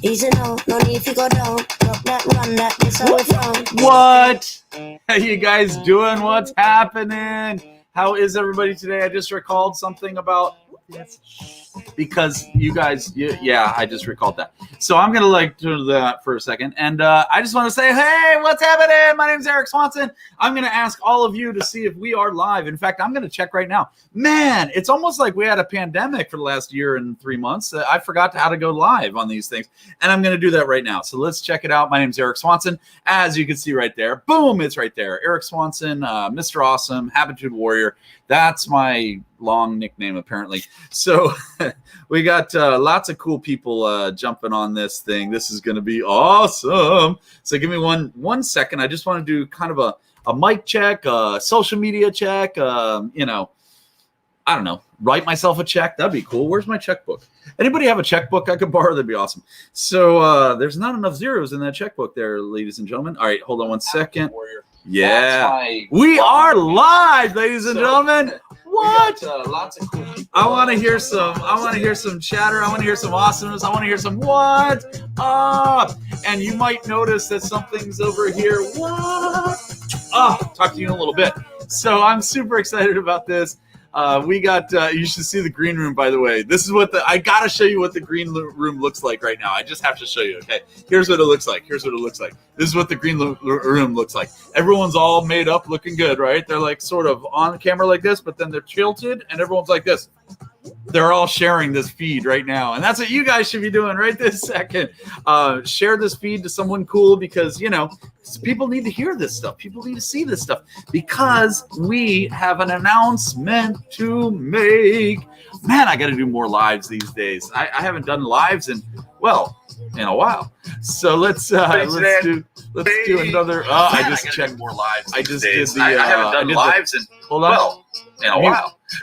Easy now, no need to go down. Rock that, run that, this how we from. What? How you guys doing? What's happening? How is everybody today? I just recalled something about because you guys, yeah, I just recalled that. So I'm gonna do that for a second, and I just want to say, hey, what's happening? My name's Eric Swanson. I'm gonna ask all of you to see if we are live. In fact, I'm gonna check right now. Man, it's almost like we had a pandemic for the last year and 3 months. I forgot how to go live on these things, and I'm gonna do that right now. So let's check it out. My name's Eric Swanson. As you can see right there, boom, it's right there. Eric Swanson, Mr. Awesome, Habitude Warrior. That's my long nickname, apparently. So we got lots of cool people jumping on this thing. This is going to be awesome. So give me one second. I just want to do kind of a mic check, a social media check. I don't know, write myself a check. That'd be cool. Where's my checkbook? Anybody have a checkbook I could borrow? That'd be awesome. So there's not enough zeros in that checkbook there, ladies and gentlemen. All right, hold on one second. Yeah, we are live, ladies and gentlemen. What? Lots of cool people. I want to hear some chatter. I want to hear some awesomeness. I want to hear some what up. And you might notice that something's over here. What? Talk to you in a little bit. So I'm super excited about this. We got, you should see the green room, by the way. This is what I got to show you what the green room looks like right now. I just have to show you, okay? Here's what it looks like. This is what the green room looks like. Everyone's all made up, looking good, right? They're like sort of on camera like this, but then they're tilted, and everyone's like this. They're all sharing this feed right now. And that's what you guys should be doing right this second. Share this feed to someone cool because, people need to hear this stuff. People need to see this stuff because we have an announcement to make. Man, I got to do more lives these days. I haven't done lives in a while. So let's do another. I just checked more lives. I just did the. I haven't done lives in a while.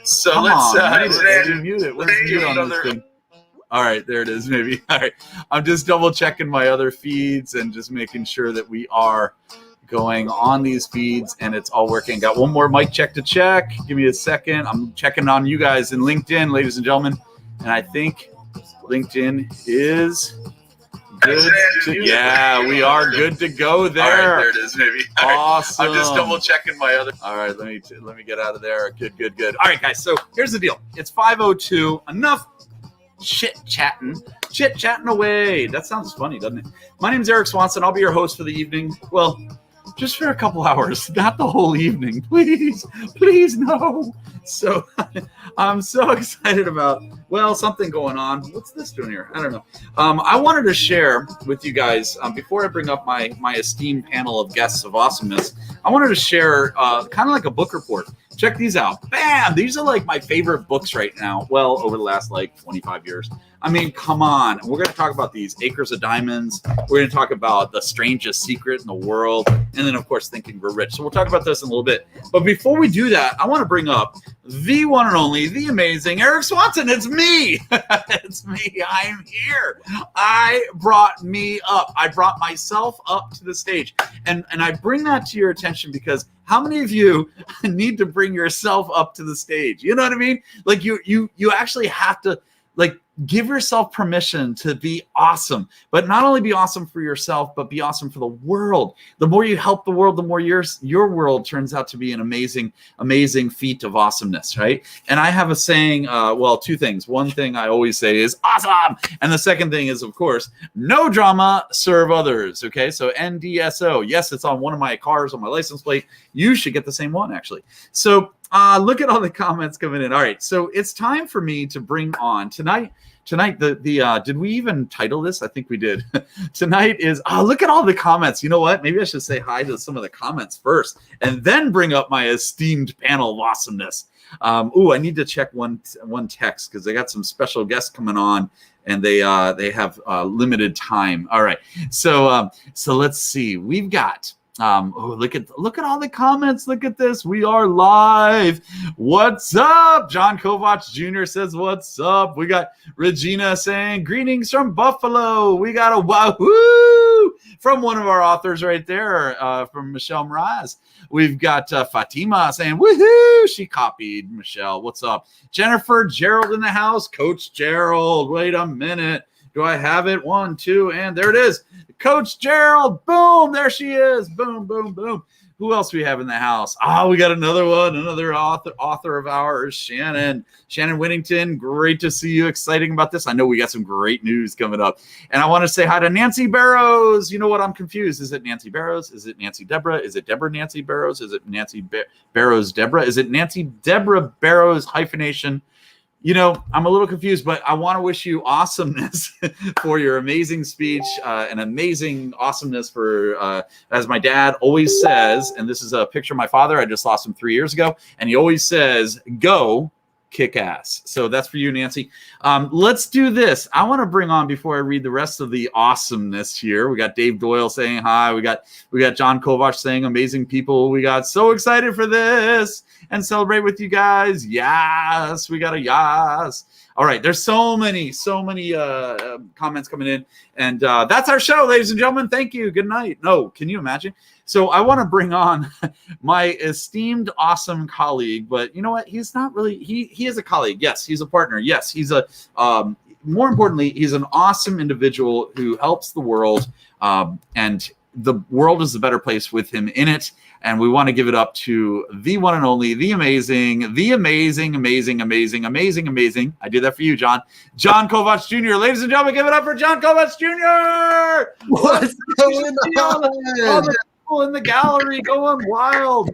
So let's mute it. Where's mute on this thing? All right, there it is. Maybe. All right, I'm just double checking my other feeds and just making sure that we are going on these feeds and it's all working. Got one more mic check to check. Give me a second. I'm checking on you guys in LinkedIn, ladies and gentlemen, and I think LinkedIn is good. We are good to go there. All right, there it is, maybe. Awesome. I'm just double checking my other. All right, let me get out of there. Good. All right, guys. So here's the deal. It's 5:02. Enough chit chatting away. That sounds funny, doesn't it? My name's Eric Swanson. I'll be your host for the evening. Well, just for a couple hours, not the whole evening. Please no. So I'm so excited about, something going on. What's this doing here? I don't know. I wanted to share with you guys, before I bring up my esteemed panel of guests of awesomeness, I wanted to share kind of like a book report. Check these out. Bam! These are like my favorite books right now. Well, over the last 25 years. I mean, come on. We're going to talk about these Acres of Diamonds. We're going to talk about The Strangest Secret in the World. And then, of course, Think and Grow Rich. So we'll talk about this in a little bit. But before we do that, I want to bring up the one and only, the amazing Eric Swanson. It's me. It's me. I'm here. I brought me up. I brought myself up to the stage. And I bring that to your attention because how many of you need to bring yourself up to the stage? You know what I mean? Like you actually have to give yourself permission to be awesome, but not only be awesome for yourself, but be awesome for the world. The more you help the world, the more your world turns out to be an amazing, amazing feat of awesomeness, right? And I have a saying, two things. One thing I always say is awesome. And the second thing is, of course, no drama, serve others. Okay. So NDSO. Yes, it's on one of my cars on my license plate. You should get the same one, actually. So look at all the comments coming in. All right. So it's time for me to bring on tonight, did we even title this? I think we did. Tonight is, look at all the comments. You know what? Maybe I should say hi to some of the comments first and then bring up my esteemed panel of awesomeness. I need to check one text because they got some special guests coming on and they have limited time. All right. So let's see. We've got, look at all the comments. Look at this. We are live. What's up? John Kovacs Jr. says, what's up? We got Regina saying, greetings from Buffalo. We got a wahoo from one of our authors right there, from Michelle Mraz. We've got Fatima saying, woohoo. She copied Michelle. What's up? Jennifer Gerald in the house. Coach Gerald. Wait a minute. Do I have it? 1, 2, and there it is. Coach Gerald. Boom. There she is. Boom, boom, boom. Who else do we have in the house? We got another one, another author of ours, Shannon Whittington. Great to see you. Exciting about this. I know we got some great news coming up. And I want to say hi to Nancy Barrows. You know what? I'm confused. Is it Nancy Barrows? Is it Nancy Deborah? Is it Deborah Nancy Barrows? Is it Nancy Barrows Deborah? Is it Nancy Deborah Barrows hyphenation? You know, I'm a little confused, but I want to wish you awesomeness for your amazing speech, and amazing awesomeness for, as my dad always says, and this is a picture of my father. I just lost him 3 years ago, and he always says, go kick ass. So that's for you, Nancy. Let's do this. I want to bring on, before I read the rest of the awesomeness here, we got Dave Doyle saying hi. We got John Kovac saying amazing people. We got so excited for this and celebrate with you guys. Yes, we got a yes. All right, there's so many comments coming in, and that's our show, ladies and gentlemen. Thank you. Good night. No, can you imagine? So I want to bring on my esteemed, awesome colleague, but you know what? He's not really. He is a colleague. Yes, he's a partner. Yes, he's a. More importantly, he's an awesome individual who helps the world, and the world is a better place with him in it. And we want to give it up to the one and only, the amazing. I did that for you, John. John Kovac Jr. Ladies and gentlemen, give it up for John Kovac Jr. What's going on? All the people in the gallery going wild.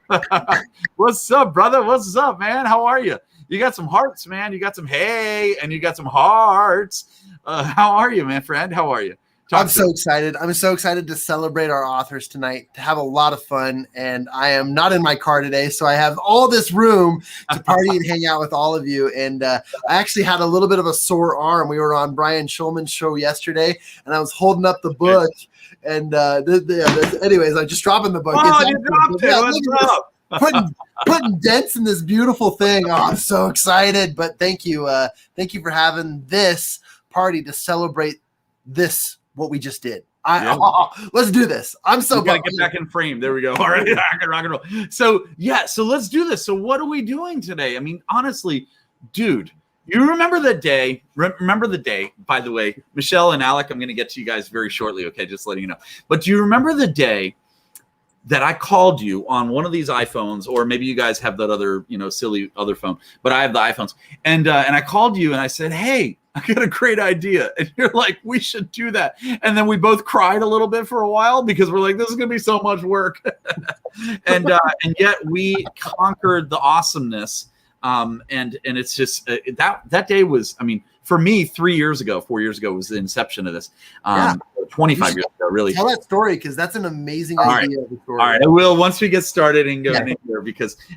What's up, brother? What's up, man? How are you? You got some hearts, man. You got some hey, and you got some hearts. How are you, man, friend? How are you? I'm so excited. I'm so excited to celebrate our authors tonight, to have a lot of fun. And I am not in my car today, so I have all this room to party and hang out with all of you. And I actually had a little bit of a sore arm. We were on Brian Schulman's show yesterday, and I was holding up the book. And anyways, I'm just dropping the book. Oh, you dropped it. What's up? Putting dents in this beautiful thing. Oh, I'm so excited. But thank you. Thank you for having this party to celebrate this. What we just did. Let's do this. I'm so gotta get back in frame. There we go. All right, rock and roll. So let's do this. So what are we doing today? I mean, honestly, dude, you remember the day? Remember the day? By the way, Michelle and Alec, I'm going to get to you guys very shortly. Okay, just letting you know. But do you remember the day that I called you on one of these iPhones, or maybe you guys have that other, silly other phone, but I have the iPhones, and I called you and I said, hey, I got a great idea. And you're like, we should do that. And then we both cried a little bit for a while because we're like, this is going to be so much work. and yet we conquered the awesomeness. And it's just that day was, I mean, for me, 4 years ago was the inception of this. 25 years ago, really. Tell that story, because that's an amazing idea of the story. All right, I will once we get started and go in here,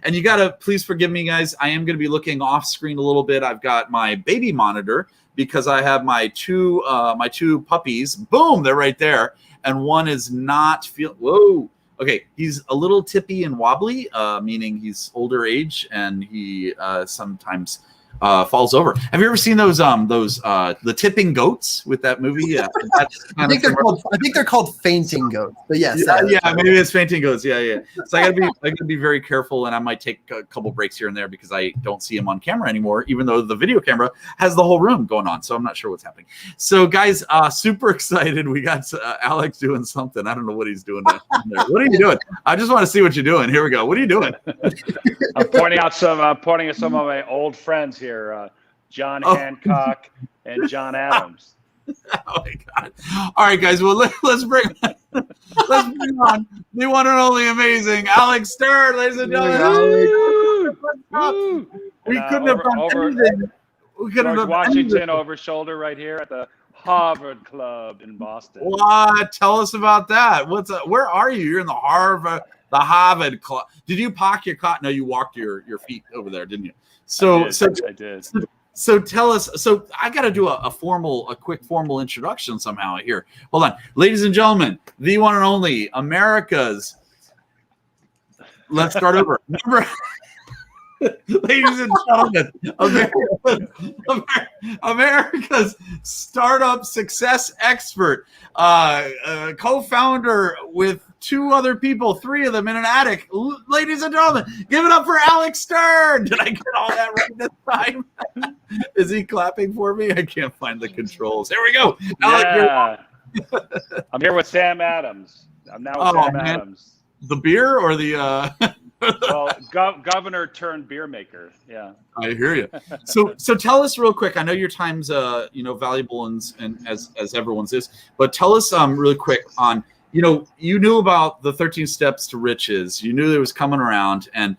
and you got to please forgive me, guys. I am going to be looking off screen a little bit. I've got my baby monitor because I have my two puppies. Boom, they're right there, and one is not whoa. Okay, he's a little tippy and wobbly, meaning he's older age, and he sometimes falls over. Have you ever seen those the tipping goats with that movie? I think they're called fainting goats. But yes, maybe it's fainting goats. Yeah. So I gotta be very careful, and I might take a couple breaks here and there because I don't see him on camera anymore, even though the video camera has the whole room going on. So I'm not sure what's happening. So guys, super excited. We got Alex doing something. I don't know what he's doing there. What are you doing? I just want to see what you're doing. Here we go. What are you doing? I'm pointing at some of my old friends here. John Hancock and John Adams. Oh my God! All right, guys. Well, let's bring on the one and only amazing Alex Stern, ladies and gentlemen. We couldn't have done anything. We couldn't have Washington over shoulder right here at the Harvard Club in Boston. What? Tell us about that. Where are you? You're in the Harvard Club. Did you park your car? No, you walked your feet over there, didn't you? I did. So tell us. So I got to do a quick formal introduction somehow here. Hold on, ladies and gentlemen, the one and only America's. Let's start over. Ladies and gentlemen, America's startup success expert, co-founder with 2 other people, 3 of them in an attic. Ladies and gentlemen, give it up for Alex Stern. Did I get all that right this time? Is he clapping for me? I can't find the controls. There we go. Yeah. I'm here with Sam Adams. I'm now with Sam Adams. The beer or the well, governor turned beer maker. Yeah, I hear you. So tell us real quick. I know your time's valuable and as everyone's is, but tell us really quick on you knew about the 13 Steps to Riches. You knew it was coming around, and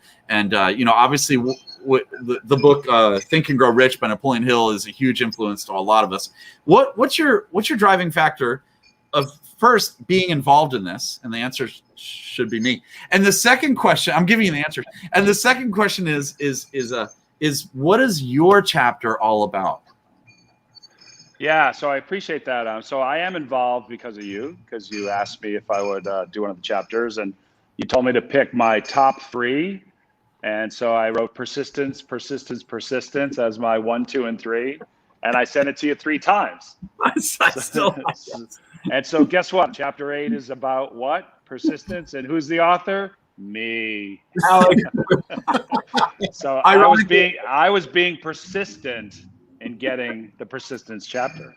obviously the book Think and Grow Rich by Napoleon Hill is a huge influence to a lot of us. What's your driving factor of first being involved in this? And the answer should be me. And the second question, I'm giving you the answer. And the second question is what is your chapter all about? Yeah, so I appreciate that. So I am involved because you asked me if I would do one of the chapters, and you told me to pick my top 3. And so I wrote persistence as my 1, 2, and 3. And I sent it to you 3 times. And so guess what? Chapter 8 is about what? Persistence. And who's the author? Me. So I was being persistent in getting the persistence chapter.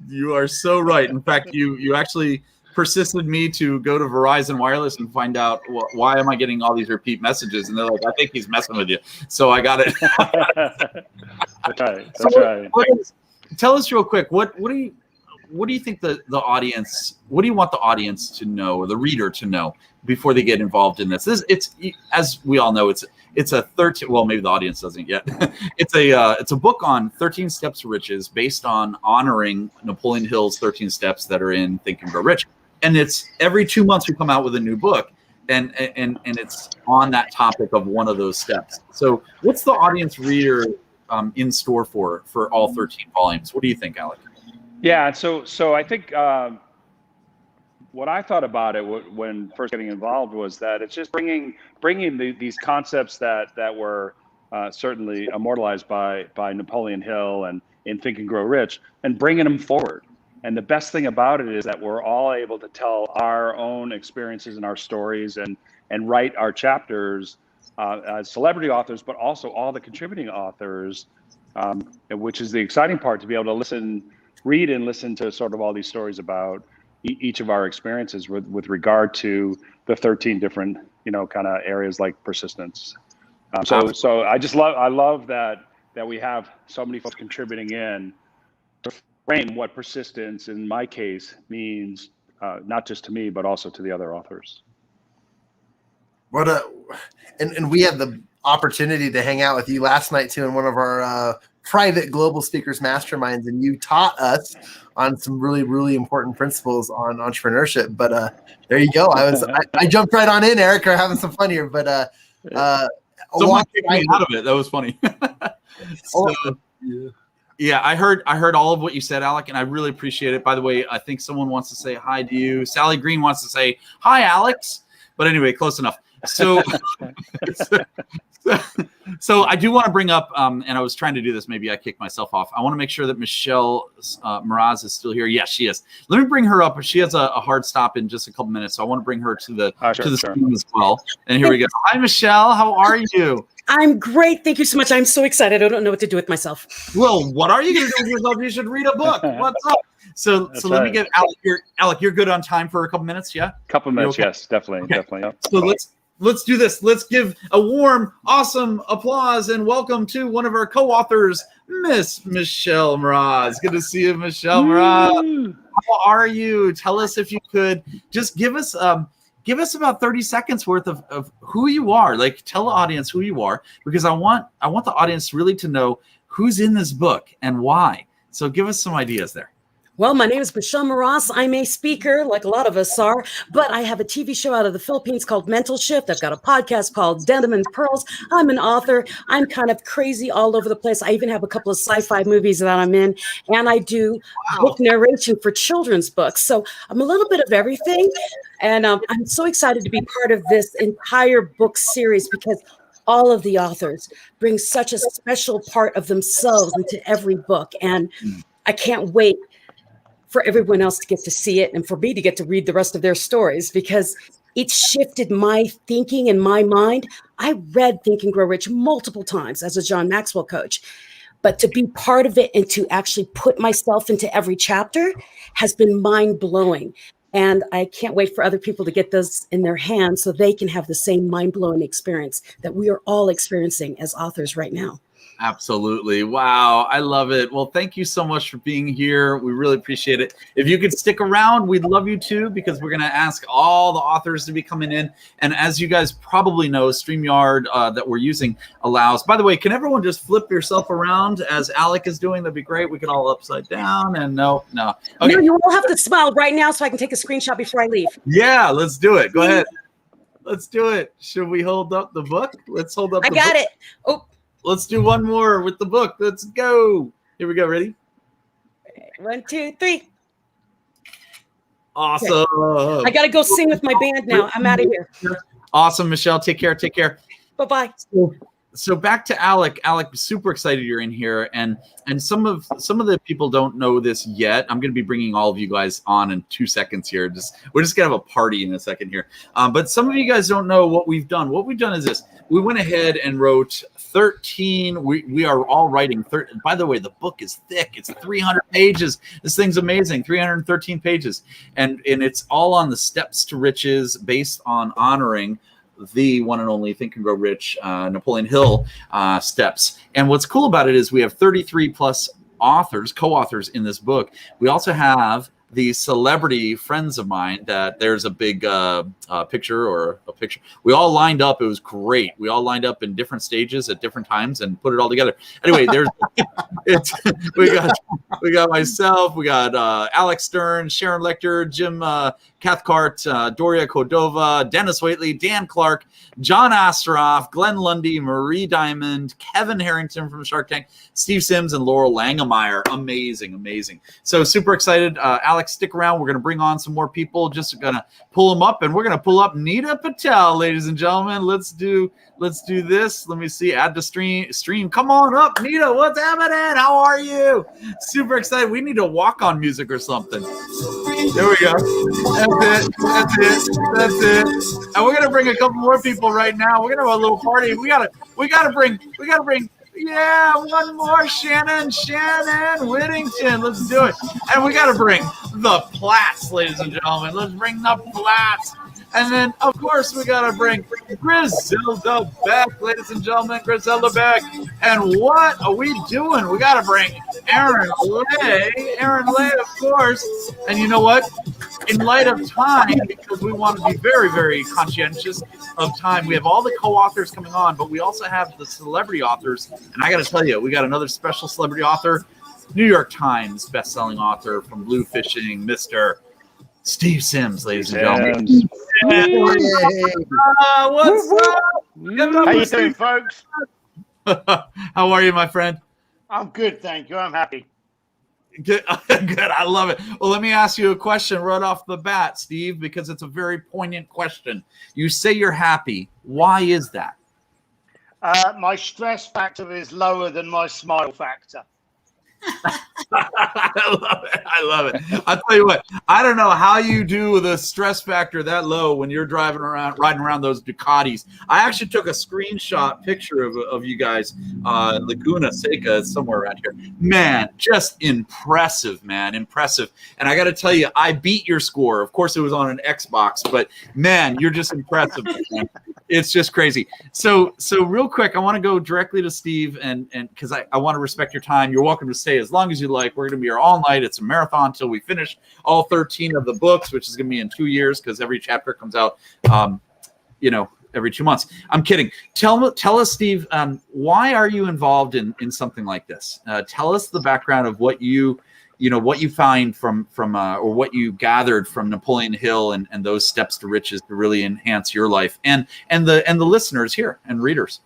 You are so right. In fact, you actually persisted me to go to Verizon Wireless and find out why am I getting all these repeat messages, and they're like, I think he's messing with you. So I got it. That's right. Tell us real quick, what do you think the audience, what do you want the audience to know, or the reader to know, before they get involved in this? It's as we all know, it's a 13. Well, maybe the audience doesn't yet. It's a book on 13 Steps to Riches, based on honoring Napoleon Hill's 13 Steps that are in Think and Grow Rich. And it's every 2 months we come out with a new book, and it's on that topic of one of those steps. So, what's the audience reader in store for all 13 volumes? What do you think, Alec? Yeah, so I think what I thought about it when first getting involved was that it's just bringing these concepts that were certainly immortalized by Napoleon Hill and in Think and Grow Rich, and bringing them forward. And the best thing about it is that we're all able to tell our own experiences and our stories and write our chapters as celebrity authors, but also all the contributing authors, which is the exciting part, to be able to read and listen to sort of all these stories about each of our experiences with regard to the 13 different, kind of areas like persistence. So I love that we have so many folks contributing in to frame what persistence, in my case, means, not just to me, but also to the other authors. And we had the opportunity to hang out with you last night too in one of our private global speakers masterminds, and you taught us on some really, really important principles on entrepreneurship. But there you go. I jumped right on in, Eric. We're having some fun here, but someone kicked me out of it. That was funny. Yeah, I heard all of what you said, Alec, and I really appreciate it. By the way, I think someone wants to say hi to you. Sally Green wants to say hi, Alex. But anyway, close enough. So I do want to bring up, and I was trying to do this. Maybe I kicked myself off. I want to make sure that Michelle Mraz is still here. Yes, she is. Let me bring her up. She has a hard stop in just a couple minutes, so I want to bring her to the screen as well. And here we go. Hi, Michelle. How are you? I'm great. Thank you so much. I'm so excited. I don't know what to do with myself. Well, what are you going to do with yourself? You should read a book. What's up? So let me get Alec. You're good on time for a couple minutes, yeah? Couple minutes, okay? Yes, definitely. Yep. So let's do this. Let's give a warm, awesome applause and welcome to one of our co-authors, Miss Michelle Mraz. Good to see you, Michelle Mraz. How are you? Tell us, if you could, just give us about 30 seconds worth of who you are. Like, tell the audience who you are, because I want the audience really to know who's in this book and why. So give us some ideas there. Well, my name is Michelle Mraz. I'm a speaker, like a lot of us are, but I have a TV show out of the Philippines called Mental Shift. I've got a podcast called Denim and Pearls. I'm an author. I'm kind of crazy all over the place. I even have a couple of sci-fi movies that I'm in, and I do book narration for children's books. So I'm a little bit of everything, and I'm so excited to be part of this entire book series, because all of the authors bring such a special part of themselves into every book. And I can't wait for everyone else to get to see it and for me to get to read the rest of their stories, because it shifted my thinking and my mind. I read Think and Grow Rich multiple times as a John Maxwell coach, but to be part of it and to actually put myself into every chapter has been mind-blowing. And I can't wait for other people to get those in their hands so they can have the same mind-blowing experience that we are all experiencing as authors right now. Absolutely. Wow. I love it. Well, thank you so much for being here. We really appreciate it. If you could stick around, we'd love you to, because we're going to ask all the authors to be coming in. And as you guys probably know, StreamYard that we're using allows, by the way, can everyone just flip yourself around as Alec is doing? That'd be great. We could all upside down and no. Okay. No, you all have to smile right now so I can take a screenshot before I leave. Yeah, let's do it. Go ahead. Let's do it. Should we hold up the book? Let's hold up the book. I got it. Oh. Let's do one more with the book. Let's go. Here we go. Ready? 1, 2, 3. Awesome. Okay. I got to go sing with my band now. I'm out of here. Awesome, Michelle. Take care. Take care. Bye-bye. So back to Alec. Alec, super excited you're in here, and some of the people don't know this yet. I'm going to be bringing all of you guys on in 2 seconds here. We're just going to have a party in a second here. But some of you guys don't know what we've done. What we've done is this: we went ahead and wrote 13. We are all writing 13. By the way, the book is thick. It's 300 pages. This thing's amazing. 313 pages, and it's all on the steps to riches, based on honoring the one and only Think and Grow Rich, Napoleon Hill steps. And what's cool about it is we have 33 plus authors, co-authors in this book. We also have the celebrity friends of mine that there's a big picture or a picture. We all lined up. It was great. We all lined up in different stages at different times and put it all together. Anyway, there's we got myself, we got Alex Stern, Sharon Lecter, Jim Cathcart, Doria Cordova, Dennis Waitley, Dan Clark, John Astroff, Glenn Lundy, Marie Diamond, Kevin Harrington from Shark Tank, Steve Sims, and Laurel Langemeyer. Amazing, amazing. So super excited. Alex, stick around. We're going to bring on some more people. Just going to pull them up, and we're going to pull up Nita Patel, ladies and gentlemen. Let's do this. Let me see. Add to stream. Come on up, Nita. What's happening? How are you? Super excited. We need to walk on music or something. There we go. That's it. And we're gonna bring a couple more people right now. We're gonna have a little party. We gotta bring. Yeah, one more. Shannon Whittington. Let's do it. And we gotta bring the Platts, ladies and gentlemen. Let's bring the Platts. And then, of course, we got to bring Griselda Beck, ladies and gentlemen, Griselda Beck. And what are we doing? We got to bring Aaron Lay, of course. And you know what? In light of time, because we want to be very, very conscientious of time, we have all the co-authors coming on, but we also have the celebrity authors. And I got to tell you, we got another special celebrity author, New York Times bestselling author from Blue Fishing, Mr. Steve Sims, ladies and gentlemen. What's up? How you doing, folks? How are you, my friend? I'm good, thank you. I'm happy. Good. I love it. Well, let me ask you a question right off the bat, Steve, because it's a very poignant question. You say you're happy. Why is that? My stress factor is lower than my smile factor. I love it. I'll tell you what, I don't know how you do with a stress factor that low when you're riding around those Ducatis. I actually took a screenshot picture of you guys, Laguna Seca, somewhere around here. Man, just impressive, man. Impressive. And I got to tell you, I beat your score. Of course, it was on an Xbox, but man, you're just impressive, man. It's just crazy. So real quick, I want to go directly to Steve, and because I want to respect your time. You're welcome to stay as long as you like. We're going to be here all night. It's a marathon until we finish all 13 of the books, which is going to be in 2 years because every chapter comes out, every 2 months. I'm kidding. Tell us, Steve, why are you involved in something like this? Tell us the background of what you find from or what you gathered from Napoleon Hill and those steps to riches to really enhance your life and the listeners here and readers.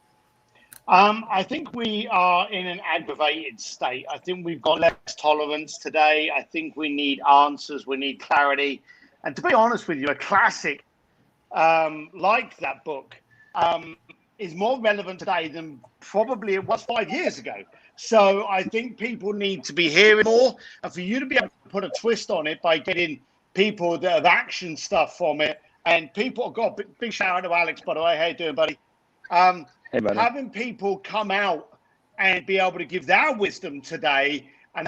I think we are in an aggravated state. I think we've got less tolerance today. I think we need answers. We need clarity. And to be honest with you, a classic like that book is more relevant today than probably it was 5 years ago. So I think people need to be hearing more, and for you to be able to put a twist on it by getting people that have action stuff from it, and people got big shout out to Alex, by the way. How you doing, buddy? Hey, buddy. Having people come out and be able to give their wisdom today, and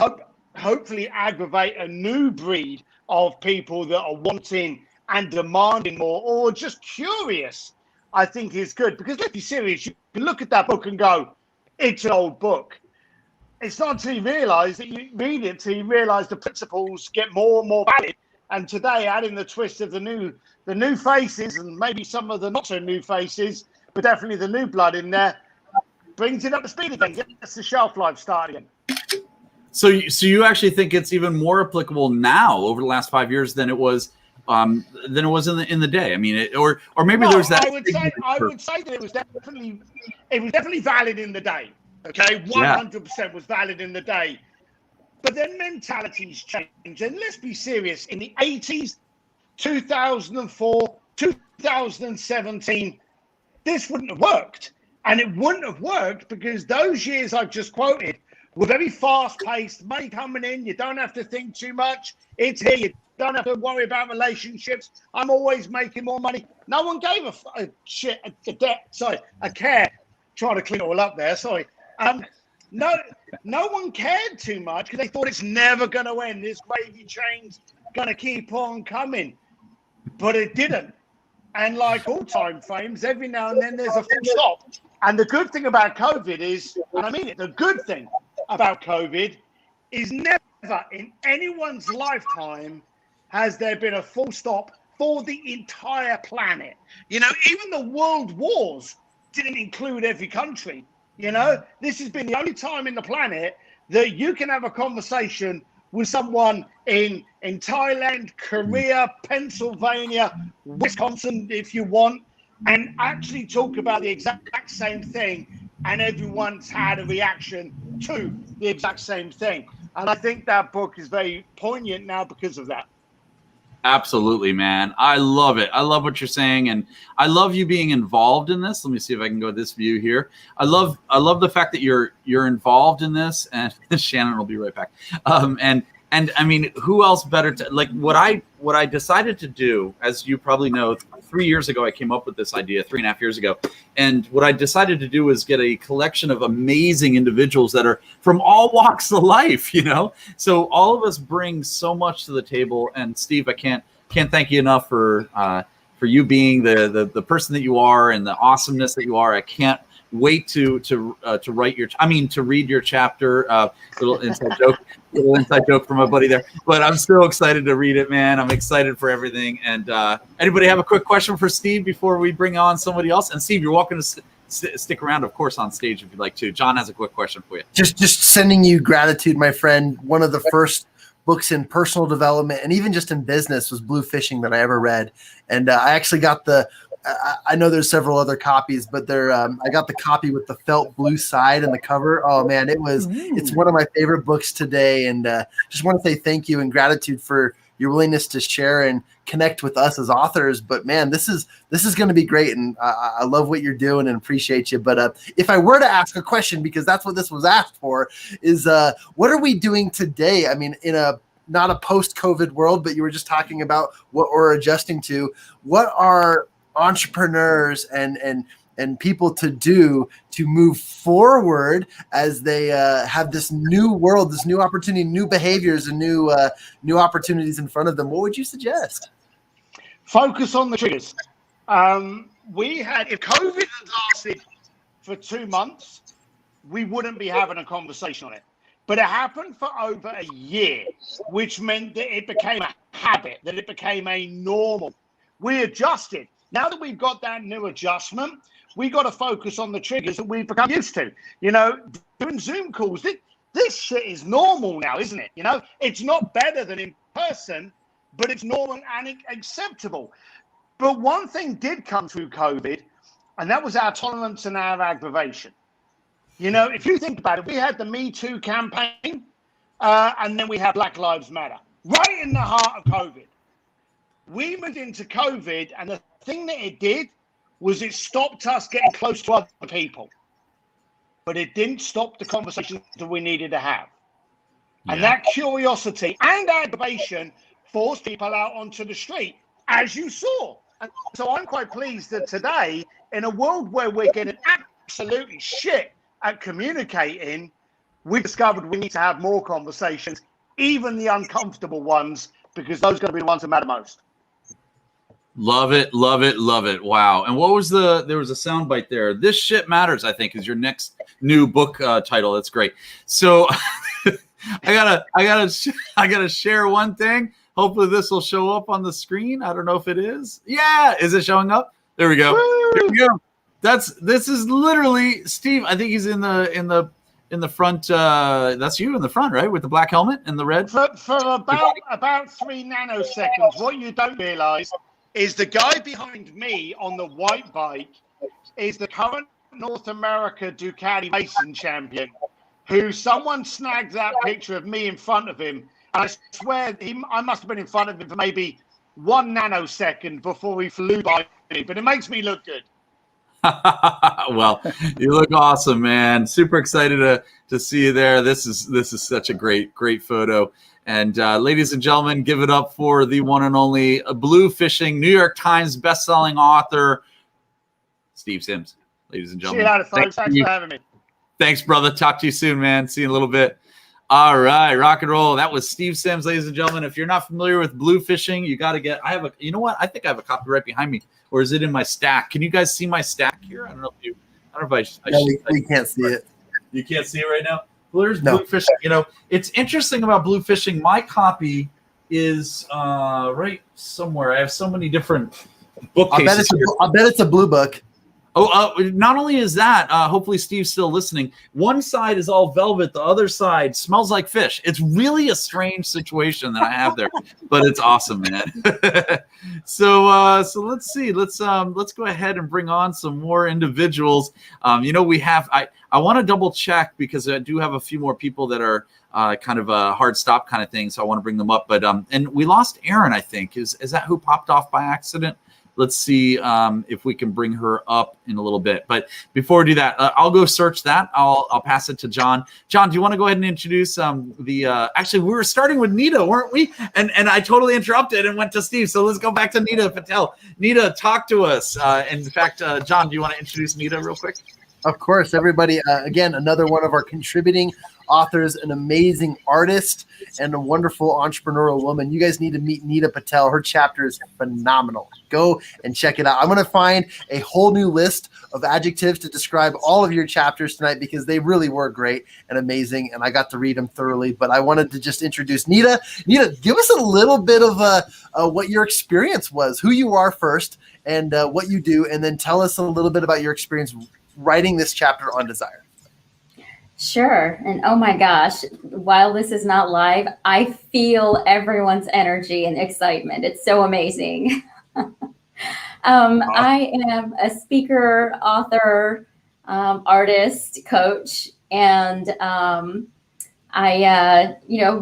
hopefully aggravate a new breed of people that are wanting and demanding more, or just curious, I think is good. Because let's be serious, you can look at that book and go, it's an old book. It's not until you realise that you read it till you realise the principles get more and more valid. And today, adding the twist of the new faces, and maybe some of the not so new faces, but definitely the new blood in there, brings it up to speed again, gets the shelf life started again. So you actually think it's even more applicable now over the last 5 years than it was in the day? I mean, or maybe there's that. I would say that it was definitely valid in the day. Okay, 100% was valid in the day. But then mentalities change, and let's be serious. In the 80s, 2004, 2017, this wouldn't have worked, and it wouldn't have worked because those years I've just quoted were very fast-paced. Money coming in, you don't have to think too much. It's here. You don't have to worry about relationships. I'm always making more money. No one gave a care. Trying to clean it all up there. Sorry. No one cared too much because they thought it's never going to end. This gravy train's going to keep on coming, but it didn't. And like all time frames, every now and then there's a full stop. And the good thing about COVID is, and I mean it, the good thing about COVID is never in anyone's lifetime has there been a full stop for the entire planet. You know, even the world wars didn't include every country. You know, this has been the only time in the planet that you can have a conversation with someone in Thailand, Korea, Pennsylvania, Wisconsin, if you want, and actually talk about the exact same thing, and everyone's had a reaction to the exact same thing. And I think that book is very poignant now because of that. Absolutely, man. I love it. I love what you're saying, and I love you being involved in this. Let me see if I can go this view here. I love the fact that you're involved in this, and Shannon will be right back. And I mean, who else better to like what I decided to do, as you probably know, 3 years ago I came up with this idea, 3.5 years ago. And what I decided to do was get a collection of amazing individuals that are from all walks of life, you know? So all of us bring so much to the table. And Steve, I can't thank you enough for you being the person that you are and the awesomeness that you are. I can't wait to read your chapter. Little inside joke from my buddy there, but I'm so excited to read it, man. I'm excited for everything. And anybody have a quick question for Steve before we bring on somebody else? And Steve, you're welcome to stick around, of course, on stage if you'd like to. John has a quick question for you. Just sending you gratitude, my friend. One of the first books in personal development and even just in business was Blue Fishing that I ever read. And I actually got I know there's several other copies, but I got the copy with the felt blue side and the cover. Oh man, it's one of my favorite books today. And just want to say thank you and gratitude for your willingness to share and connect with us as authors. But man, this is going to be great. And I love what you're doing and appreciate you. But if I were to ask a question, because that's what this was asked for, is what are we doing today? I mean, in not a post-COVID world, but you were just talking about what we're adjusting to. What are entrepreneurs and people to do to move forward as they have this new world, this new opportunity, new behaviors, and new opportunities in front of them? What would you suggest? Focus on the triggers. If COVID had lasted for 2 months, we wouldn't be having a conversation on it. But it happened for over a year, which meant that it became a habit, that it became a normal. We adjusted. Now that we've got that new adjustment, we got to focus on the triggers that we've become used to. You know, doing Zoom calls, this shit is normal now, isn't it? You know, it's not better than in person, but it's normal and acceptable. But one thing did come through COVID, and that was our tolerance and our aggravation. You know, if you think about it, we had the Me Too campaign, and then we had Black Lives Matter, right in the heart of COVID. We moved into COVID, and the thing that it did was it stopped us getting close to other people, but it didn't stop the conversations that we needed to have. And that curiosity and aggravation forced people out onto the street, as you saw. And so I'm quite pleased that today, in a world where we're getting absolutely shit at communicating, we've discovered we need to have more conversations, even the uncomfortable ones, because those are going to be the ones that matter most. Love it, love it, love it. Wow. And what was there was a soundbite there. This Shit Matters, I think, is your next new book title. That's great. So I gotta share one thing. Hopefully this will show up on the screen. I don't know if it is. Yeah, is it showing up? There we go. Here we go. This is literally Steve. I think he's in the front. That's you in the front, right, with the black helmet and the red. For about 3 nanoseconds, what you don't realize is the guy behind me on the white bike is the current North America Ducati racing champion, who someone snagged that picture of me in front of him. And I swear I must have been in front of him for maybe 1 nanosecond before he flew by me, but it makes me look good. Well, you look awesome, man. Super excited to see you there. This is such a great photo. And ladies and gentlemen, give it up for the one and only Blue Fishing, New York Times bestselling author, Steve Sims. Ladies and gentlemen. See you later, folks. Thanks for having me. Thanks, brother. Talk to you soon, man. See you in a little bit. All right, rock and roll. That was Steve Sims, ladies and gentlemen. If you're not familiar with Blue Fishing, you got to get. You know what? I think I have a copy right behind me, or is it in my stack? Can you guys see my stack here? I don't know if we can't see it. You can't see it right now. Well, there's Blue Fishing. You know, it's interesting about Blue Fishing. My copy is right somewhere. I have so many different bookcases. I bet it's a blue book. Oh, not only is that, hopefully Steve's still listening. One side is all velvet. The other side smells like fish. It's really a strange situation that I have there, but it's awesome, man. So let's see. Let's go ahead and bring on some more individuals. We have, I want to double check because I do have a few more people that are kind of a hard stop kind of thing. So I want to bring them up, but, and we lost Erin, I think. Is that who popped off by accident? Let's see if we can bring her up in a little bit. But before we do that, I'll go search that. I'll pass it to John. John, do you want to go ahead and introduce actually, we were starting with Nita, weren't we? And I totally interrupted and went to Steve. So let's go back to Nita Patel. Nita, talk to us. In fact, John, do you want to introduce Nita real quick? Of course, everybody. Again, another one of our contributing authors, an amazing artist, and a wonderful entrepreneurial woman. You guys need to meet Nita Patel. Her chapter is phenomenal. Go and check it out. I'm going to find a whole new list of adjectives to describe all of your chapters tonight because they really were great and amazing, and I got to read them thoroughly. But I wanted to just introduce Nita. Nita, give us a little bit of what your experience was, who you are first, and what you do, and then tell us a little bit about your experience writing this chapter on desire. Sure. And oh my gosh, while this is not live, I feel everyone's energy and excitement. It's so amazing. I am a speaker, author, artist, coach, and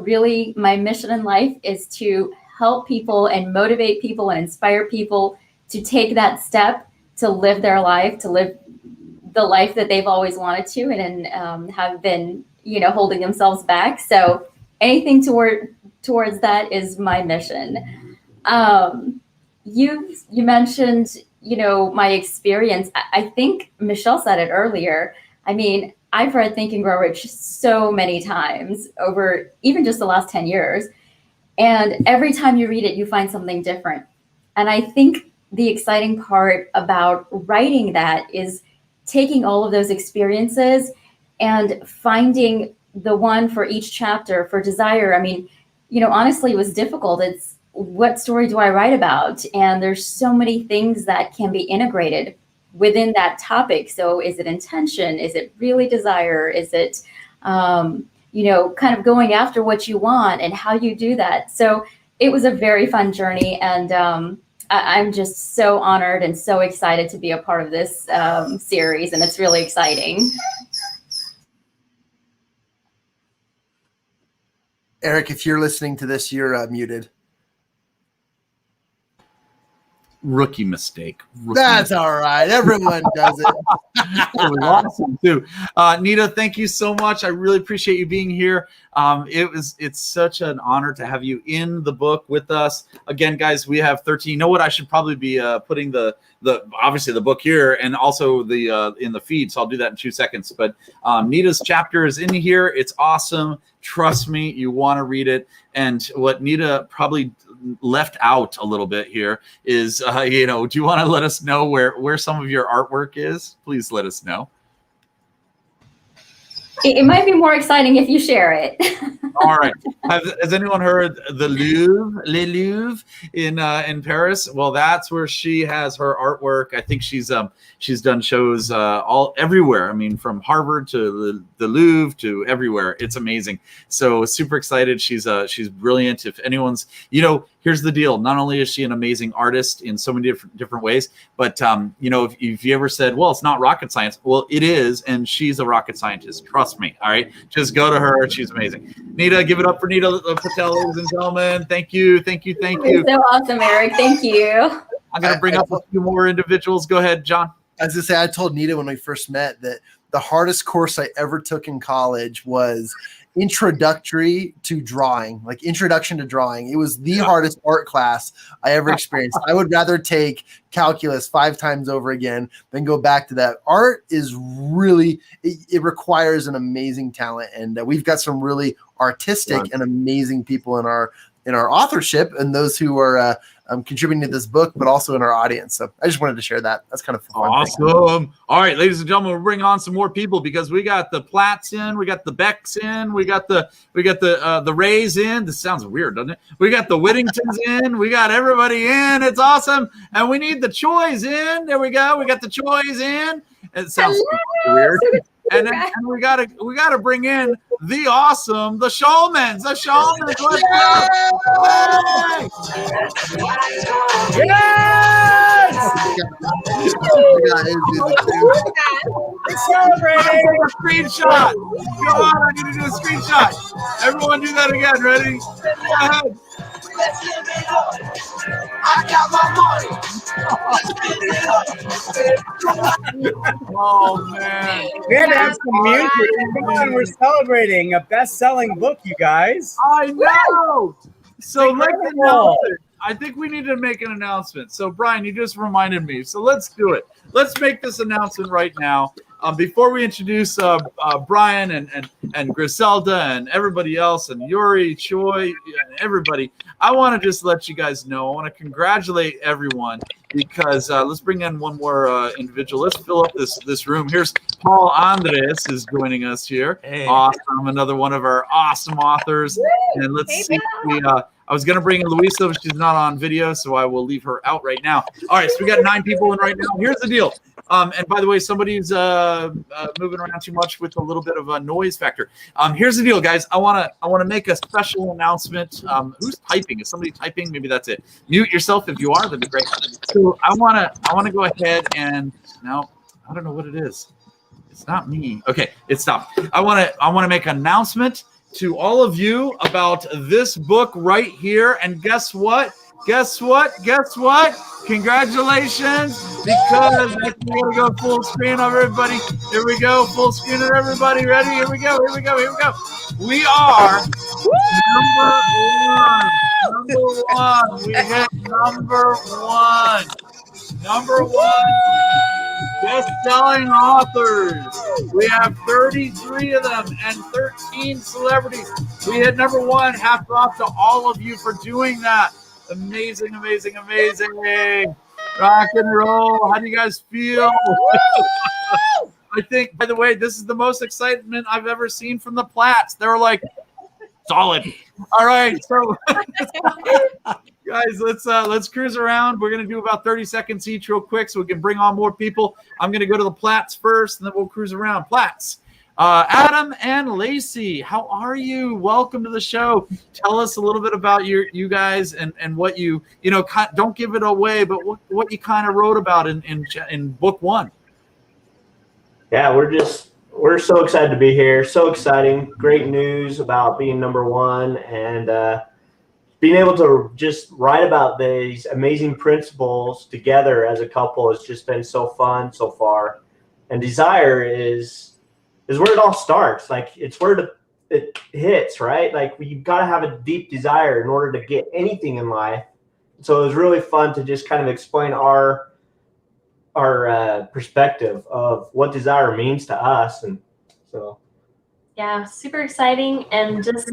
really my mission in life is to help people and motivate people and inspire people to take that step to live their life, to live the life that they've always wanted to and have been, holding themselves back. So anything towards that is my mission. You mentioned, my experience. I think Michelle said it earlier. I mean, I've read Think and Grow Rich so many times over even just the last 10 years. And every time you read it, you find something different. And I think the exciting part about writing that is taking all of those experiences and finding the one for each chapter for desire. I mean, honestly, it was difficult. It's what story do I write about? And there's so many things that can be integrated within that topic. So is it intention? Is it really desire? Is it, kind of going after what you want and how you do that? So it was a very fun journey. And I'm just so honored and so excited to be a part of this series, and it's really exciting. Eric, if you're listening to this, you're muted. Rookie mistake. That's all right. Everyone does it. It was awesome too. Nita, thank you so much. I really appreciate you being here. It's such an honor to have you in the book with us. Again, guys, we have 13. You know what? I should probably be putting the obviously the book here and also the in the feed. So I'll do that in 2 seconds. But Nita's chapter is in here. It's awesome. Trust me, you want to read it. And what Nita probably left out a little bit here is, do you want to let us know where some of your artwork is? Please let us know. It might be more exciting if you share it. All right. Has anyone heard the Louvre, Le Louvre in Paris? Well, that's where she has her artwork. I think she's done shows everywhere. I mean, from Harvard to the Louvre to everywhere. It's amazing. So super excited. She's brilliant. If anyone's, here's the deal. Not only is she an amazing artist in so many different ways, but if you ever said, well, it's not rocket science, well, it is, and she's a rocket scientist. Trust me. All right, just go to her. She's amazing. Nita, give it up for Nita Patel, ladies and gentlemen. Thank you. You're so awesome, Eric. Thank you. I'm going to bring up a few more individuals. Go ahead, John. I was going to say, I told Nita when we first met that the hardest course I ever took in college was introduction to drawing. It was the hardest art class I ever experienced. I would rather take calculus 5 times over again than go back to that. Art is really, it requires an amazing talent. And we've got some really artistic and amazing people in our authorship and those who are contributing to this book, but also in our audience. So I just wanted to share that. That's kind of fun. Awesome. All right, ladies and gentlemen, we'll bring on some more people because we got the Platts in, we got the Becks in, we got the Rays in. This sounds weird, doesn't it? We got the Whittingtons in, we got everybody in. It's awesome. And we need the Choys in. There we go. We got the Choys in. It sounds weird. And then we gotta bring in the awesome, the Shulmans. The Shulmans. Let's go. Yes! Celebrating. A screenshot. Go on, I need to do a screenshot. Everyone do that again. Ready? Go ahead. I got my money. Oh man. We had to have some music. Come on, we're celebrating a best-selling book, you guys. I know. So let's announce it. I think we need to make an announcement. So Brian, you just reminded me. So let's do it. Let's make this announcement right now. Before we introduce Brian and Griselda and everybody else and Yuri, Choi, and everybody, I want to just let you guys know. I want to congratulate everyone because let's bring in one more individual. Let's fill up this room. Here's Paul Andres is joining us here. Hey. Awesome, another one of our awesome authors. And let's see. I was going to bring in Louisa, but she's not on video, so I will leave her out right now. All right, so we got 9 people in right now. Here's the deal. And by the way, somebody's moving around too much with a little bit of a noise factor. Here's the deal, guys. I want to make a special announcement. Who's typing? Is somebody typing? Maybe that's it. Mute yourself if you are. That'd be great. So I want to go ahead and now I don't know what it is. It's not me. Okay, it stopped. I want to make an announcement to all of you about this book right here. And guess what? Congratulations, because we're going to go full screen of everybody. Here we go, full screen of everybody. Ready? Here we go. We are number one. We hit number one. Number one. Best-selling authors. We have 33 of them and 13 celebrities. We hit number one. Hats off to all of you for doing that. Amazing. Rock and roll. How do you guys feel? I think, by the way, this is the most excitement I've ever seen from the Platts. They were like, solid. All right, so guys, let's cruise around. We're gonna do about 30 seconds each, real quick, so we can bring on more people. I'm gonna go to the Platts first, and then we'll cruise around. Platts. Adam and Lacey, how are you? Welcome to the show. Tell us a little bit about you guys and what you don't give it away, but what you kind of wrote about in book one. Yeah, we're so excited to be here. So exciting. Great news about being number one. And being able to just write about these amazing principles together as a couple has just been so fun so far. And desire is where it all starts. Like it's where it hits, right? Like you've got to have a deep desire in order to get anything in life. So it was really fun to just kind of explain our perspective of what desire means to us. And so. Yeah, super exciting. And just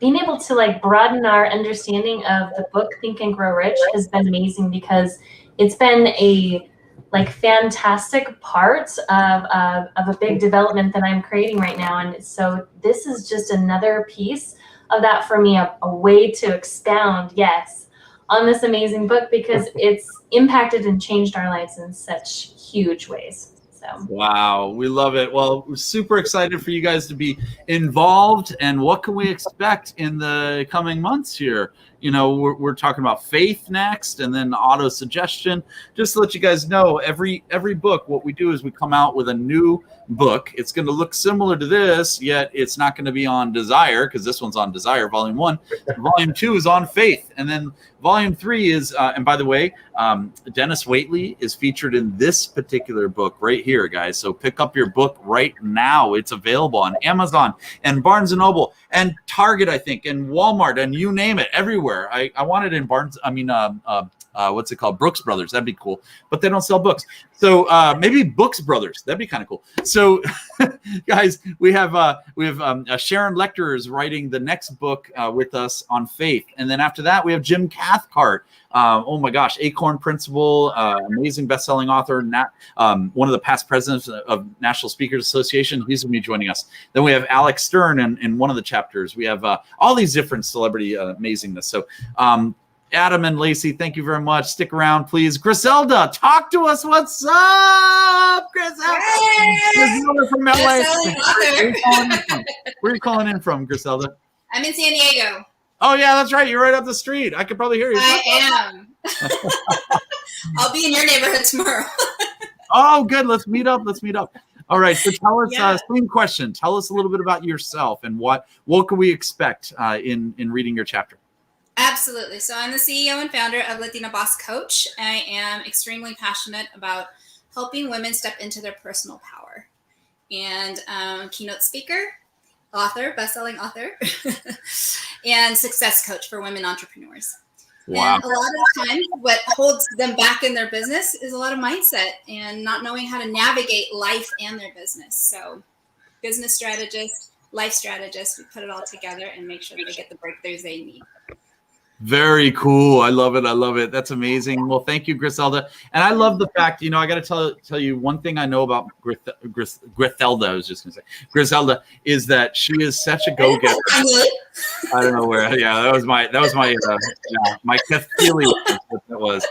being able to like broaden our understanding of the book Think and Grow Rich has been amazing, because it's been a like fantastic part of a big development that I'm creating right now. And so this is just another piece of that for me, a way to expound, yes, on this amazing book, because it's impacted and changed our lives in such huge ways. So. Wow, we love it. Well, we're super excited for you guys to be involved. And what can we expect in the coming months here? You know, we're talking about faith next, and then auto suggestion. Just to let you guys know, every book, what we do is we come out with a new book. It's going to look similar to this, yet it's not going to be on desire, because this one's on desire, volume 1. Volume 2 is on faith. And then volume 3 is, and by the way, Dennis Waitley is featured in this particular book right here, guys. So pick up your book right now. It's available on Amazon and Barnes & Noble and Target, I think, and Walmart, and you name it, everywhere. I want it in what's it called? Brooks Brothers. That'd be cool. But they don't sell books. So maybe Books Brothers. That'd be kind of cool. So guys, we have Sharon Lecter is writing the next book with us on faith. And then after that, we have Jim Cathcart. Oh my gosh, Acorn Principle, amazing best-selling author, one of the past presidents of National Speakers Association. He's going to be joining us. Then we have Alex Stern in one of the chapters. We have all these different celebrity amazingness. So Adam and Lacey, thank you very much. Stick around, please. Griselda, talk to us. What's up, Griselda? Griselda from LA. Where are you calling in from, Griselda? I'm in San Diego. Oh, yeah, that's right. You're right up the street. I could probably hear you. I am. I'll be in your neighborhood tomorrow. Oh, good. Let's meet up. All right. So tell us, same question. Tell us a little bit about yourself and what can we expect in reading your chapter? Absolutely. So I'm the CEO and founder of Latina Boss Coach. I am extremely passionate about helping women step into their personal power. And keynote speaker, author, best-selling author, and success coach for women entrepreneurs. Wow. And a lot of times what holds them back in their business is a lot of mindset and not knowing how to navigate life and their business. So business strategist, life strategist, we put it all together and make sure that they get the breakthroughs they need. Very cool. I love it. That's amazing. Well, thank you, Griselda. And I love the fact, I got to tell you one thing I know about Griselda. I was just going to say Griselda is that she is such a go-getter. I don't know where. Yeah, that was my my Castilian. That was.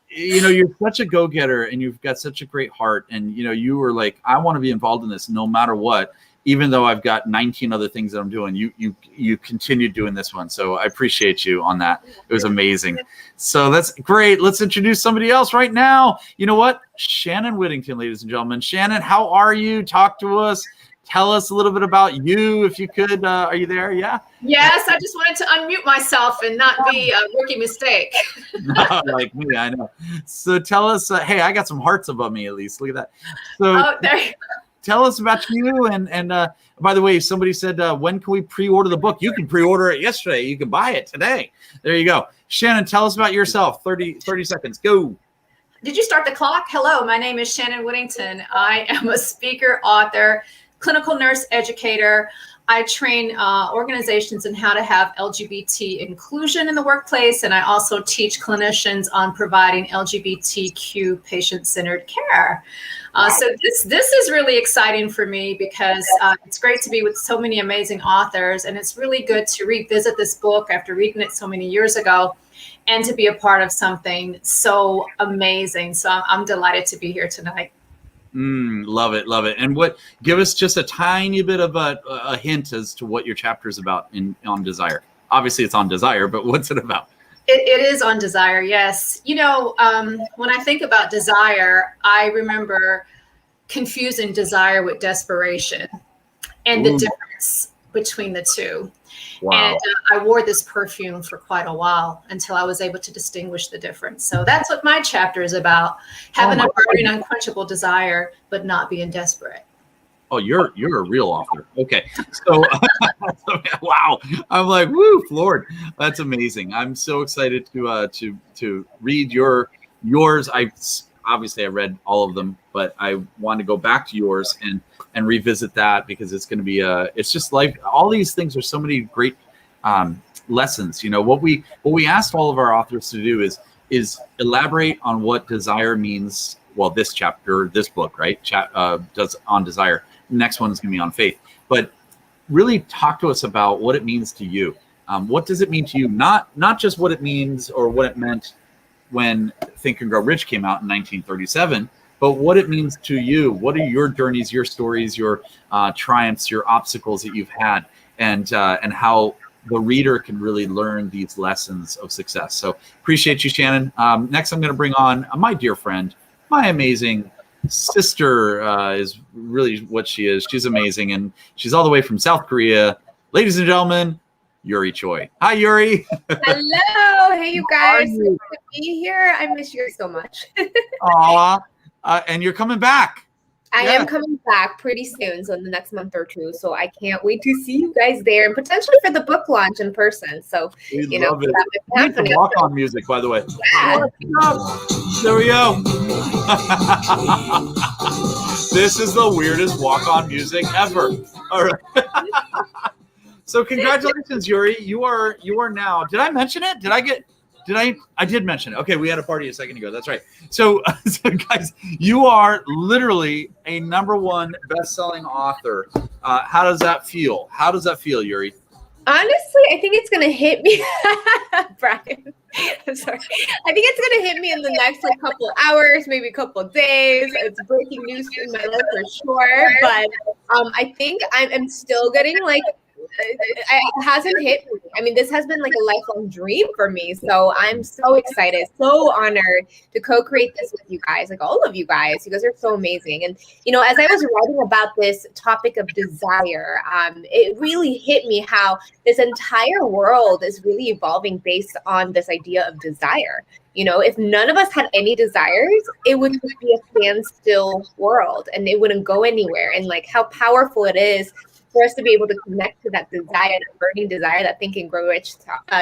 You're such a go-getter and you've got such a great heart. And, you were like, I want to be involved in this no matter what. Even though I've got 19 other things that I'm doing, you continued doing this one. So I appreciate you on that. It was amazing. So that's great. Let's introduce somebody else right now. You know what? Shannon Whittington, ladies and gentlemen. Shannon, how are you? Talk to us. Tell us a little bit about you, if you could. Are you there? Yeah? Yes, I just wanted to unmute myself and not be a rookie mistake. Like me, I know. So tell us, hey, I got some hearts above me at least. Look at that. So, there you go. Tell us about you. And by the way, somebody said, when can we pre-order the book? You can pre-order it yesterday. You can buy it today. There you go. Shannon, tell us about yourself. 30 seconds. Go. Did you start the clock? Hello, my name is Shannon Whittington. I am a speaker, author, clinical nurse educator. I train organizations in how to have LGBT inclusion in the workplace, and I also teach clinicians on providing LGBTQ patient-centered care. So this is really exciting for me because it's great to be with so many amazing authors, and it's really good to revisit this book after reading it so many years ago and to be a part of something so amazing. So I'm delighted to be here tonight. Love it. And give us just a tiny bit of a hint as to what your chapter is about on desire. Obviously it's on desire, but what's it about? It is on desire, yes. When I think about desire, I remember confusing desire with desperation and the difference between the two. Wow. And I wore this perfume for quite a while until I was able to distinguish the difference. So that's what my chapter is about: having a burning, unquenchable desire, but not being desperate. Oh, you're a real author. Okay, so wow, I'm like, woo, Lord, that's amazing. I'm so excited to read yours. I read all of them, but I want to go back to yours and revisit that, because it's going to be it's just like all these things are so many great lessons. You know, what we asked all of our authors to do is elaborate on what desire means. Well, this chapter, this book, right, does on desire. Next one is going to be on faith, but really talk to us about what it means to you. What does it mean to you? Not just what it means or what it meant when Think and Grow Rich came out in 1937, but what it means to you. What are your journeys, your stories, your triumphs, your obstacles that you've had, and how the reader can really learn these lessons of success. So appreciate you, Shannon. Next, I'm going to bring on my dear friend, my amazing sister, is really what she is. She's amazing, and she's all the way from South Korea. Ladies and gentlemen, Yuri Choi. Hi, Yuri. Hello. Hey, you guys. Good to be here. I miss you so much. Aw. And you're coming back. I am coming back pretty soon, so in the next month or two. So I can't wait to see you guys there, and potentially for the book launch in person. So We you know, love it. that We need some walk-on music, by the way. Yeah. There we go. This is the weirdest walk-on music ever. All right. So congratulations, Yuri. You are now. Did I mention it? I did mention it. Okay, we had a party a second ago. That's right. So guys, you are literally a #1 best-selling author. How does that feel? Yuri? Honestly, I think it's gonna hit me, Brian. I'm sorry. I think it's gonna hit me in the next couple of hours, maybe a couple of days. It's breaking news in my life for sure. But I think I'm still getting it hasn't hit me. I mean, this has been like a lifelong dream for me. So I'm so excited, so honored to co-create this with you guys, all of you guys. You guys are so amazing. And, as I was writing about this topic of desire, it really hit me how this entire world is really evolving based on this idea of desire. If none of us had any desires, it would just be a standstill world and it wouldn't go anywhere. And how powerful it is for us to be able to connect to that desire, that burning desire that Think and Grow Rich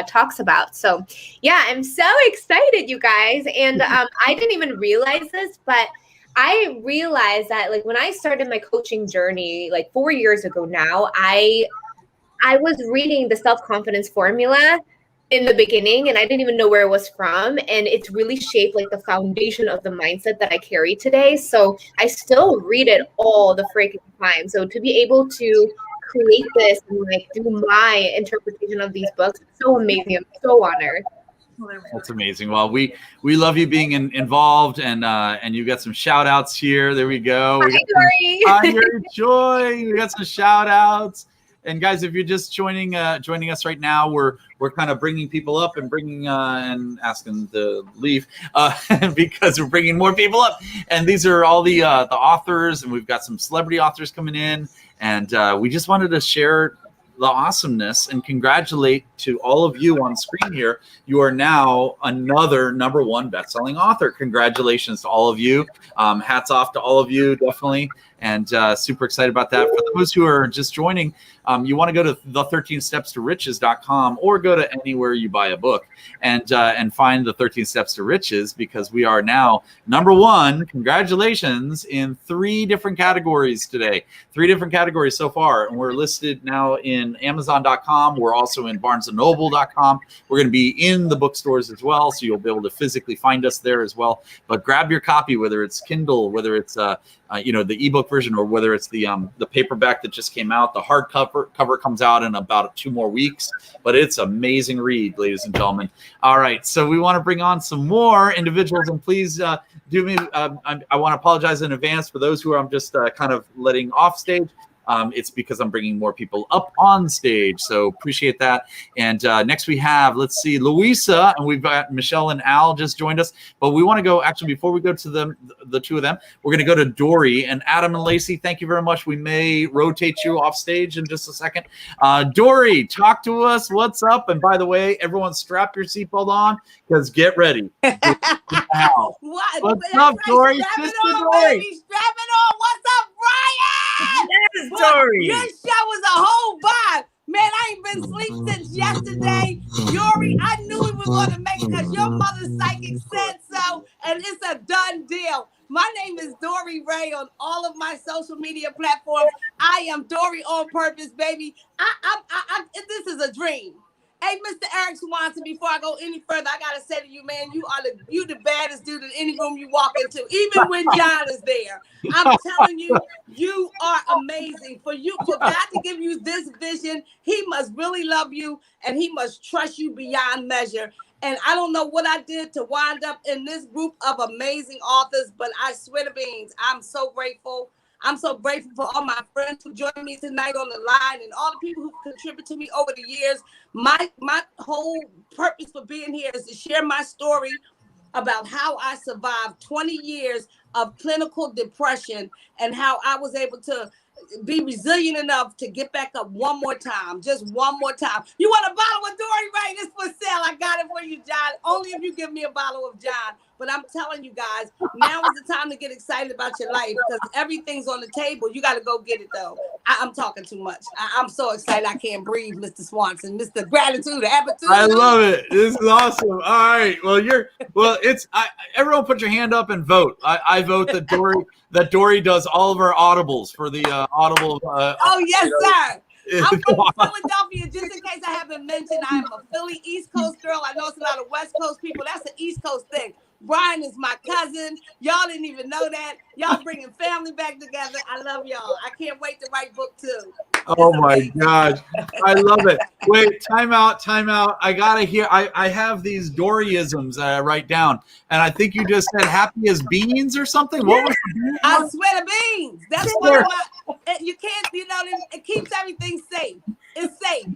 talks about. So yeah, I'm so excited, you guys. And I didn't even realize this, but I realized that when I started my coaching journey, 4 years ago now, I was reading the self-confidence formula in the beginning, and I didn't even know where it was from. And it's really shaped the foundation of the mindset that I carry today. So I still read it all the freaking time. So to be able to create this and do my interpretation of these books, it's so amazing. I'm so honored. That's amazing. Well, we love you being involved, and you got some shout outs here. There we go. Hi, Yuri Choi. We got some shout outs. And guys, if you're just joining us right now, we're kind of bringing people up and bringing and asking to leave because we're bringing more people up. And these are all the authors, and we've got some celebrity authors coming in, and we just wanted to share the awesomeness and congratulate to all of you on screen here. You are now another #1 best-selling author. Congratulations to all of you. Hats off to all of you, definitely. And super excited about that. For those who are just joining, you want to go to the13stepstoriches.com or go to anywhere you buy a book and find the 13 Steps to Riches, because we are now #1. Congratulations, in 3 different categories today. 3 different categories so far. And we're listed now in Amazon.com. We're also in BarnesandNoble.com. We're going to be in the bookstores as well, so you'll be able to physically find us there as well. But grab your copy, whether it's Kindle, whether it's the ebook version, or whether it's the paperback that just came out. The hardcover comes out in about 2 more weeks, but it's amazing read, ladies and gentlemen. All right, so we want to bring on some more individuals, and please do me. I want to apologize in advance for those who I'm just kind of letting off stage. it's because I'm bringing more people up on stage. So appreciate that. And next we have, let's see, Louisa, and we've got Michelle and Al just joined us. But we want to go, actually, before we go to them, the two of them, we're going to go to Dory and Adam and Lacey. Thank you very much. We may rotate you off stage in just a second. Dory, talk to us. What's up? And by the way, everyone strap your seatbelt on because get ready. Wow. What's up, Dory? Sister Dory. Strap it on. What's up, Brian? Yes, Dory. Your show was a whole vibe. Man, I ain't been asleep since yesterday. Dory, I knew we were going to make it because your mother's psychic said so, and it's a done deal. My name is Dory Ray on all of my social media platforms. I am Dory on purpose, baby. This is a dream. Hey, Mr. Eric Swanson, before I go any further, I gotta say to you, man, you the baddest dude in any room you walk into, even when John is there. I'm telling you, you are amazing. For God to give you this vision, he must really love you and he must trust you beyond measure. And I don't know what I did to wind up in this group of amazing authors, but I swear to beans, I'm so grateful. I'm so grateful for all my friends who joined me tonight on the line and all the people who contribute to me over the years. My whole purpose for being here is to share my story about how I survived 20 years of clinical depression and how I was able to be resilient enough to get back up one more time, just one more time. You want a bottle of Dory Ray? This for sale. I got it for you, John. Only if you give me a bottle of John. But I'm telling you guys, now is the time to get excited about your life because everything's on the table. You got to go get it, though. I'm talking too much. I'm so excited I can't breathe, Mr. Swanson. Mr. Gratitude, Attitude. I love it. This is awesome. All right. Well, everyone put your hand up and vote. I vote that Dory does all of her audibles for the Audible. Oh, yes, sir. I'm from Philadelphia, just in case I haven't mentioned, I'm a Philly East Coast girl. I know it's a lot of West Coast people. That's an East Coast thing. Brian is my cousin. Y'all didn't even know that. Y'all bringing family back together. I love y'all. I can't wait to write book 2. Oh my gosh. I love it. Wait, time out. I gotta hear. I have these Doryisms I write down, and I think you just said happy as beans or something. What was the bean? I swear to beans. That's one of my, you can't, it keeps everything safe. It's safe.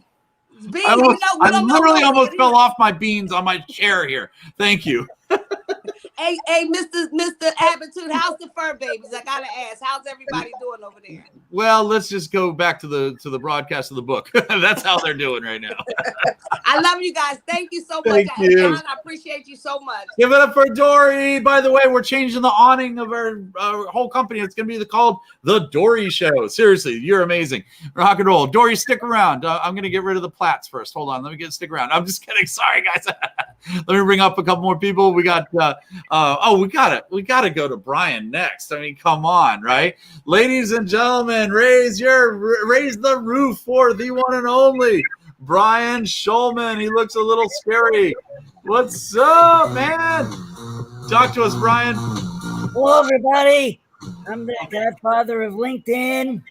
Beans, I literally almost fell off my beans on my chair here. Thank you. Hey, Mr. Attitude, how's the fur babies? I gotta ask, how's everybody doing over there? Well, let's just go back to the broadcast of the book. That's how they're doing right now. I love you guys. Thank you so much. Thank you. John, I appreciate you so much. Give it up for Dory. By the way, we're changing the awning of our whole company. It's going to be called The Dory Show. Seriously, you're amazing. Rock and roll. Dory, stick around. I'm going to get rid of the plats first. Hold on. Let me stick around. I'm just kidding. Sorry, guys. Let me bring up a couple more people. We got, we gotta go to Brian next. I mean, come on, right? Ladies and gentlemen, raise the roof for the one and only Brian Schulman. He looks a little scary. What's up, man? Talk to us, Brian. Hello, everybody. I'm the godfather of LinkedIn.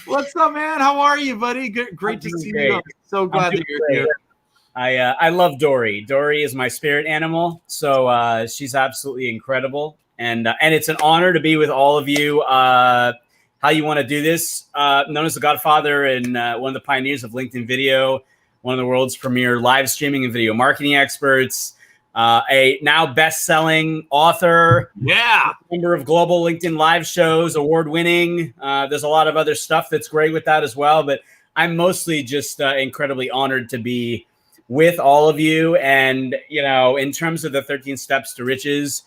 What's up, man? How are you, buddy? Great to see you. I'm so glad that you're here. I love Dory. Dory is my spirit animal, so she's absolutely incredible, and it's an honor to be with all of you. How you want to do this? Known as the Godfather and one of the pioneers of LinkedIn Video, one of the world's premier live streaming and video marketing experts, a now best-selling author, number of global LinkedIn live shows, award-winning. There's a lot of other stuff that's great with that as well, but I'm mostly just incredibly honored to be with all of you. And, in terms of the 13 Steps to Riches,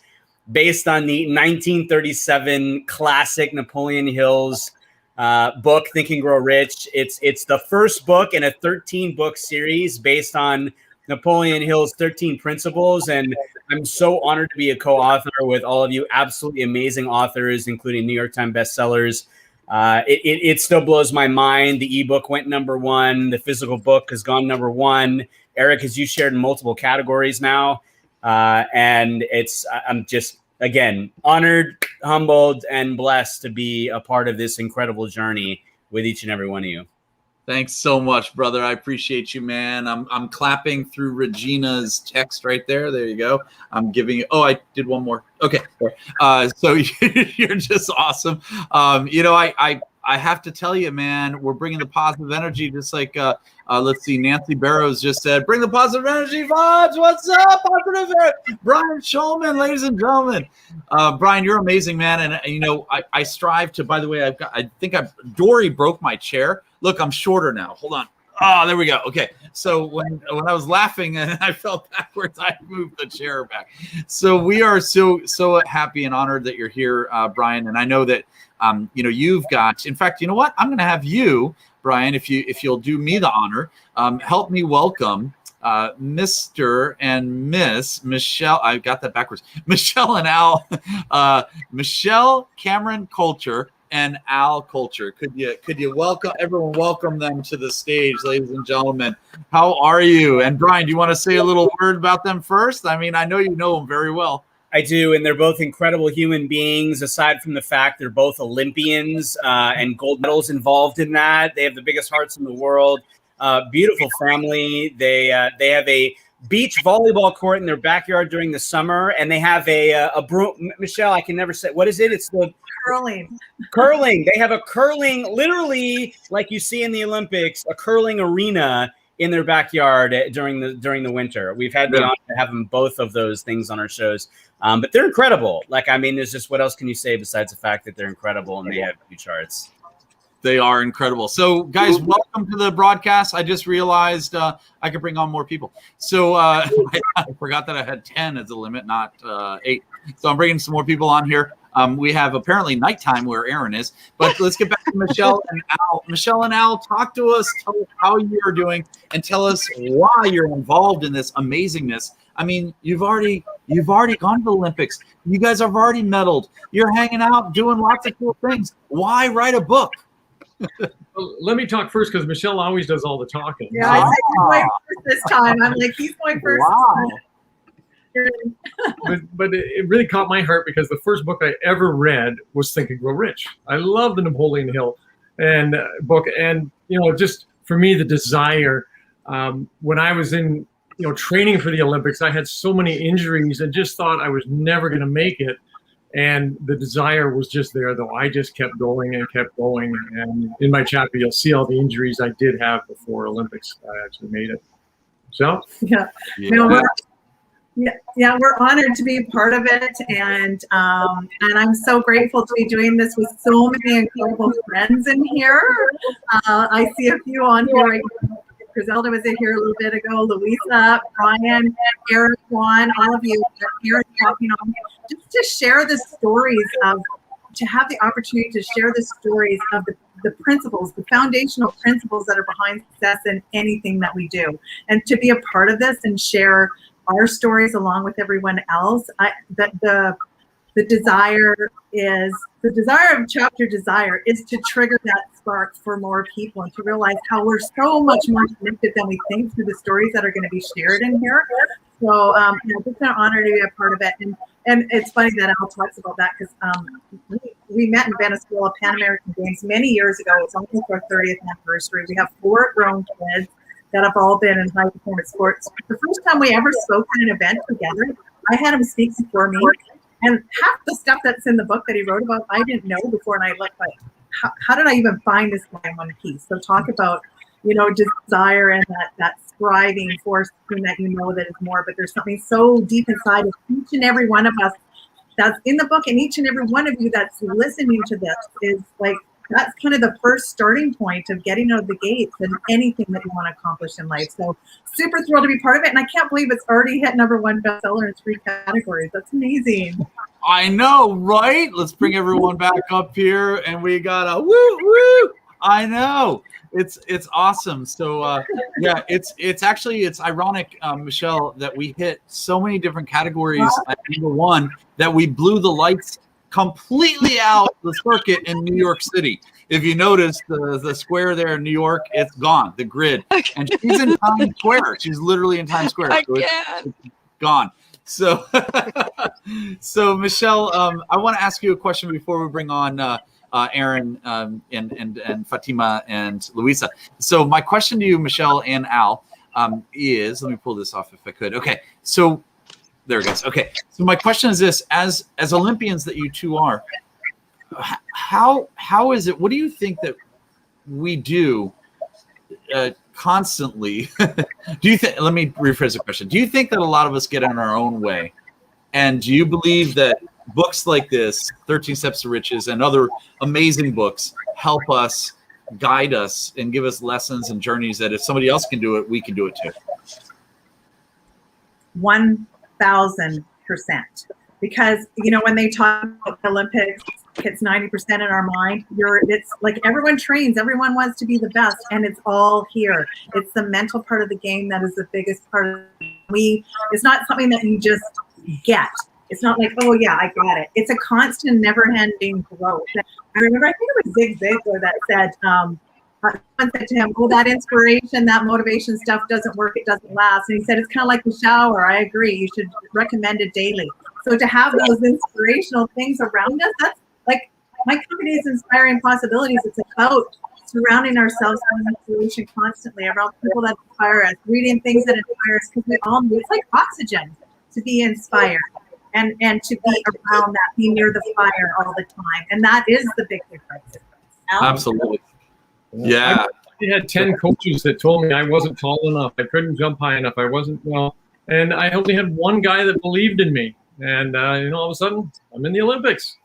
based on the 1937 classic Napoleon Hill's book, Think and Grow Rich, it's the first book in a 13-book series based on Napoleon Hill's 13 principles. And I'm so honored to be a co-author with all of you absolutely amazing authors, including New York Times bestsellers. It still blows my mind. The ebook went #1. The physical book has gone #1. Eric, as you shared in multiple categories now. And I'm just, again, honored, humbled, and blessed to be a part of this incredible journey with each and every one of you. Thanks so much, brother. I appreciate you, man. I'm clapping through Regina's text right there. There you go. I'm giving you. Oh, I did one more. Okay. So you're just awesome. I have to tell you, man, we're bringing the positive energy, just like let's see, Nancy Barrows just said, bring the positive energy vibes. What's up, positive energy? Brian Schulman, ladies and gentlemen. Brian, you're amazing, man. And I strive to. By the way, Dory broke my chair. Look, I'm shorter now. Hold on. Oh, there we go. Okay. So when I was laughing and I fell backwards, I moved the chair back. So we are so happy and honored that you're here, Brian. And I know that you've got. In fact, you know what? I'm going to have you, Brian, if you'll do me the honor, help me welcome Mr. and Miss Michelle. I got that backwards. Michelle and Al. Michelle Cameron Coulter and Al Coulter. Could you welcome them to the stage, ladies and gentlemen? How are you? And Brian, do you want to say a little word about them first? I mean, I know you know them very well. I do, and they're both incredible human beings. Aside from the fact they're both Olympians and gold medals involved in that, they have the biggest hearts in the world. Beautiful family. They have a beach volleyball court in their backyard during the summer, and they have a broom. Michelle, I can never say what is it. It's the curling. Curling. They have a curling, literally like you see in the Olympics, a curling arena in their backyard during the winter. We've had the honor to have them both of those things on our shows, but they're incredible. Like, I mean, there's just, what else can you say besides the fact that they're incredible and they have huge hearts? They are incredible. So, guys, welcome to the broadcast. I just realized I could bring on more people. So I forgot that I had 10 as a limit, not 8. So I'm bringing some more people on here. We have apparently nighttime where Aaron is. But let's get back to Michelle and Al. Michelle and Al, talk to us, tell us how you're doing, and tell us why you're involved in this amazingness. I mean, you've already gone to the Olympics. You guys have already medaled. You're hanging out, doing lots of cool things. Why write a book? Well, let me talk first because Michelle always does all the talking. Yeah, I said you're going first this time. I'm like, he's going first. Wow. but it really caught my heart because the first book I ever read was Think and Grow Rich. I love the Napoleon Hill book, and just for me, the desire. When I was in training for the Olympics, I had so many injuries and just thought I was never going to make it. And the desire was just there, though. I just kept going and kept going. And in my chapter, you'll see all the injuries I did have before Olympics. I actually made it. So yeah. We're honored to be a part of it, and I'm so grateful to be doing this with so many incredible friends in here. I see a few on here right now. Griselda was in here a little bit ago. Louisa, Brian, Eric, Juan, all of you. Aaron talking on just to share the stories to have the opportunity to share the stories of the principles, the foundational principles that are behind success in anything that we do, and to be a part of this and share our stories along with everyone else. The desire of Chapter Desire is to trigger that spark for more people and to realize how we're so much more connected than we think through the stories that are going to be shared in here. So it's an honor to be a part of it. And it's funny that Al talks about that because we met in Venezuela Pan American Games many years ago. It's almost our 30th anniversary. We have 4 grown kids that have all been in high performance sports. The first time we ever spoke at an event together, I had him speak before me. And half the stuff that's in the book that he wrote about, I didn't know before. And I looked like, how did I even find this guy in one piece? So talk about, desire and that striving force that that is more. But there's something so deep inside of each and every one of us that's in the book. And each and every one of you that's listening to this is like, that's kind of the first starting point of getting out of the gates and anything that you want to accomplish in life. So super thrilled to be part of it. And I can't believe it's already hit #1 bestseller in 3 categories. That's amazing. I know, right? Let's bring everyone back up here. And we got a woo, woo. I know. It's awesome. So it's ironic, Michelle, that we hit so many different categories at #1 that we blew the lights completely out the circuit in New York City. If you notice the square there in New York, it's gone, the grid. And she's in Times Square. She's literally in Times Square. So it's gone. So, so Michelle, I want to ask you a question before we bring on Aaron, and Fatima and Luisa. So my question to you, Michelle and Al, is, let me pull this off if I could. Okay, so there it goes. Okay, so my question is this: as Olympians that you two are, how is it? What do you think that we do constantly? Do you think? Let me rephrase the question. Do you think that a lot of us get in our own way, and do you believe that books like this, 13 Steps to Riches, and other amazing books help us, guide us, and give us lessons and journeys that if somebody else can do it, we can do it too? 1000%. Because, you know, when they talk about the Olympics, it's 90% in our mind. It's like everyone trains, everyone wants to be the best, and it's all here. It's the mental part of the game that is the biggest part of it's not something that you just get. It's not like, oh yeah, I got it. It's a constant, never-ending growth. I remember, I think it was Zig Ziglar that said, someone said to him, oh, that inspiration, that motivation stuff doesn't work, it doesn't last. And he said, it's kind of like the shower. I agree. You should recommend it daily. So to have those inspirational things around us, that's like my company is Inspiring Possibilities. It's about surrounding ourselves with inspiration constantly around people that inspire us, reading things that inspire us, because we all need, it's like oxygen to be inspired and to be around that, be near the fire all the time. And that is the big difference. Absolutely. Yeah. I had 10 coaches that told me I wasn't tall enough. I couldn't jump high enough. I wasn't well. And I only had one guy that believed in me. And, you know, all of a sudden, I'm in the Olympics.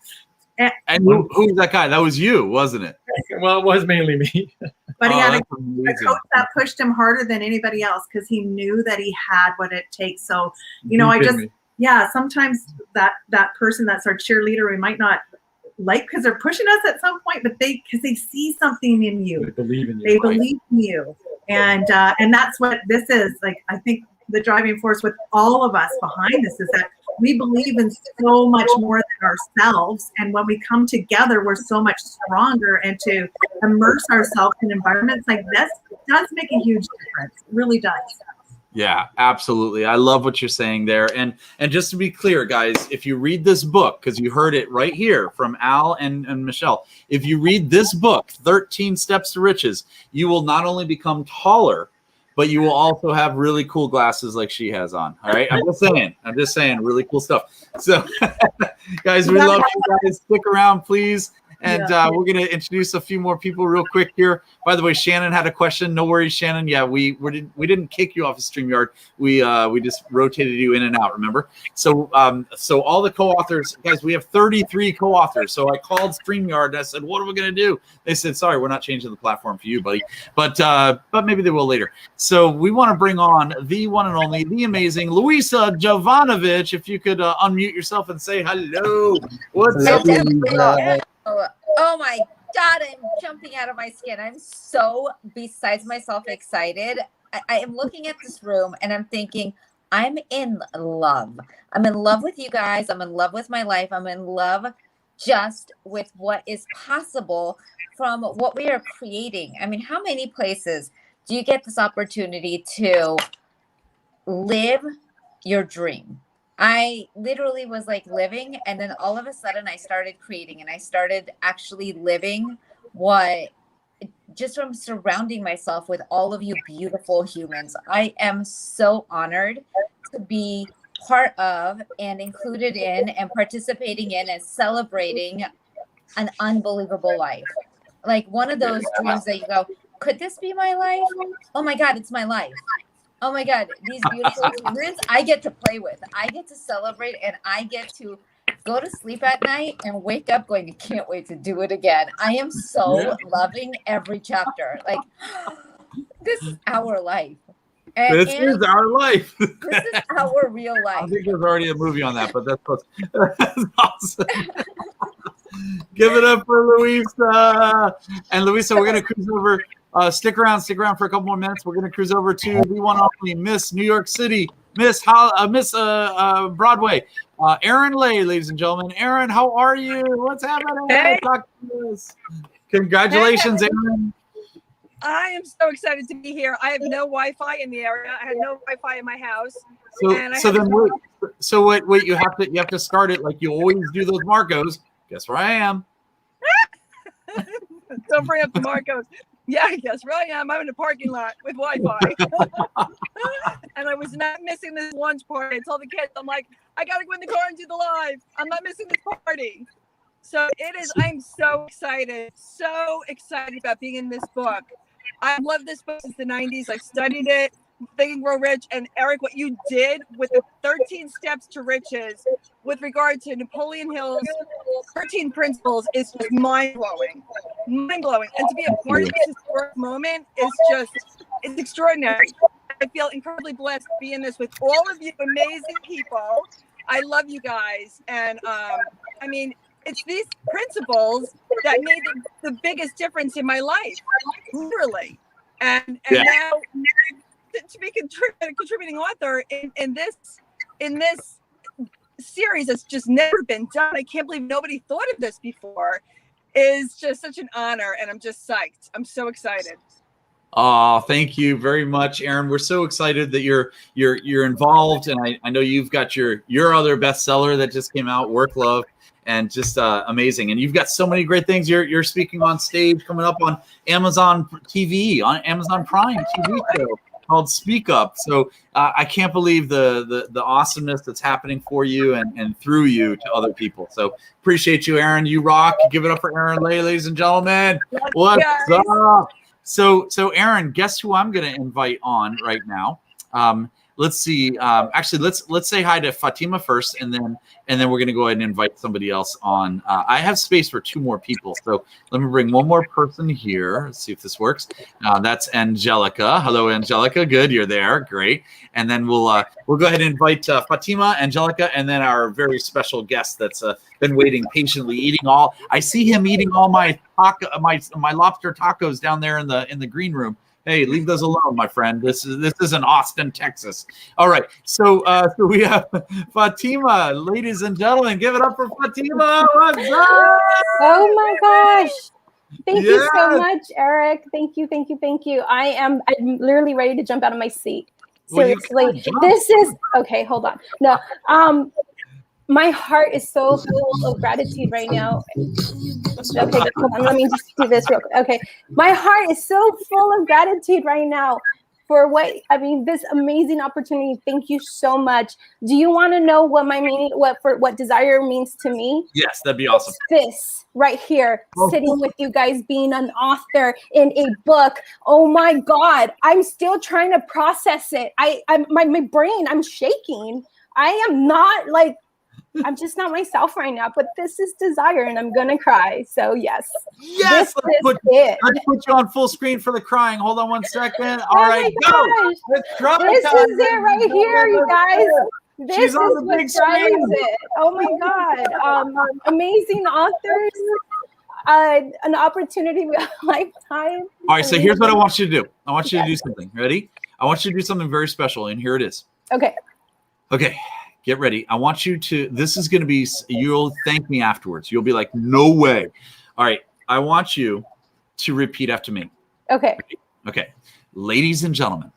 And who was that guy? That was you, wasn't it? Well, it was mainly me. But he had a coach that pushed him harder than anybody else because he knew that he had what it takes. So, you know, sometimes that person that's our cheerleader, we might not like because they're pushing us at some point, but because they see something in you. They believe in you. They believe in you. And that's what this is. Like, I think the driving force with all of us behind this is that we believe in so much more than ourselves. And when we come together, we're so much stronger. And to immerse ourselves in environments like this does make a huge difference. It really does. Yeah, absolutely. I love what you're saying there. And just to be clear, guys, if you read this book, because you heard it right here from Al and Michelle, if you read this book, 13 Steps to Riches, you will not only become taller, but you will also have really cool glasses like she has on. All right. I'm just saying really cool stuff. So guys, we love you guys. Stick around, please. And we're going to introduce a few more people real quick here. By the way, Shannon had a question. No worries, Shannon. Yeah, we didn't kick you off of StreamYard. We just rotated you in and out, remember? So all the co-authors, guys, we have 33 co-authors. So I called StreamYard and I said, what are we going to do? They said, sorry, we're not changing the platform for you, buddy. But maybe they will later. So we want to bring on the one and only, the amazing Luisa Jovanovic. If you could unmute yourself and say hello. What's up, Luisa? Oh my God, I'm jumping out of my skin. I'm so besides myself excited. I am looking at this room and I'm thinking, I'm in love. I'm in love with you guys. I'm in love with my life. I'm in love just with what is possible from what we are creating. I mean, how many places do you get this opportunity to live your dream? I literally was like living, and then all of a sudden I started creating, and I started actually living just from surrounding myself with all of you beautiful humans. I am so honored to be part of and included in and participating in and celebrating an unbelievable life. Like one of those dreams that you go, could this be my life? Oh my God, it's my life. Oh my God, these beautiful humans I get to play with. I get to celebrate, and I get to go to sleep at night and wake up going, I can't wait to do it again. I am so loving every chapter. Like, this is our life. This is our life. This is our real life. I think there's already a movie on that, but that's awesome. Give it up for Luisa. And Luisa, we're going to cruise over. Stick around for a couple more minutes. We're going to cruise over to the one and only Miss New York City, Miss Broadway, Erin Lay, ladies and gentlemen. Erin, how are you? What's happening? Hey. Talk to us. Congratulations, Erin. I am so excited to be here. I have no Wi-Fi in the area. I had no Wi-Fi in my house. Wait. You have to start it like you always do those Marcos. Guess where I am? Don't bring up the Marcos. Yeah, I guess really am. I'm in a parking lot with Wi-Fi. And I was not missing this lunch party. I told the kids, I'm like, I gotta go in the car and do the live. I'm not missing this party. So it is, I'm so excited about being in this book. I love this book since the 90s. I studied it, Think and Grow Rich. And Eric, what you did with the 13 steps to riches with regard to Napoleon Hill's 13 principles is just mind-blowing. Mind-blowing. And to be a part of this historic moment is just, it's extraordinary. I feel incredibly blessed to be in this with all of you amazing people. I love you guys. And I mean, it's these principles that made the biggest difference in my life, literally. And now to be a contributing author in this series that's just never been done. I can't believe nobody thought of this before. Is just such an honor, and I'm just psyched. I'm so excited. Oh, thank you very much, Erin. We're so excited that you're involved, and I know you've got your other bestseller that just came out, Work Love, and just amazing. And you've got so many great things. You're speaking on stage coming up on Amazon TV, on Amazon Prime TV show called Speak Up. So I can't believe the awesomeness that's happening for you and through you to other people. So appreciate you, Erin. You rock. Give it up for Erin, ladies and gentlemen. What's up? So Erin, guess who I'm going to invite on right now? Let's see. Actually, let's say hi to Fatima first, and then we're going to go ahead and invite somebody else on. I have space for 2 more people, so let me bring one more person here. Let's see if this works. That's Angelica. Hello, Angelica. Good, you're there. Great. And then we'll go ahead and invite Fatima, Angelica, and then our very special guest that's been waiting patiently, eating all. I see him eating all my lobster tacos down there in the green room. Hey, leave those alone, my friend. This isn't Austin, Texas. All right. So we have Fatima, ladies and gentlemen. Give it up for Fatima. What's up? Oh my gosh. Thank you so much, Eric. Thank you. I'm literally ready to jump out of my seat. Seriously. This is okay, hold on. No. My heart is so full of gratitude right now. Okay, hold on. Let me just do this real quick. Okay. My heart is so full of gratitude right now for this amazing opportunity. Thank you so much. Do you want to know what my meaning, what desire means to me? Yes, that'd be awesome. This right here, sitting with you guys, being an author in a book. Oh my God. I'm still trying to process it. My brain, I'm shaking. I am not I'm just not myself right now, but this is desire and I'm going to cry. So yes. Yes. Let's put you on full screen for the crying. Hold on one second. All right. Go. This is it right here, you guys. This is what drives it. Oh my God. Amazing authors. An opportunity of a lifetime. All right. So here's what I want you to do. I want you to do something. Ready? I want you to do something very special. And here it is. Okay. Get ready. I want you to, this is going to be, you'll thank me afterwards. You'll be like, no way. All right. I want you to repeat after me. Okay. Ladies and gentlemen.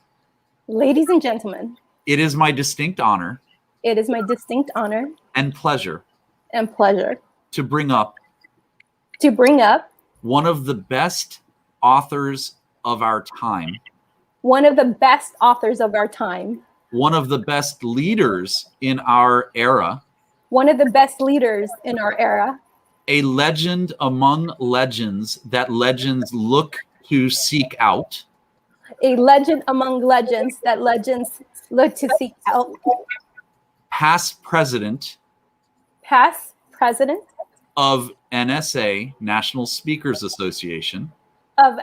Ladies and gentlemen. It is my distinct honor. It is my distinct honor. And pleasure. To bring up. One of the best authors of our time. One of the best authors of our time. One of the best leaders in our era. One of the best leaders in our era. A legend among legends that legends look to seek out. A legend among legends that legends look to seek out. Past president. Of NSA, National Speakers Association. Of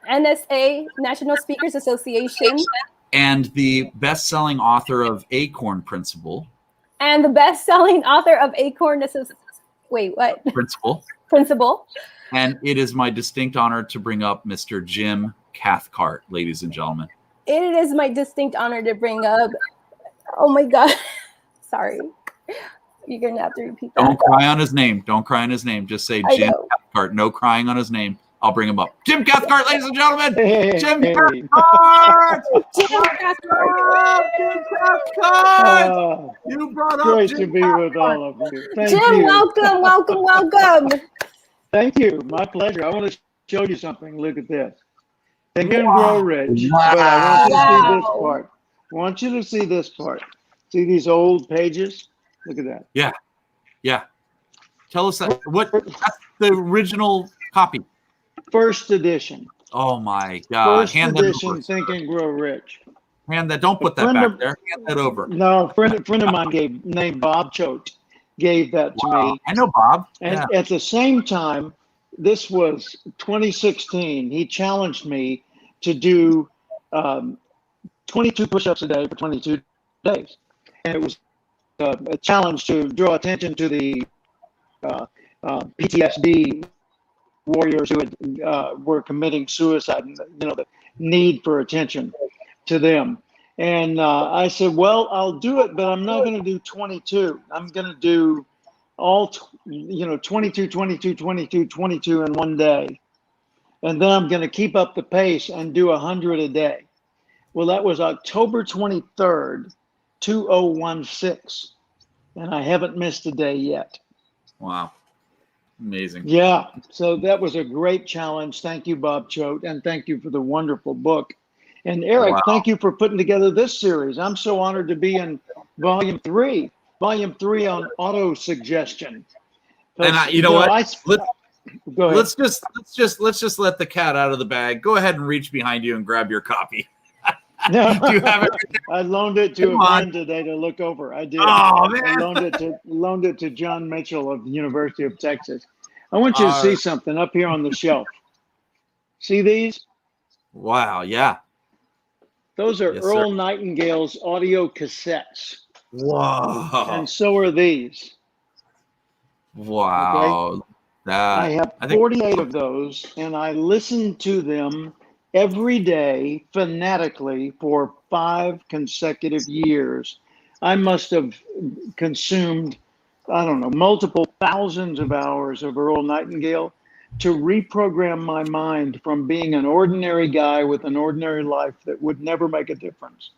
NSA, National Speakers Association. And the best-selling author of Acorn Principle. And the best-selling author of Acorn Principle. And it is my distinct honor to bring up Mr. Jim Cathcart, ladies and gentlemen. It is my distinct honor to bring up. Oh my God. Sorry. You're going to have to repeat that. Don't cry on his name. Just say Jim Cathcart. No crying on his name. I'll bring him up. Jim Cathcart, ladies and gentlemen. Jim Cathcart. You brought up Great Jim to be with all of you. Thank Jim, you. welcome. Thank you. My pleasure. I want to showed you something. Look at this. Think and Grow Rich. But I want you to see this part. I want you to see this part. See these old pages? Look at that. Yeah. Yeah. Tell us that. That's the original copy. First edition. Oh my God. First edition, Think and Grow Rich. Hand that. Don't put that back there. Hand that over. No, a friend of mine named Bob Choate gave that to me. I know Bob. And at the same time, this was 2016. He challenged me to do 22 push-ups a day for 22 days. And it was a challenge to draw attention to the PTSD warriors who were committing suicide, and the need for attention to them. And I said, well, I'll do it, but I'm not going to do 22. I'm going to do all 22, 22, 22, 22 in one day. And then I'm going to keep up the pace and do 100 a day. Well, that was October 23rd, 2016. And I haven't missed a day yet. Wow. Amazing. Yeah. So that was a great challenge. Thank you, Bob Choate. And thank you for the wonderful book. And Eric, thank you for putting together this series. I'm so honored to be in volume 3 on auto suggestion. And you know what? Go ahead. Let's just let the cat out of the bag. Go ahead and reach behind you and grab your copy. No, Do you have it? I loaned it to a friend today to look over. I did. Oh, man. I loaned it to John Mitchell of the University of Texas. I want you to see something up here on the shelf. See these? Wow. Yeah. Those are Yes, Earl sir. Nightingale's audio cassettes. Wow. And so are these. Wow. I have 48 of those, and I listen to them every day fanatically for 5 consecutive years. I must have consumed, I don't know, multiple thousands of hours of Earl Nightingale to reprogram my mind from being an ordinary guy with an ordinary life that would never make a difference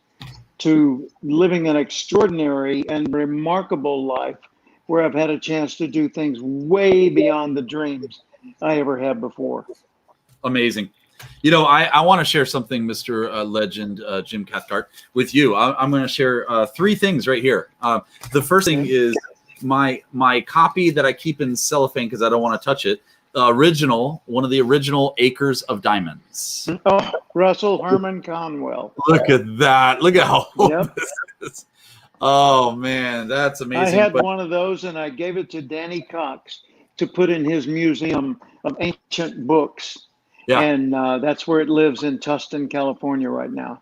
to living an extraordinary and remarkable life where I've had a chance to do things way beyond the dreams I ever had before. Amazing. You know, I want to share something, Mr. Legend, Jim Cathcart, with you. I'm going to share 3 things right here. The first thing is my copy that I keep in cellophane because I don't want to touch it. One of the original Acres of Diamonds. Oh, Russell Herman Conwell. Look at that. Look at how old this is. Oh, man, that's amazing. I had one of those, and I gave it to Danny Cox to put in his museum of ancient books. Yeah. And that's where it lives in Tustin, California right now.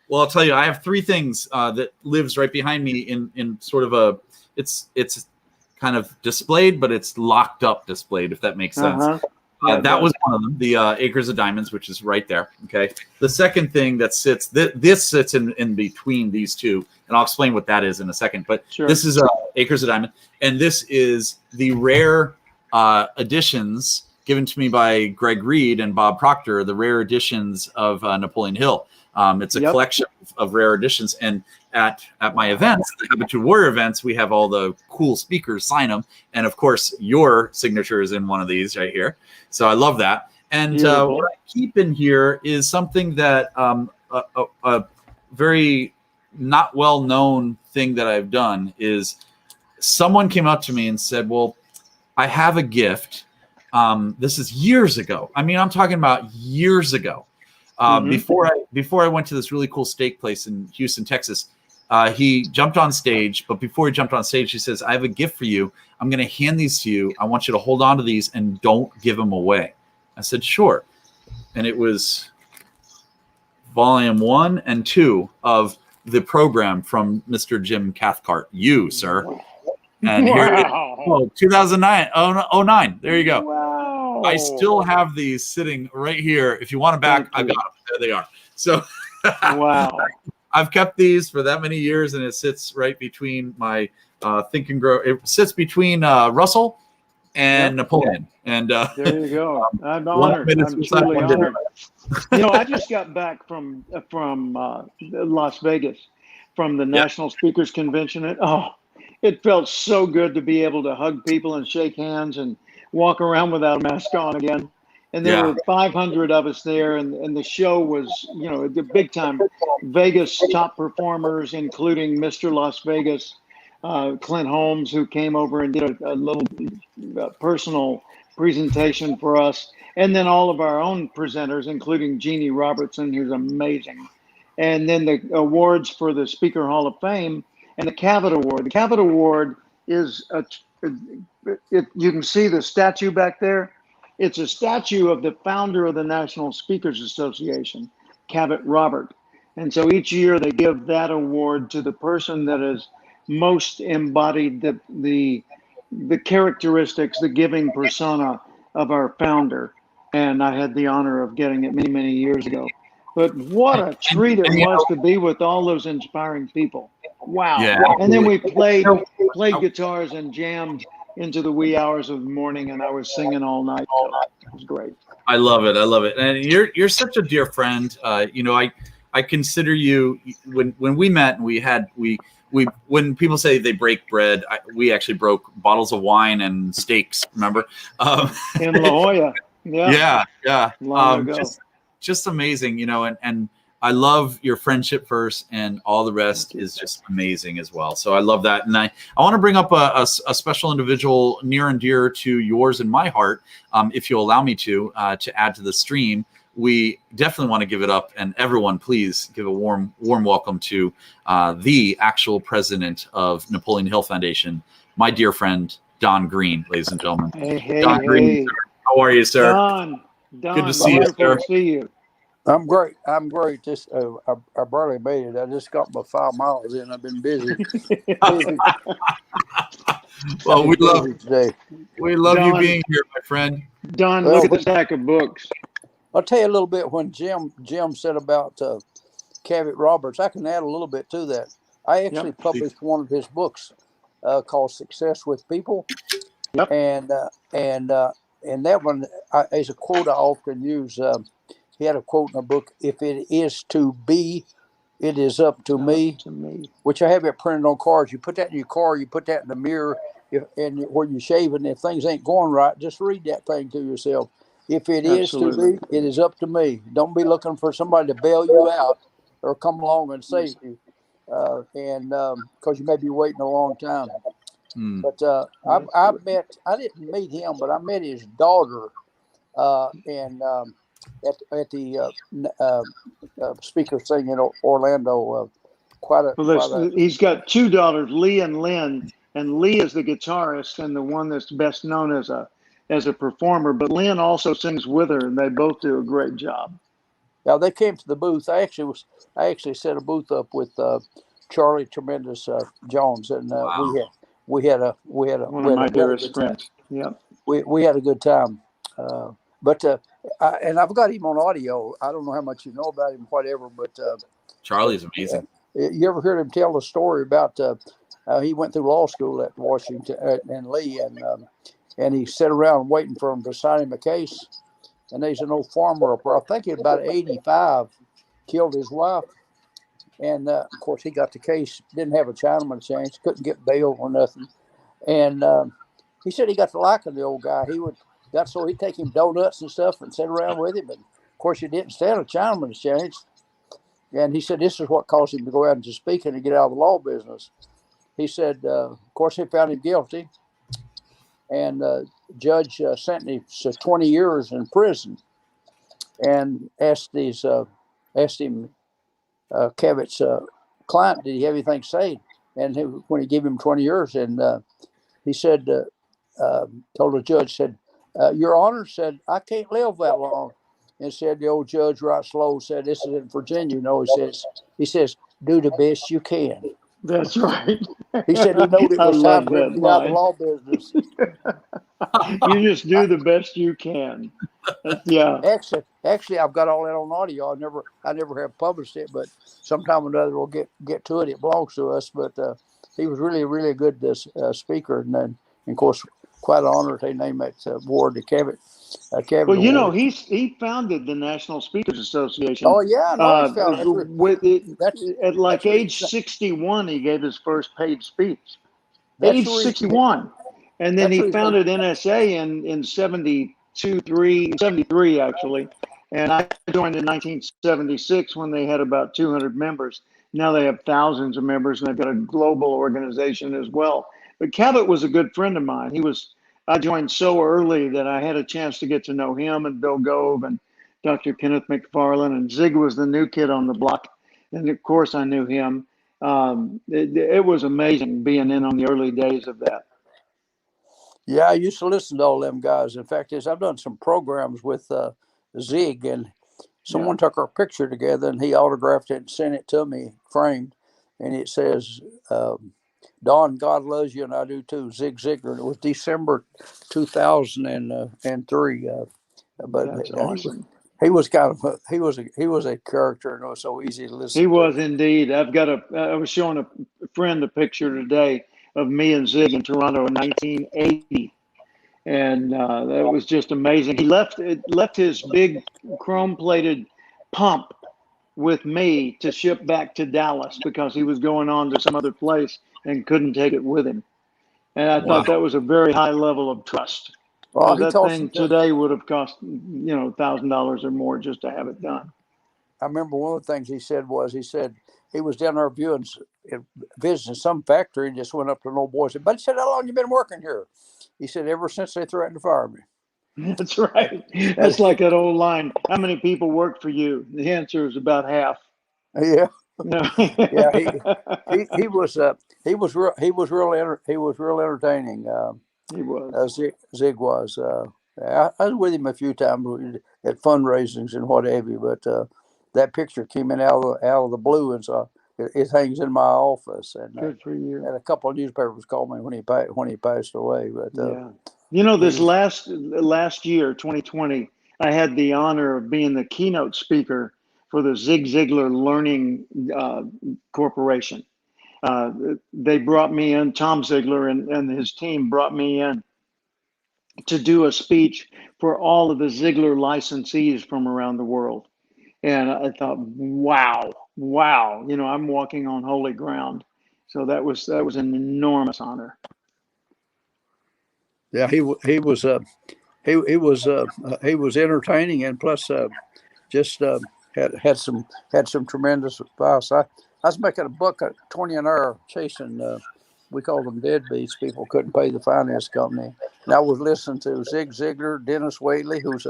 Well, I'll tell you, I have 3 things that lives right behind me in sort of a, it's kind of displayed, but it's locked up displayed, if that makes sense. That was one of them, the Acres of Diamonds, which is right there. Okay. The second thing that sits, this sits in between these two, and I'll explain what that is in a second. But this is Acres of Diamond, and this is the rare editions given to me by Greg Reed and Bob Proctor, the rare editions of Napoleon Hill. It's a collection of rare editions, and at my events, the Habitude Warrior events, we have all the cool speakers sign them, and of course, your signature is in one of these right here. So I love that. And what I keep in here is something that a very not well known thing that I've done is someone came up to me and said, "Well, I have a gift." This is years ago. I mean, I'm talking about years ago. Before I went to this really cool steak place in Houston, Texas, he jumped on stage. But before he jumped on stage, he says, "I have a gift for you. I'm going to hand these to you. I want you to hold on to these and don't give them away." I said, "Sure." And it was volume 1 and 2 of the program from Mr. Jim Cathcart. You, sir. And here it is. 2009. 09. There you go. Wow. I still have these sitting right here. If you want them back, I've got them. There they are. So wow. I've kept these for that many years, and it sits right between my Think and Grow. It sits between Russell and Napoleon. And there you go. I'm honored. I'm truly honored. I just got back from Las Vegas from the National Speakers Convention. It felt so good to be able to hug people and shake hands and walk around without a mask on again. And there were 500 of us there, and the show was, the big time Vegas top performers, including Mr. Las Vegas, Clint Holmes, who came over and did a little personal presentation for us, and then all of our own presenters, including Jeannie Robertson, who's amazing. And then the awards for the Speaker Hall of Fame and the Cavett Award. The Cavett Award is, you can see the statue back there. It's a statue of the founder of the National Speakers Association, Cavett Robert. And so each year they give that award to the person that has most embodied the characteristics, the giving persona of our founder. And I had the honor of getting it many, many years ago. But what a treat it was to be with all those inspiring people. Wow. Yeah. And then we played guitars and jammed into the wee hours of the morning, and I was singing all night. So it was great. I love it. I love it. And you're such a dear friend. I consider you, when we met and we when people say they break bread, we actually broke bottles of wine and steaks, remember? In La Jolla. Yeah. Yeah. Just amazing, and I love your friendship first, and all the rest is just amazing as well. So I love that. And I want to bring up a special individual near and dear to yours and my heart, if you'll allow me to add to the stream. We definitely want to give it up, and everyone, please give a warm welcome to the actual president of Napoleon Hill Foundation, my dear friend, Don Green, ladies and gentlemen. Hey, Don Green, how are you, sir? Don, good to see you, sir. To see you. I'm great. Just I barely made it. I just got my 5 miles in. I've been busy. Well, we love you being here, my friend. Don, look at the stack of books. I'll tell you a little bit when Jim said about Cavett Roberts. I can add a little bit to that. I actually published one of his books called Success with People. Yep. And that one is a quote I often use. He had a quote in a book: "If it is to be, it is up to me." Which I have it printed on cards. You put that in your car. You put that in the mirror, and when you're shaving, if things ain't going right, just read that thing to yourself. If it is to be, it is up to me. Don't be looking for somebody to bail you out or come along and save you, because you may be waiting a long time. But I didn't meet him, but I met his daughter, at the speaker thing in Orlando. He's got 2 daughters, Lee and Lynn, and Lee is the guitarist and the one that's best known as a performer. But Lynn also sings with her, and they both do a great job. Now they came to the booth. I actually set a booth up with Charlie Tremendous Jones, and we had one of my dearest friends. Yeah, we had a good time. And I've got him on audio. I don't know how much you know about him, whatever, but Charlie's amazing. You ever heard him tell the story about he went through law school at Washington and Lee, and he sat around waiting for him to sign him a case. And there's an old farmer up there, I think he's about 85, killed his wife. And of course, he got the case, didn't have a Chinaman chance, couldn't get bail or nothing. And he said he got to liking the old guy. He'd take him donuts and stuff and sit around with him. And of course, he didn't stand a Chinaman's chance. And he said this is what caused him to go out into speaking and get out of the law business. He said, of course, they found him guilty. And the judge sentenced him to 20 years in prison, and asked him, Cavett's client, did he have anything to say? And when he gave him 20 years, and he said, told the judge, said, Your Honor, said, I can't live that long. And said the old judge right slow, said, this is in Virginia, he says, do the best you can. That's right. He said he knew it was time for him to get out of the law business. You just do the best you can. Yeah. Actually, I've got all that on audio. I never have published it, but sometime or another we'll get to it. It belongs to us. But he was really, really a good speaker, and then, of course, quite an honor they named that award to Cavett. Well, you know, he founded the National Speakers Association. Oh yeah, no, at like age 61, he gave his first paid speech. Age 61, and then he founded NSA in 76 73 actually. And I joined in 1976 when they had about 200 members. Now they have thousands of members, and they've got a global organization as well. But Cabot was a good friend of mine. I joined so early that I had a chance to get to know him and Bill Gove and Dr. Kenneth McFarland, and Zig was the new kid on the block. And of course I knew him. It was amazing being in on the early days of that. Yeah, I used to listen to all them guys. In fact, I've done some programs with Zig, and someone took our picture together, and he autographed it and sent it to me, framed, and it says, "Don, God loves you, and I do too." Zig Ziglar. It was December 2003. But That's awesome. He was kind of he was a character, and it was so easy to listen. He to. was indeed. I was showing a friend a picture today of me and Zig in Toronto in 1980. And that was just amazing. He left his big chrome-plated pump with me to ship back to Dallas because he was going on to some other place and couldn't take it with him. And I thought that was a very high level of trust. Well, that thing today would have cost, $1,000 or more just to have it done. I remember one of the things he said he was down there visiting some factory and just went up to an old boy and said, "But," he said, "how long you been working here?" He said, "Ever since they threatened to fire me." That's right. That's like that old line. How many people work for you? The answer is about half. Yeah. No. Yeah. He was real entertaining. He was. Zig was. I was with him a few times at fundraisings and what have you, but that picture came in out of the blue, and so it hangs in my office. And good for you. And a couple of newspapers called me when he passed away. But this last year, 2020, I had the honor of being the keynote speaker for the Zig Ziglar Learning Corporation. They brought me in, Tom Ziglar and his team brought me in to do a speech for all of the Ziglar licensees from around the world. And I thought, wow, I'm walking on holy ground. So that was an enormous honor. Yeah, he was entertaining, and plus had some tremendous advice. I was making $120 an hour chasing. We called them deadbeats. People couldn't pay the finance company. And I was listening to Zig Ziglar, Dennis Whaley, who's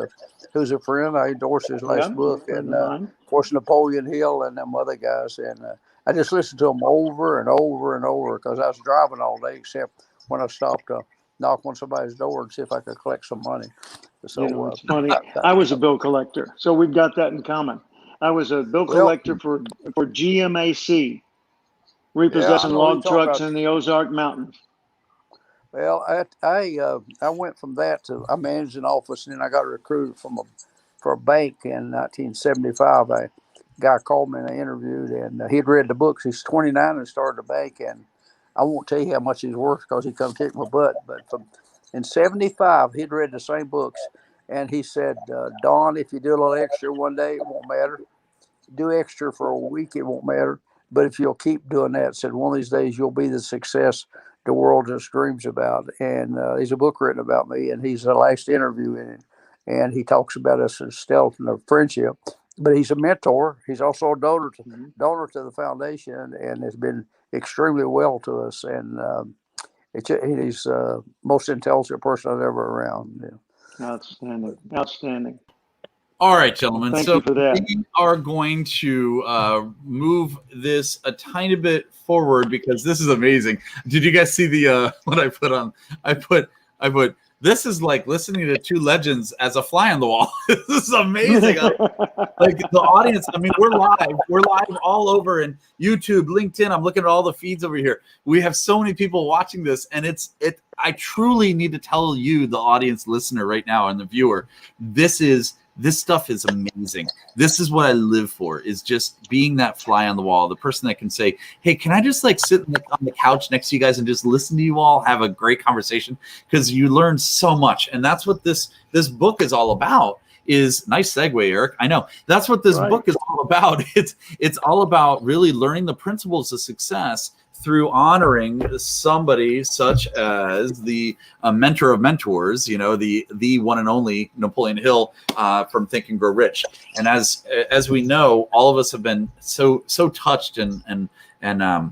a friend. I endorsed his last book, and of course Napoleon Hill and them other guys. And I just listened to them over and over and over because I was driving all day, except when I stopped to knock on somebody's door and see if I could collect some money. So it's funny. I was a bill collector, so we've got that in common. I was a bill collector for GMAC, repossessing log trucks in the Ozark Mountains. Well, I went from that to I managed an office, and then I got recruited for a bank in 1975. A guy called me and I interviewed, and he'd read the books. He's 29 and started a bank, and I won't tell you how much he's worth because he come kick my butt. But in 75, he'd read the same books, and he said, "Don, if you do a little extra one day, it won't matter. Do extra for a week, it won't matter. But if you'll keep doing that," said, "one of these days you'll be the success the world just dreams about." And there's a book written about me, and he's the last interview in it. And he talks about us as skeleton of friendship. But he's a mentor. He's also a donor to the foundation, and has been extremely well to us. And he's the most intelligent person I've ever around. Yeah. Outstanding. All right, gentlemen. Thank you for that. We are going to move this a tiny bit forward because this is amazing. Did you guys see the what I put on? I put this is like listening to two legends as a fly on the wall. This is amazing. Like the audience. I mean, we're live all over in YouTube, LinkedIn. I'm looking at all the feeds over here. We have so many people watching this, and I truly need to tell you, the audience listener right now and the viewer, this stuff is amazing. This is what I live for, is just being that fly on the wall, the person that can say, "Hey, can I just sit on the couch next to you guys and just listen to you all have a great conversation?" Because you learn so much. And that's what this book is all about. Is nice segue, Eric. I know that's what this book is all about. It's all about really learning the principles of success through honoring somebody such as the mentor of mentors, the one and only Napoleon Hill from Think and Grow Rich. And as we know, all of us have been so touched and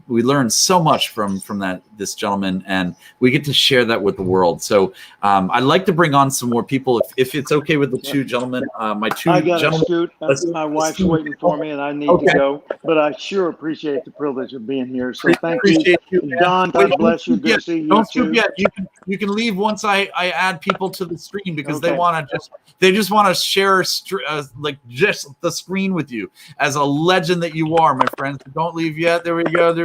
we learned so much from this gentleman, and we get to share that with the world. So I'd like to bring on some more people, if it's okay with the two gentlemen. My two I got gentlemen. to scoot. My wife's waiting for me, and I need to go. But I sure appreciate the privilege of being here. So thank you, Don. God bless you. Good to see you. Don't too. forget, you can leave once I add people to the stream, because they just want to share like just the screen with you as a legend that you are, my friends. Don't leave yet. There we go. And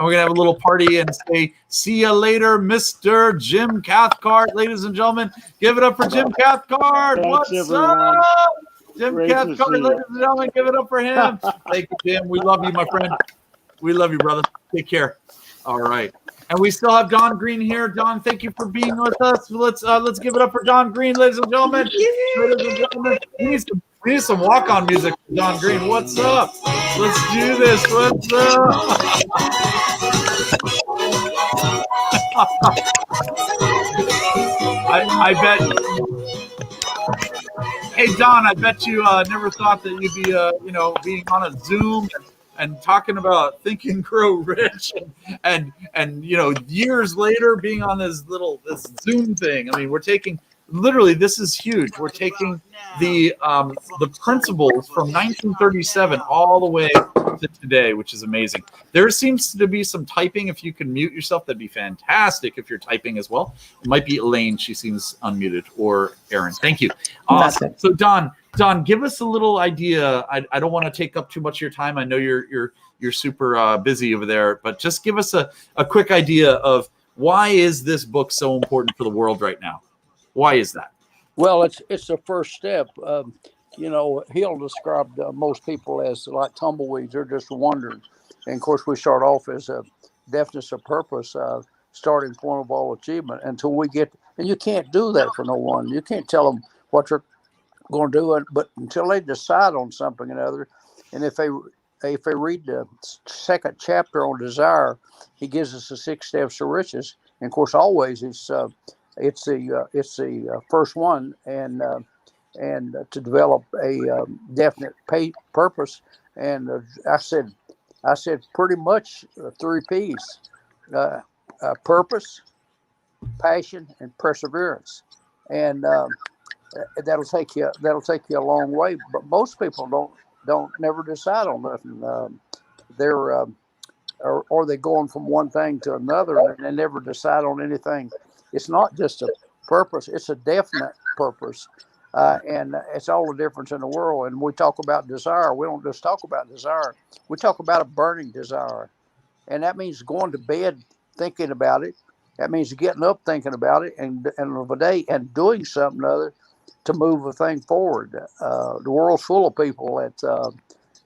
we're gonna have a little party and say, see you later, Mr. Jim Cathcart, ladies and gentlemen. Give it up for Jim Cathcart. Thanks, What's everyone. up? Jim Great to Cathcart, see you. ladies and gentlemen, give it up for him. Thank you, Jim. We love you, my friend. We love you, brother. Take care. All right. And we still have Don Green here. Don, thank you for being with us. Let's give it up for Don Green, ladies and gentlemen. Ladies and gentlemen, we need some walk-on music for Don Green. What's up? Let's do this. What's up? I bet. Hey, Don, I bet you never thought that you'd be, being on a Zoom and talking about Think and Grow Rich, and years later being on this Zoom thing. I mean, we're taking literally, this is huge. We're taking the principles from 1937 all the way to today, which is amazing. There seems to be some typing. If you can mute yourself, that'd be fantastic. If you're typing as well, it might be Elaine. She seems unmuted, or Aaron. Thank you. Awesome. So Don, give us a little idea. I don't want to take up too much of your time. I know you're super busy over there, but just give us a quick idea of why is this book so important for the world right now? Why is that? Well, it's the first step. Hill described most people as like tumbleweeds. They're just wandering. And of course, we start off as a deafness of purpose, starting point of all achievement until we get, and you can't do that for no one. You can't tell them what you're going to do, but until they decide on something or another. And if they read the second chapter on desire, he gives us the 6 steps to riches. And of course, always it's the first one, and to develop a definite purpose. And I said pretty much 3 P's: purpose, passion, and perseverance. And that'll take you a long way. But most people don't never decide on nothing. They're or they're going from one thing to another, and they never decide on anything. It's not just a purpose; it's a definite purpose, and it's all the difference in the world. And we talk about desire. We don't just talk about desire. We talk about a burning desire, and that means going to bed thinking about it. That means getting up thinking about it, and of a day and doing something other to move a thing forward. The world's full of people that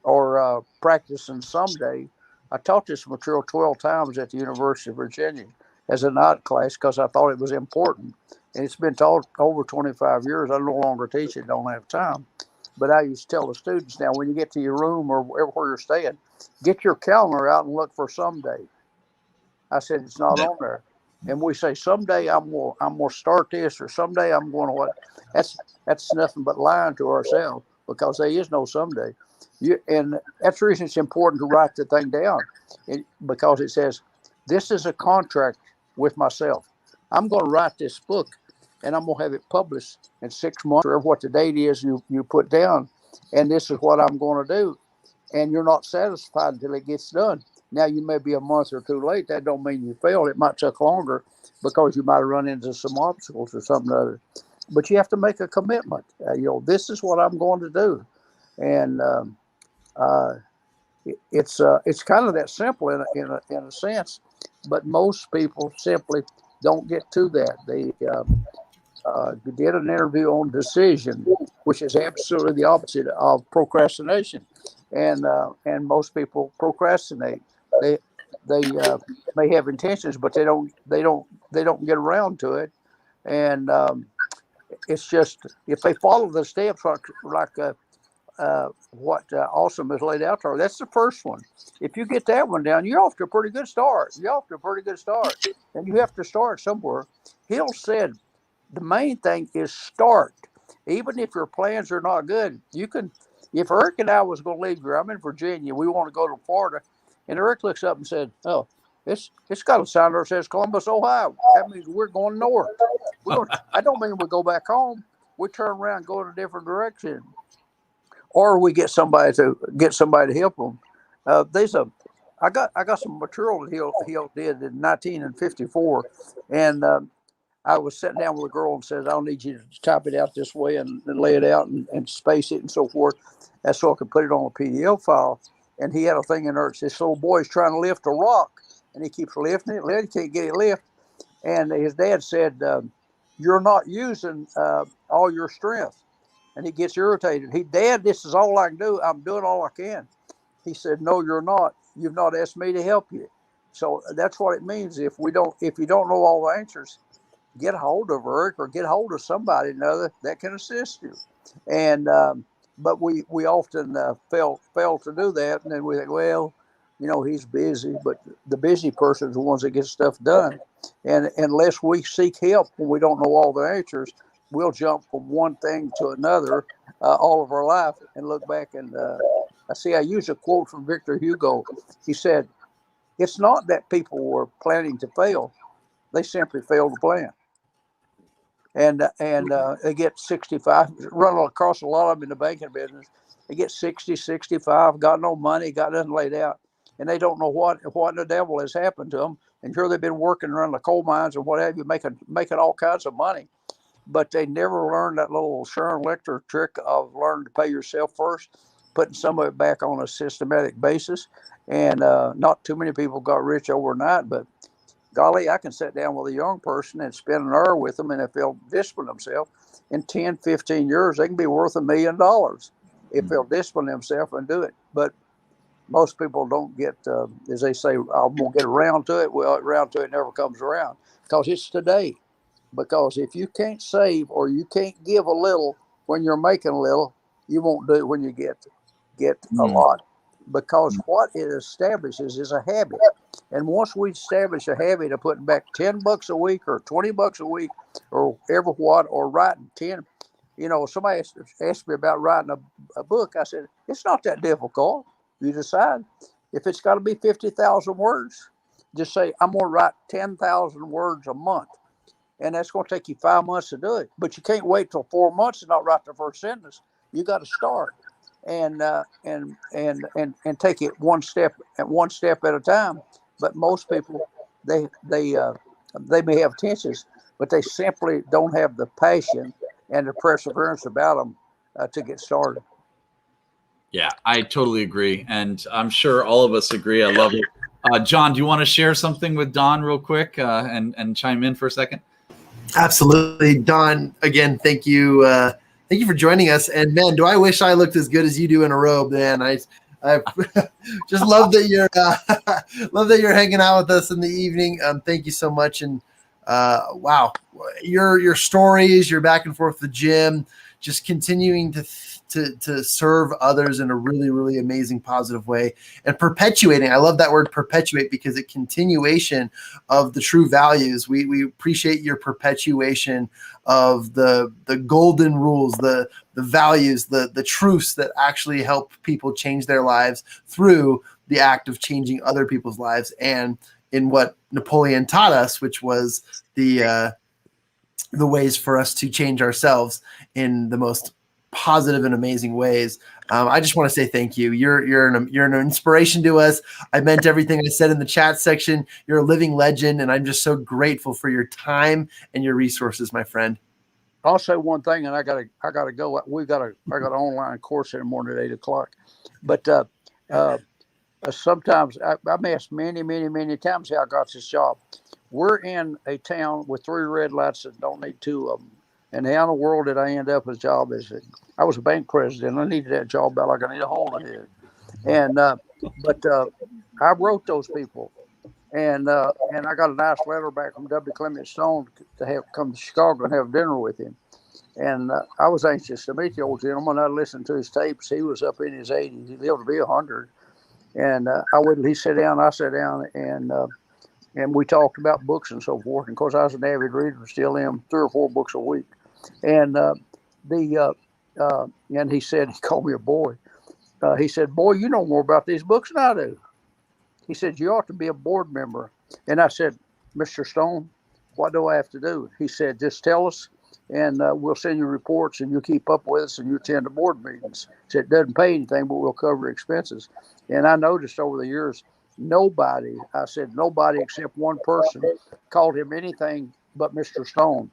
are practicing someday. I taught this material 12 times at the University of Virginia as a night class because I thought it was important. And it's been taught over 25 years. I no longer teach it, don't have time. But I used to tell the students, now when you get to your room or wherever you're staying, get your calendar out and look for someday. I said, it's not on there. And we say, someday I'm going to start this, or someday I'm going to what? That's nothing but lying to ourselves, because there is no someday. And that's the reason it's important to write the thing down, because it says, this is a contract with myself. I'm going to write this book, and I'm going to have it published in 6 months, or what the date is you put down. And this is what I'm going to do. And you're not satisfied until it gets done. Now, you may be a month or 2 late. That don't mean you failed. It might take longer because you might have run into some obstacles or something other. But you have to make a commitment. This is what I'm going to do. And it's kind of that simple in a sense. But most people simply don't get to that. They did an interview on decision, which is absolutely the opposite of procrastination. And most people procrastinate. They may have intentions, but they don't get around to it. And it's just, if they follow the steps like what Awesome has laid out there. That's the first one. If you get that one down, you're off to a pretty good start. And you have to start somewhere. Hill said the main thing is start. Even if your plans are not good, you can. If Eric and I was going to leave here, I'm in Virginia, we want to go to Florida, and Eric looks up and said, "Oh, it's got a sign that says Columbus, Ohio. That means we're going north. I don't mean we go back home. We turn around and go in a different direction, or we get somebody to help them." I got some material that he did in 1954, and I was sitting down with a girl and said, "I'll need you to type it out this way and lay it out and space it and so forth." That's so I could put it on a PDF file. And he had a thing in there. This little boy's trying to lift a rock, and he keeps lifting it. He can't get it lift. And his dad said, "You're not using all your strength." And he gets irritated. "Dad, this is all I can do. I'm doing all I can." He said, "No, you're not. You've not asked me to help you." So that's what it means. If you don't know all the answers, get a hold of Eric or get a hold of somebody another that can assist you. And but we often fail to do that, and then we think, well, he's busy. But the busy person is the ones that get stuff done. And unless we seek help when we don't know all the answers, we'll jump from one thing to another all of our life and look back. And I use a quote from Victor Hugo. He said, "It's not that people were planning to fail; they simply failed to plan." And they get 65, run across a lot of them in the banking business. They get 60, 65, got no money, got nothing laid out, and they don't know what in the devil has happened to them. And sure, they've been working around the coal mines and what have you, making all kinds of money, but they never learned that little Sharon Lecter trick of learn to pay yourself first, putting some of it back on a systematic basis. And not too many people got rich overnight, but golly, I can sit down with a young person and spend an hour with them, and if they'll discipline themselves, in 10, 15 years, they can be worth $1 million if they'll discipline themselves and do it. But most people don't get, as they say, I won't get around to it. Well, around to it never comes around because it's today. Because if you can't save or you can't give a little when you're making a little, you won't do it when you get a lot. Because what it establishes is a habit. And once we establish a habit of putting back $10 a week or $20 a week or ever what, or writing 10, somebody asked me about writing a book. I said, it's not that difficult. You decide. If it's got to be 50,000 words, just say, I'm going to write 10,000 words a month. And that's going to take you 5 months to do it. But you can't wait till 4 months and not write the first sentence. You got to start. And take it one step at a time. But most people, they may have intentions, but they simply don't have the passion and the perseverance about them to get started. Yeah, I totally agree, and I'm sure all of us agree. I love it. John, do you want to share something with Don real quick and chime in for a second? Absolutely, Don. Again, thank you. Thank you for joining us. And man, do I wish I looked as good as you do in a robe, man. I just love that you're hanging out with us in the evening. Thank you so much. And wow, your stories, your back and forth to the gym, just continuing to serve others in a really, really amazing, positive way, and perpetuating. I love that word perpetuate because it's continuation of the true values. We appreciate your perpetuation of the golden rules, the values, the truths that actually help people change their lives through the act of changing other people's lives, and in what Napoleon taught us, which was the ways for us to change ourselves in the most positive and amazing ways. I just want to say thank you. You're an inspiration to us. I meant everything I said in the chat section. You're a living legend, and I'm just so grateful for your time and your resources, my friend. I'll say one thing, and I gotta go. I got an online course in the morning at 8:00. But sometimes I'm asked many times how I got this job. We're in a town with 3 red lights and don't need 2 of them. And how in the world did I end up with a job? I was a bank president. I needed that job about like I need a hole in it. And but I wrote those people, and I got a nice letter back from W. Clement Stone to have come to Chicago and have dinner with him. And I was anxious to meet the old gentleman. I listened to his tapes. He was up in his 80s. He lived to be 100. And I waited. He sat down. I sat down, and we talked about books and so forth. And of course, I was an avid reader, still am, 3 or 4 books a week. And and he said, he called me a boy. He said, "Boy, you know more about these books than I do." He said, "You ought to be a board member." And I said, "Mr. Stone, what do I have to do?" He said, "Just tell us, and we'll send you reports, and you keep up with us, and you attend the board meetings." He said, "It doesn't pay anything, but we'll cover expenses." And I noticed over the years, nobody except one person called him anything but Mr. Stone.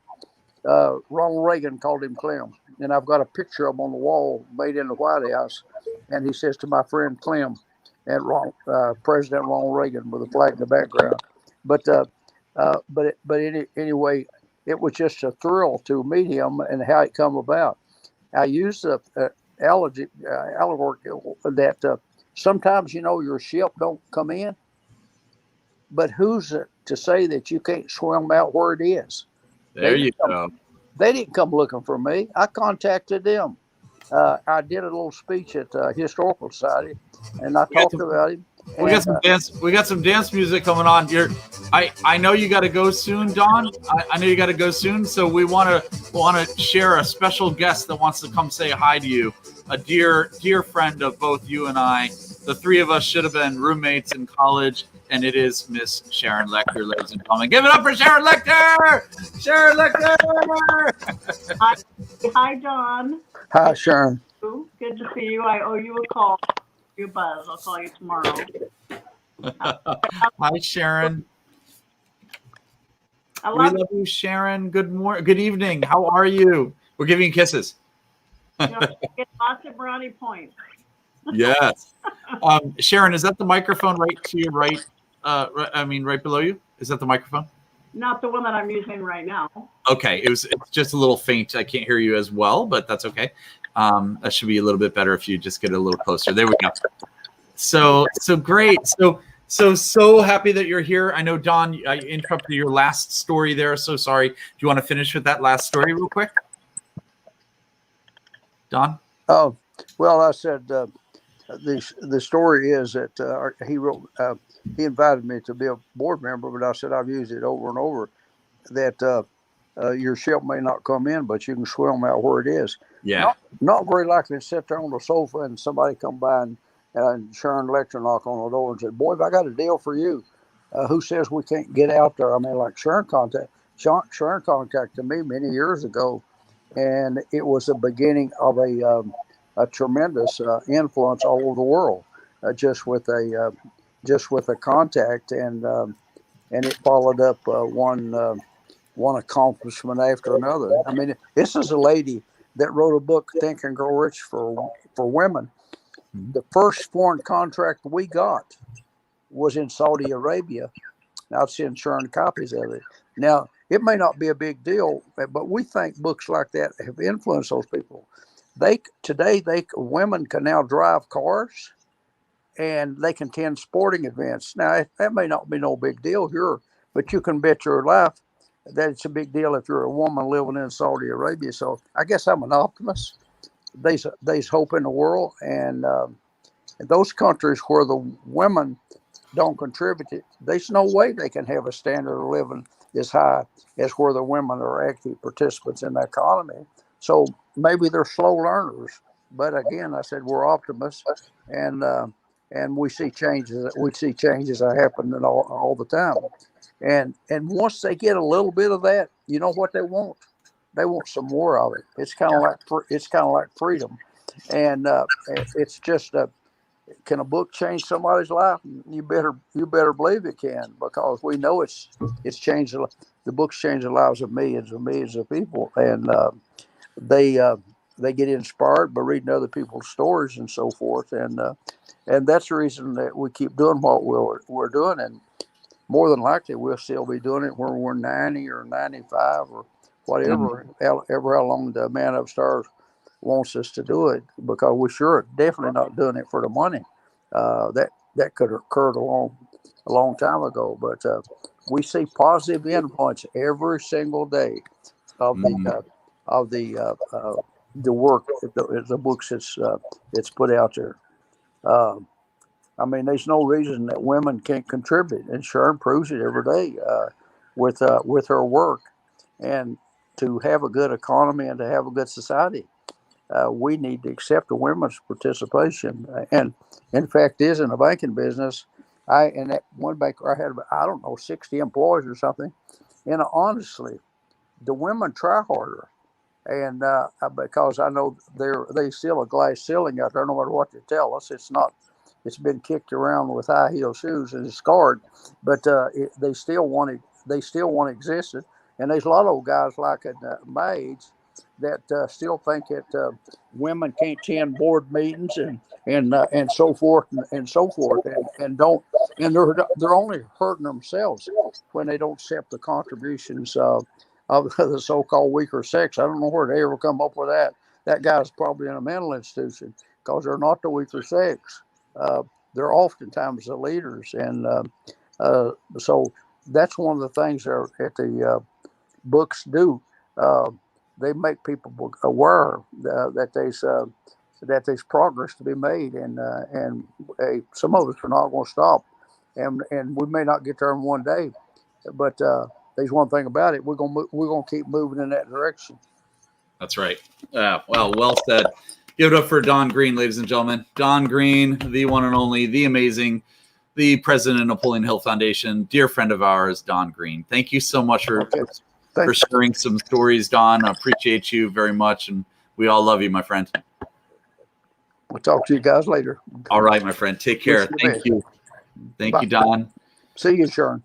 Ronald Reagan called him Clem. And I've got a picture of him on the wall made in the White House. And he says to my friend Clem, and President Ronald Reagan with a flag in the background. Anyway, it was just a thrill to meet him and how it come about. I used the allegory that sometimes, your ship don't come in, but who's to say that you can't swim out where it is? There you go. They didn't come looking for me. I contacted them. I did a little speech at Historical Society, and I talked about him. We got some dance. We got some dance music coming on. I know you got to go soon, Don. I know you got to go soon. So we want to share a special guest that wants to come say hi to you. A dear friend of both you and I. The 3 of us should have been roommates in college, and it is Miss Sharon Lechter, ladies and gentlemen. Give it up for Sharon Lechter! Sharon Lechter! Hi, Don. Hi, Sharon. Good to see you. I owe you a call. You buzz. I'll call you tomorrow. Hi, Sharon. I We love you, Sharon. Good morning. Good evening. How are you? We're giving you kisses. Get lots of brownie points. Yes. Sharon, is that the microphone right to your right? Right below you? Is that the microphone? Not the one that I'm using right now. Okay. It's just a little faint. I can't hear you as well, but that's okay. That should be a little bit better if you just get a little closer. There we go. So great. So happy that you're here. I know, Don, I interrupted your last story there. So sorry. Do you want to finish with that last story real quick? Don? Oh, well, I said the story is that he invited me to be a board member, but I said I've used it over and over that your ship may not come in, but you can swim out where it is. Yeah. Not very likely to sit there on the sofa and somebody come by and Sharon Lechter knock on the door and say, "Boy, I got a deal for you." Who says we can't get out there? I mean, like Sharon contacted me many years ago, and it was the beginning of a tremendous influence all over the world, just with a contact, and it followed up one accomplishment after another. I mean, this is a lady that wrote a book, Think and Grow Rich, for women. The first foreign contract we got was in Saudi Arabia. I've sent Sharon copies of it. Now, it may not be a big deal, but we think books like that have influenced those people. Women can now drive cars, and they can attend sporting events. Now, that may not be no big deal here, but you can bet your life that it's a big deal if you're a woman living in Saudi Arabia. So I guess I'm an optimist. There's hope in the world, and those countries where the women don't contribute, there's no way they can have a standard of living as high as where the women are active participants in the economy. So maybe they're slow learners, but again, I said we're optimists, and we see changes. We see changes that happen all the time, and once they get a little bit of that, you know what they want? They want some more of it. It's kind of like freedom, and it's just can a book change somebody's life? You better believe it can, because we know it's changed. The books change the lives of millions of people, and they get inspired by reading other people's stories and so forth, and that's the reason that we keep doing what we're doing, and more than likely we'll still be doing it when we're 90 or 95 or whatever, ever how long the man upstairs wants us to do it, because we're sure definitely not doing it for the money. That could have occurred a long time ago, but we see positive influence every single day of the work, the books it's put out there. I mean, there's no reason that women can't contribute, and Sharon proves it every day with her work. And to have a good economy and to have a good society, we need to accept the women's participation. And in fact, is in the banking business, in that one banker, I had, I don't know, 60 employees or something. And honestly, the women try harder. And because I know they still a glass ceiling out there, no matter what they tell us. It's been kicked around with high heel shoes and it's scarred, but they still want to exist. And there's a lot of old guys like at my age that still think that women can't attend board meetings and so forth and so forth, and they're only hurting themselves when they don't accept the contributions of the so-called weaker sex. I don't know where they ever come up with that. That guy's probably in a mental institution because they're not the weaker sex. They're oftentimes the leaders, and so that's one of the things that the books do. They make people aware that there's progress to be made, and some of us are not going to stop, and we may not get there in one day, but there's one thing about it: we're gonna keep moving in that direction. That's right. Well said. Give it up for Don Green, ladies and gentlemen. Don Green, the one and only, the amazing, the president of Napoleon Hill Foundation, dear friend of ours, Don Green. Thank you so much for sharing some stories, Don. I appreciate you very much, and we all love you, my friend. We'll talk to you guys later. All right, my friend. Take care. Thank you. Thank you, Don. See you, Sharon.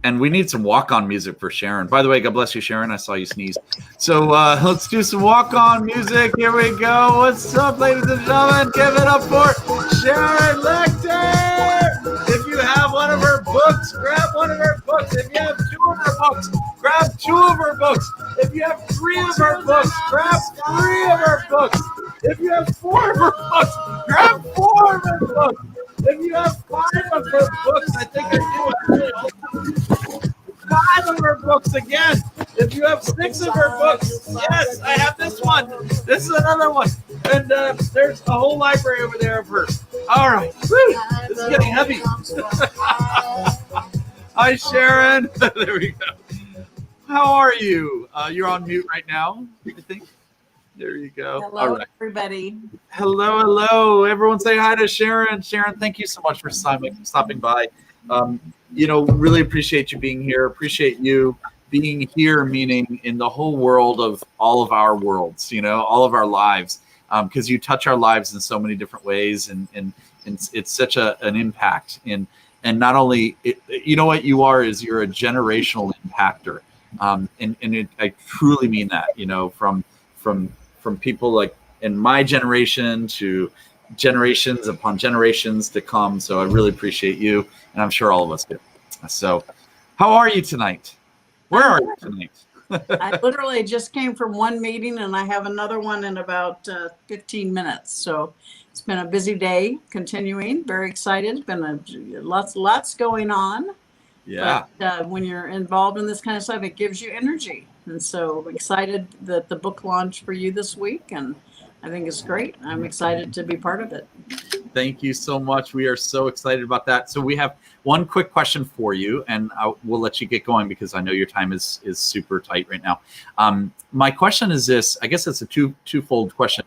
And we need some walk-on music for Sharon. By the way, God bless you, Sharon. I saw you sneeze. So let's do some walk-on music. Here we go. What's up, ladies and gentlemen? Give it up for Sharon Lechter. If you have one of her books, grab one of her books. If you have two of her books, grab two of her books. If you have three of her books, grab three of her books. If you have four of her books, grab four of her books. If you have five of her books, I think I do. Five of her books again. If you have six of her books, yes, I have this one. This is another one. And there's a whole library over there of hers. All right. Woo. This is getting heavy. Hi, Sharon. There we go. How are you? You're on mute right now, I think. There you go. Hello, all right. everybody. Hello. Everyone say hi to Sharon. Sharon, thank you so much for stopping by. Really appreciate you being here. Appreciate you being here, meaning in the whole world of all of our worlds, all of our lives, because you touch our lives in so many different ways, and it's such an impact. And not only, what you are is you're a generational impactor. I truly mean that, from people like in my generation to generations upon generations to come. So I really appreciate you, and I'm sure all of us do. So how are you tonight? Where are you tonight? I literally just came from one meeting, and I have another one in about 15 minutes. So it's been a busy day, continuing. Very excited. It's been lots going on. Yeah. But when you're involved in this kind of stuff, it gives you energy. And so excited that the book launched for you this week, and I think it's great. I'm excited to be part of it. Thank you so much. We are so excited about that. So we have one quick question for you, and we'll let you get going because I know your time is super tight right now. My question is this. I guess it's a twofold question.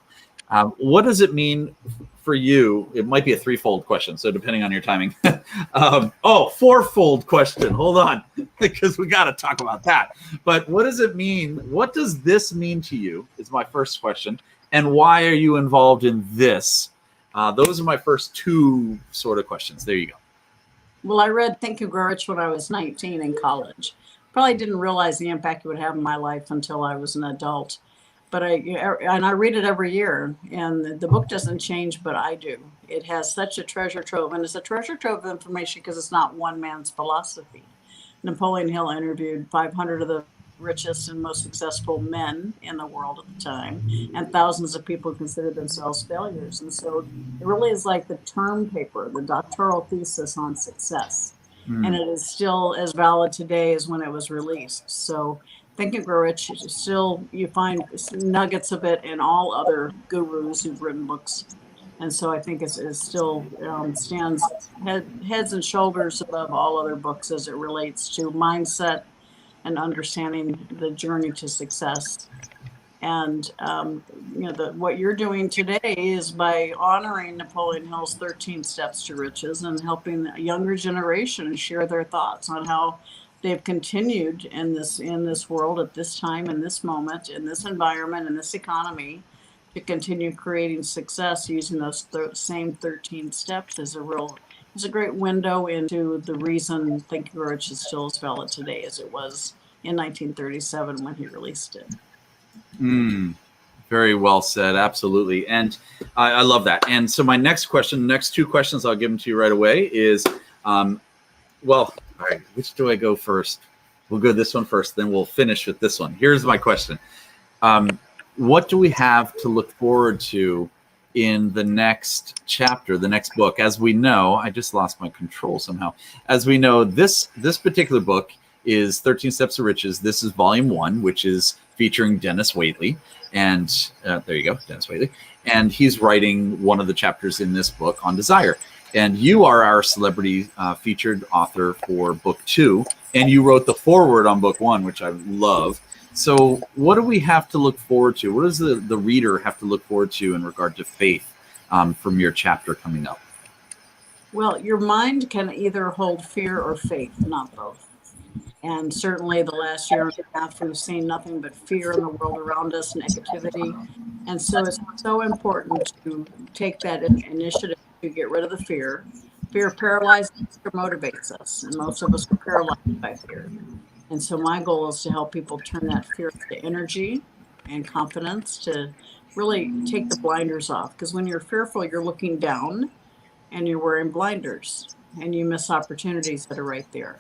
What does it mean for you? It might be a threefold question, so depending on your timing. Fourfold question. Hold on, because we got to talk about that. But what does it mean? What does this mean to you is my first question. And why are you involved in this? Those are my first two sort of questions. There you go. Well, I read Think and Grow Rich when I was 19 in college. Probably didn't realize the impact it would have in my life until I was an adult. But I read it every year, and the book doesn't change, but I do. It has such a treasure trove, and it's a treasure trove of information because it's not one man's philosophy. Napoleon Hill interviewed 500 of the richest and most successful men in the world at the time, and thousands of people considered themselves failures. And so it really is like the term paper, the doctoral thesis on success. And it is still as valid today as when it was released. So Think and Grow Rich, still you find nuggets of it in all other gurus who've written books. And so I think it still stands heads and shoulders above all other books as it relates to mindset and understanding the journey to success. And what you're doing today is by honoring Napoleon Hill's 13 Steps to Riches and helping a younger generation share their thoughts on how they've continued in this world at this time, in this moment, in this environment, in this economy, to continue creating success using those same 13 steps is a great window into the reason Think and Grow Rich is still as valid today as it was in 1937 when he released it. Very well said. Absolutely. And I love that. And so my next two questions, I'll give them to you right away is, all right, which do I go first? We'll go this one first, then we'll finish with this one. Here's my question. What do we have to look forward to in the next chapter, the next book? As we know, I just lost my control somehow. As we know, this particular book is 13 Steps to Riches. This is volume 1, which is featuring Dennis Waitley. And there you go, Dennis Waitley. And he's writing one of the chapters in this book on desire. And you are our celebrity featured author for book 2. And you wrote the foreword on book 1, which I love. So what do we have to look forward to? What does the reader have to look forward to in regard to faith from your chapter coming up? Well, your mind can either hold fear or faith, not both. And certainly the last year and a half, we've seen nothing but fear in the world around us, negativity. And so it's so important to take that initiative to get rid of the fear. Fear paralyzes or motivates us, and most of us are paralyzed by fear. And so my goal is to help people turn that fear to energy and confidence, to really take the blinders off. Because when you're fearful, you're looking down and you're wearing blinders and you miss opportunities that are right there.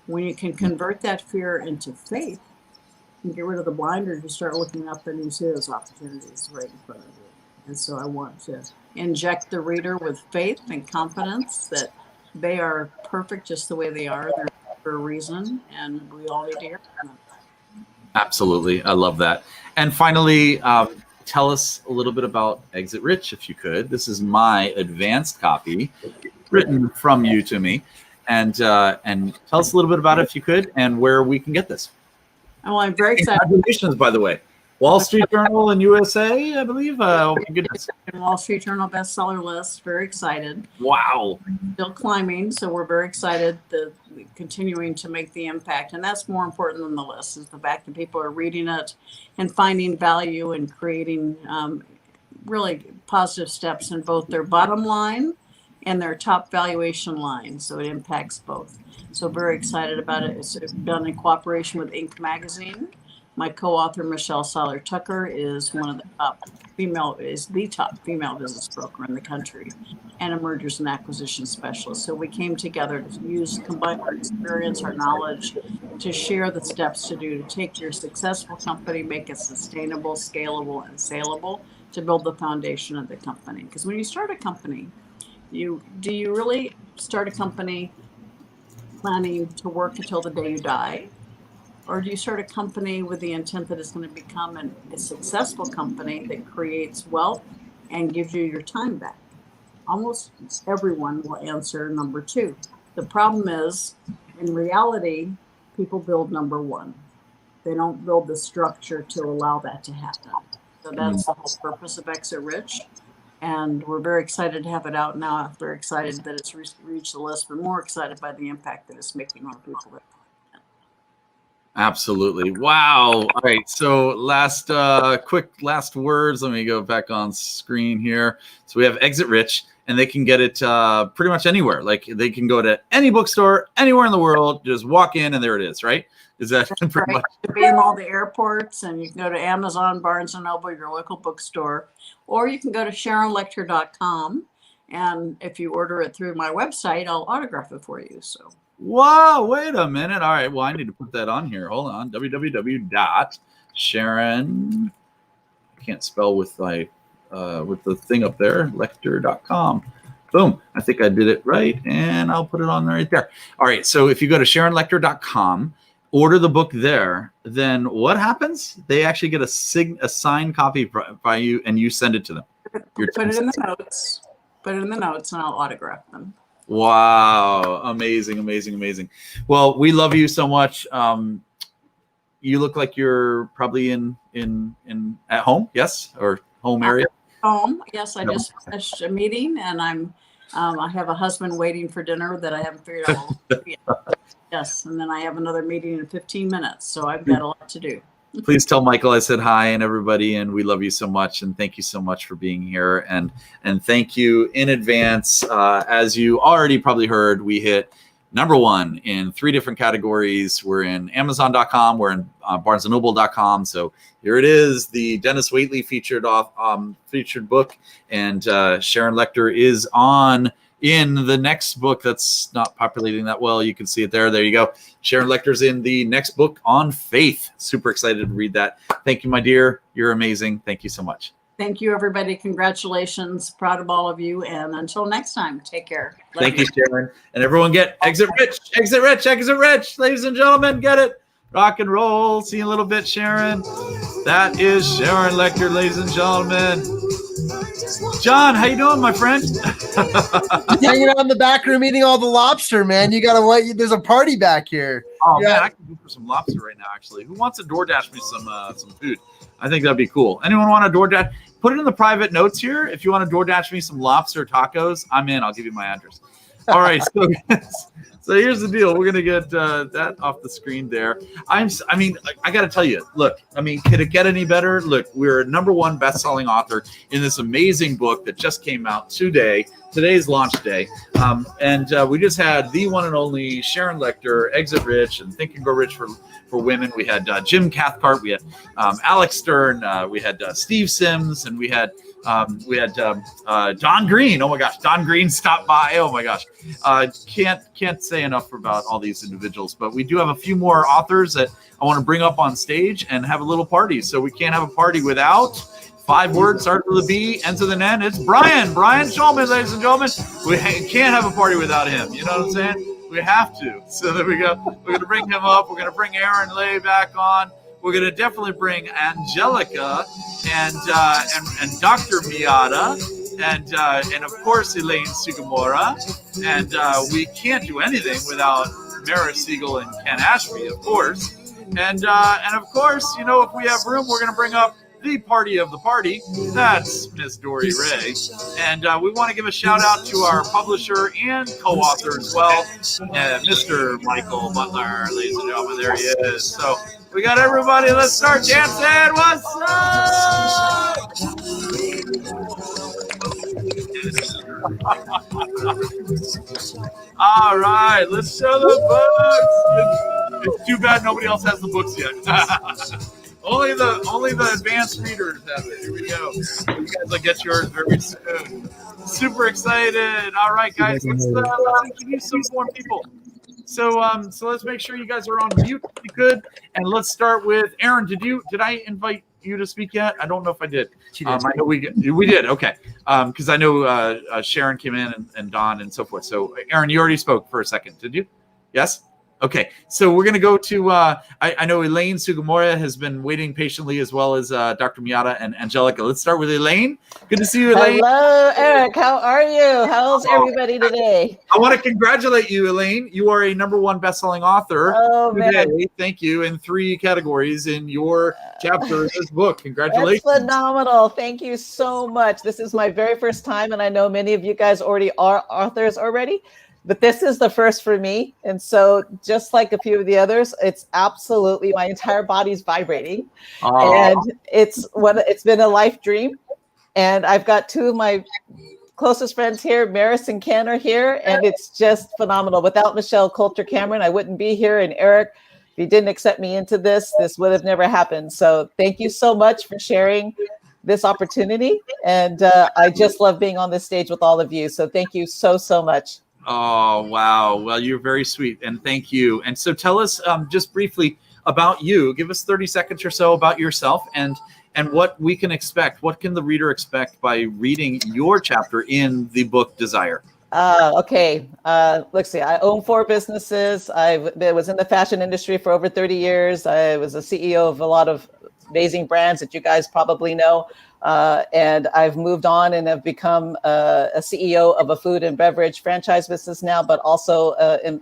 When you can convert that fear into faith and get rid of the blinders, you start looking up and you see those opportunities right in front of you. And so I want to inject the reader with faith and confidence that they are perfect just the way they are. They're for a reason, and we all need to hear from them. Absolutely. I love that. And finally, tell us a little bit about Exit Rich, if you could. This is my advanced copy written from you to me. And tell us a little bit about it, if you could, and where we can get this. Well, I'm very excited. Congratulations, by the way. Wall Street Journal and USA, I believe. Oh, my goodness. Wall Street Journal bestseller list. Very excited. Wow. Still climbing, so we're very excited. Continuing to make the impact, and that's more important than the list. Is the fact that people are reading it and finding value and creating really positive steps in both their bottom line and their top valuation line. So it impacts both. So very excited about it. It's done in cooperation with Inc. magazine. My co-author, Michelle Seiler-Tucker, is the top female business broker in the country and a mergers and acquisition specialist. So we came together to combine our experience, our knowledge, to share the steps to take your successful company, make it sustainable, scalable, and saleable, to build the foundation of the company. Because when you start a company, do you really start a company planning to work until the day you die? Or do you start a company with the intent that it's going to become a successful company that creates wealth and gives you your time back? Almost everyone will answer number 2. The problem is, in reality, people build number 1. They don't build the structure to allow that to happen. So that's the whole purpose of Exit Rich. And we're very excited to have it out now. I'm very excited that it's reached the list, but more excited by the impact that it's making on people. Absolutely. Wow. All right. So quick last words. Let me go back on screen here. So we have Exit Rich, and they can get it pretty much anywhere. Like they can go to any bookstore, anywhere in the world, just walk in and there it is, right? Is that pretty much? It can be in all the airports, and you can go to Amazon, Barnes & Noble, your local bookstore, or you can go to SharonLechter.com. And if you order it through my website, I'll autograph it for you. So. Whoa, wait a minute. All right. Well, I need to put that on here. Hold on. www.Sharon. I can't spell with the thing up there. Lechter.com. Boom. I think I did it right. And I'll put it on right there. All right. So if you go to SharonLechter.com order the book there, then what happens? They actually get a signed copy by you, and you send it to them. Put it in the notes. Put it in the notes, and I'll autograph them. Wow. Amazing, amazing, amazing. Well, we love you so much. You look like you're probably in at home, yes? Or home area? Home, yes. I just finished a meeting, and I have a husband waiting for dinner that I haven't figured out. Yes, and then I have another meeting in 15 minutes, so I've got a lot to do. Please tell Michael I said hi and everybody, and we love you so much, and thank you so much for being here, and thank you in advance. As you already probably heard, we hit #1 in 3 different categories. We're in Amazon.com, we're in BarnesandNoble.com. So here it is, the Dennis Waitley featured book, and Sharon Lechter is in the next book that's not populating that well. You can see it there. There you go. Sharon Lechter's in the next book on faith. Super excited to read that. Thank you, my dear. You're amazing. Thank you so much. Thank you, everybody. Congratulations. Proud of all of you. And until next time, take care. Thank you, Sharon. And everyone get Exit Rich, Exit Rich, Exit Rich. Ladies and gentlemen, get it. Rock and roll. See you in a little bit, Sharon. That is Sharon Lechter, ladies and gentlemen. John, how you doing, my friend? Hanging out in the back room eating all the lobster, man. You gotta wait. There's a party back here. Oh man, I can go for some lobster right now. Actually, who wants to DoorDash me some food? I think that'd be cool. Anyone want to DoorDash? Put it in the private notes here. If you want to DoorDash me some lobster tacos, I'm in. I'll give you my address. All right, so here's the deal. We're gonna get that off the screen there. I mean, I got to tell you. Look, I mean, could it get any better? Look, we're a #1 best-selling author in this amazing book that just came out today. Today's launch day, and we just had the one and only Sharon Lechter, Exit Rich, and Think and Grow Rich for Women. We had Jim Cathcart, we had Alex Stern, we had Steve Sims, and we had Don Green. Oh my gosh, Don Green stopped by. Oh my gosh, can't say enough about all these individuals. But we do have a few more authors that I want to bring up on stage and have a little party. So we can't have a party without 5 words, start with a B, ends with an N. It's Brian Shulman, ladies and gentlemen. We can't have a party without him. You know what I'm saying? We have to. So there we go. We're going to bring him up. We're going to bring Aaron Lay back on. We're going to definitely bring Angelica and Dr. Miata and of course Elaine Sugimura. And we can't do anything without Mara Siegel and Ken Ashby, of course. And of course, you know, if we have room, we're going to bring up the party of the party. That's Miss Dory Ray. And we want to give a shout out to our publisher and co-author as well, Mr. Michael Butler, ladies and gentlemen. There he is. So we got everybody. Let's start dancing. What's up? All right, let's show the books. It's too bad nobody else has the books yet. Only the advanced readers have it. Here we go. You guys will get yours very soon. Super excited. All right, guys, let's introduce some more people. So let's make sure you guys are on mute if you could, and let's start with Aaron. Did I invite you to speak yet? I don't know if I did. I know we did. Okay, because I know Sharon came in and Don and so forth. So Aaron, you already spoke for a second, did you? Yes. Okay, so we're going to go to, I know Elaine Sugimura has been waiting patiently, as well as Dr. Miata and Angelica. Let's start with Elaine. Good to see you, Elaine. Hello, Eric. How are you? How's everybody today? I want to congratulate you, Elaine. You are a #1 best-selling author today. Man. Thank you. In 3 categories in your chapter of this book. Congratulations. That's phenomenal. Thank you so much. This is my very first time, and I know many of you guys already are authors already. But this is the first for me. And so just like a few of the others, it's absolutely, my entire body's vibrating. And it's been a life dream. And I've got 2 of my closest friends here, Maris and Ken are here. And it's just phenomenal. Without Michelle Coulter Cameron, I wouldn't be here. And Eric, if you didn't accept me into this would have never happened. So thank you so much for sharing this opportunity. And I just love being on this stage with all of you. So thank you so, so much. Oh, wow. Well, you're very sweet. And thank you. And so tell us just briefly about you. Give us 30 seconds or so about yourself and what we can expect. What can the reader expect by reading your chapter in the book Desire? Okay. Let's see. I own 4 businesses. I was in the fashion industry for over 30 years. I was a CEO of a lot of amazing brands that you guys probably know. And I've moved on and have become a CEO of a food and beverage franchise business now, but also an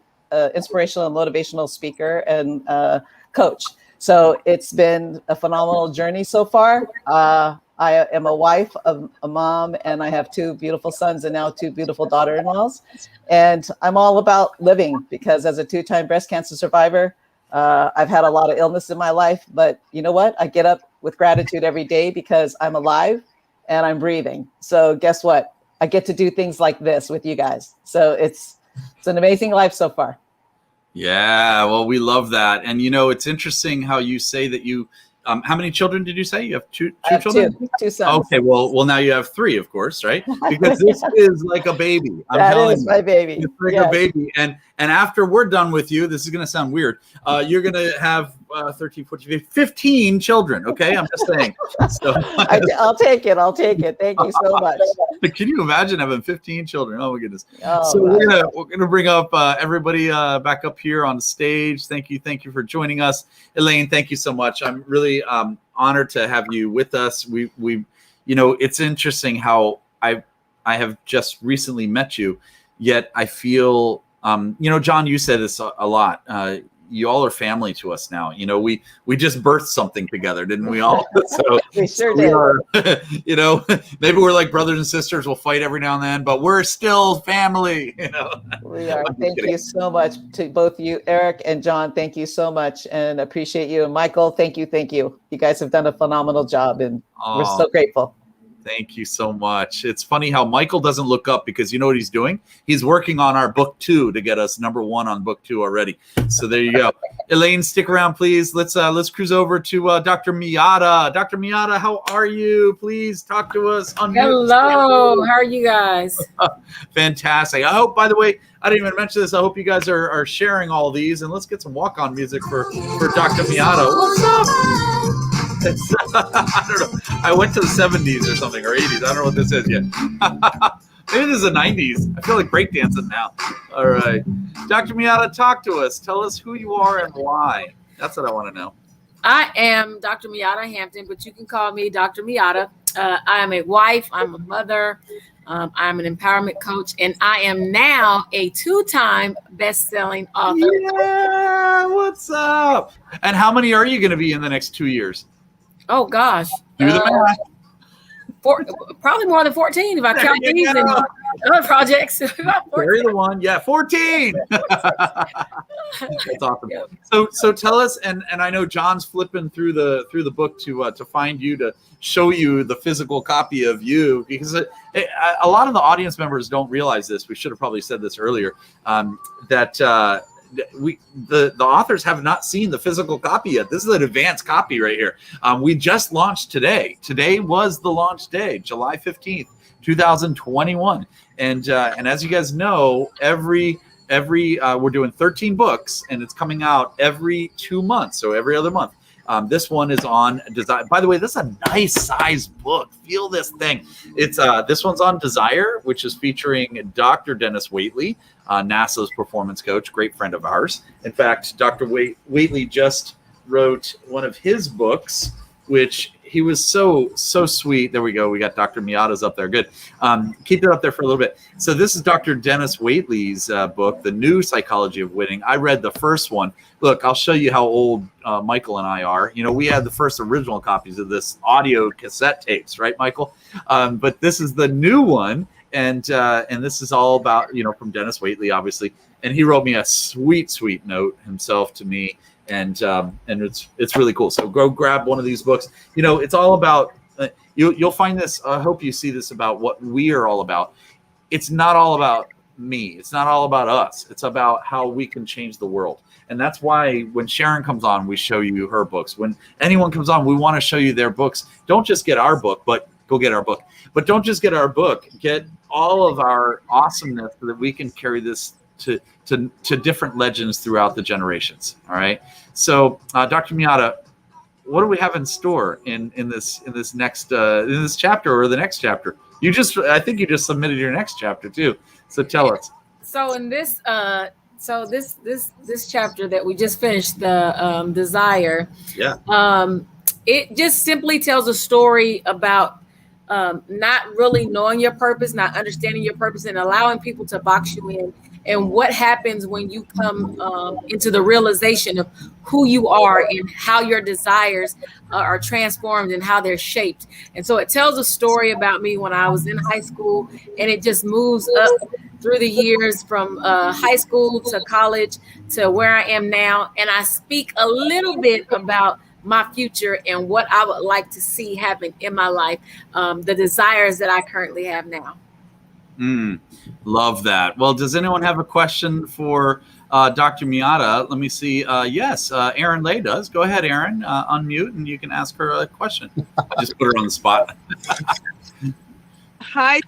inspirational and motivational speaker and coach. So it's been a phenomenal journey so far. I am a wife, a mom, and I have 2 beautiful sons and now 2 beautiful daughter-in-laws. And I'm all about living because as a 2-time breast cancer survivor, I've had a lot of illness in my life, but you know what? I get up with gratitude every day because I'm alive and I'm breathing. So guess what? I get to do things like this with you guys. So it's an amazing life so far. Yeah, well, we love that. And, it's interesting how you say that you, how many children did you say? You have two children? 2 sons. Okay, well, now you have 3, of course, right? Because this is like a baby. That is my baby. It's like a baby. And after we're done with you, this is going to sound weird. You're going to have 13, 14, 15 children. Okay, I'm just saying. So I'll take it. I'll take it. Thank you so much. Can you imagine having 15 children? Oh my goodness. Oh, so we're gonna bring up everybody back up here on the stage. Thank you for joining us, Elaine. Thank you so much. I'm really honored to have you with us. We it's interesting how I have just recently met you, yet I feel John, you said this a lot. You all are family to us now. We just birthed something together, didn't we all? So we sure did. Maybe we're like brothers and sisters. We'll fight every now and then, but we're still family. We are. Thank you so much to both you, Eric and John. Thank you so much, and appreciate you. And Michael, thank you. You guys have done a phenomenal job, and we're so grateful. Thank you so much. It's funny how Michael doesn't look up because you know what he's doing? He's working on our book 2 to get us #1 on book 2 already. So there you go. Elaine, stick around, please. Let's cruise over to Dr. Miata. Dr. Miata, how are you? Please talk to us. Hello. How are you guys? Fantastic. I hope, by the way, I didn't even mention this. I hope you guys are sharing all these, and let's get some walk-on music for Dr. Miata. What's up? I don't know. I went to the 70s or something, or 80s. I don't know what this is yet. Maybe this is the 90s. I feel like breakdancing now. All right. Dr. Miata, talk to us. Tell us who you are and why. That's what I want to know. I am Dr. Miata Hampton, but you can call me Dr. Miata. I am a wife. I'm a mother. I'm an empowerment coach, and I am now a 2-time best-selling author. Yeah, what's up? And how many are you going to be in the next 2 years? Oh, gosh. Do the math. Probably more than 14 if I count these and other projects. Carry the one. Yeah, 14. That's awesome. So tell us, and I know John's flipping through the book to find you, to show you the physical copy of you, because a lot of the audience members don't realize this. We should have probably said this earlier, that the authors have not seen the physical copy yet. This is an advanced copy right here. We just launched today. Today was the launch day, July 15th, 2021. And as you guys know, every we're doing 13 books, and it's coming out every 2 months, so every other month. This one is on design. By the way, this is a nice size book. Feel this thing. It's this one's on Desire, which is featuring Dr. Dennis Waitley, NASA's performance coach, great friend of ours. In fact, Dr. Waitley just wrote one of his books, which he was so sweet. There we go. We got Dr. Miata's up there. Good. Keep it up there for a little bit. So this is Dr. Dennis Waitley's book, The New Psychology of Winning. I read the first one. Look, I'll show you how old Michael and I are. We had the first original copies of this audio cassette tapes, right, Michael? But this is the new one. And this is all about, from Dennis Waitley, obviously. And he wrote me a sweet note himself to me. And it's really cool. So go grab one of these books. It's all about, you'll find this, I hope you see this, about what we are all about. It's not all about me. It's not all about us. It's about how we can change the world. And that's why when Sharon comes on, we show you her books. When anyone comes on, we want to show you their books. Don't just get our book, but go get our book. But don't just get our book. Get all of our awesomeness so that we can carry this to different legends throughout the generations. All right. So, Dr. Miata, what do we have in store in this next in this chapter or the next chapter? I think you just submitted your next chapter too. So tell us. So in this this chapter that we just finished, the desire, it just simply tells a story about not really knowing your purpose, not understanding your purpose, and allowing people to box you in, and what happens when you come into the realization of who you are and how your desires are transformed and how they're shaped. And so it tells a story about me when I was in high school, and it just moves up through the years from high school to college to where I am now. And I speak a little bit about my future and what I would like to see happen in my life, the desires that I currently have now. Love that. Well, does anyone have a question for Dr. Miata? Let me see. Yes, Erin Lay does. Go ahead, Erin. Unmute and you can ask her a question. I just put her on the spot. Hi,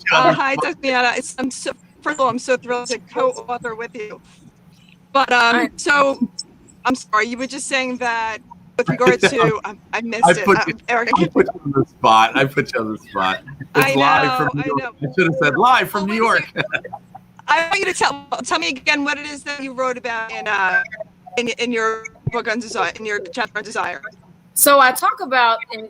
hi, Dr. Miata. First of all, I'm so thrilled to co-author with you. But so I'm sorry, you were just saying that with regard to I missed it. Eric, I put you on the spot. It's live from New York. I should have said live from New York. I want you to tell me again what it is that you wrote about in your book on desire, in your chapter on desire. So I talk about an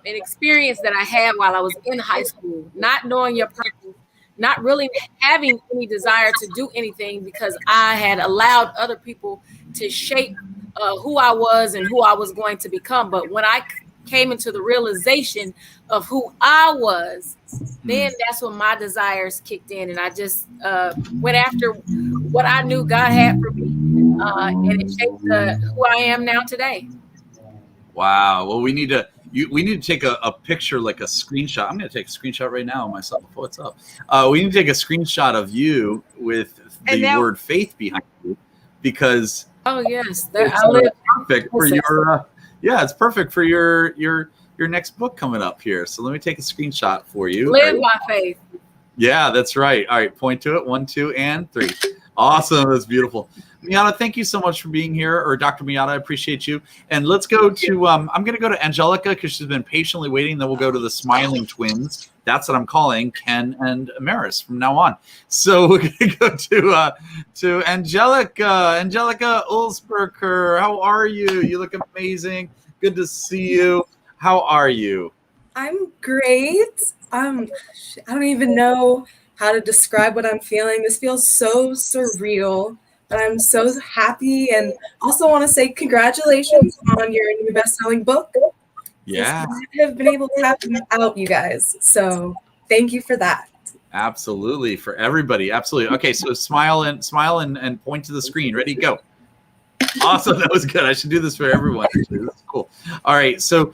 experience that I had while I was in high school, not knowing your purpose, not really having any desire to do anything because I had allowed other people to shape who I was and who I was going to become. But when I came into the realization of who I was, then that's when my desires kicked in, and I just went after what I knew God had for me, and it shaped who I am now today. Wow. Well, we need to take a picture, like a screenshot. I'm going to take a screenshot right now of myself. What's up? We need to take a screenshot of you with the word faith behind you, because oh yes, it's perfect for your it's perfect for your next book coming up here. So let me take a screenshot for you. Live by faith. Yeah, that's right. All right, point to it. 1, 2, and 3. Awesome. That's beautiful. Miata, thank you so much for being here, or Dr. Miata, I appreciate you. And let's go to, I'm going to go to Angelica because she's been patiently waiting. Then we'll go to the Smiling Twins. That's what I'm calling Ken and Amaris from now on. So we're going to go to Angelica. Angelica Ulsberger, how are you? You look amazing. Good to see you. How are you? I'm great. I don't even know how to describe what I'm feeling. This feels so surreal. But I'm so happy, and also want to say congratulations on your new best-selling book. Yeah. I have been able to have them out, you guys. So thank you for that. Absolutely. For everybody. Absolutely. Okay, so smile and point to the screen. Ready, go. Awesome. That was good. I should do this for everyone. Actually. That's cool. All right. So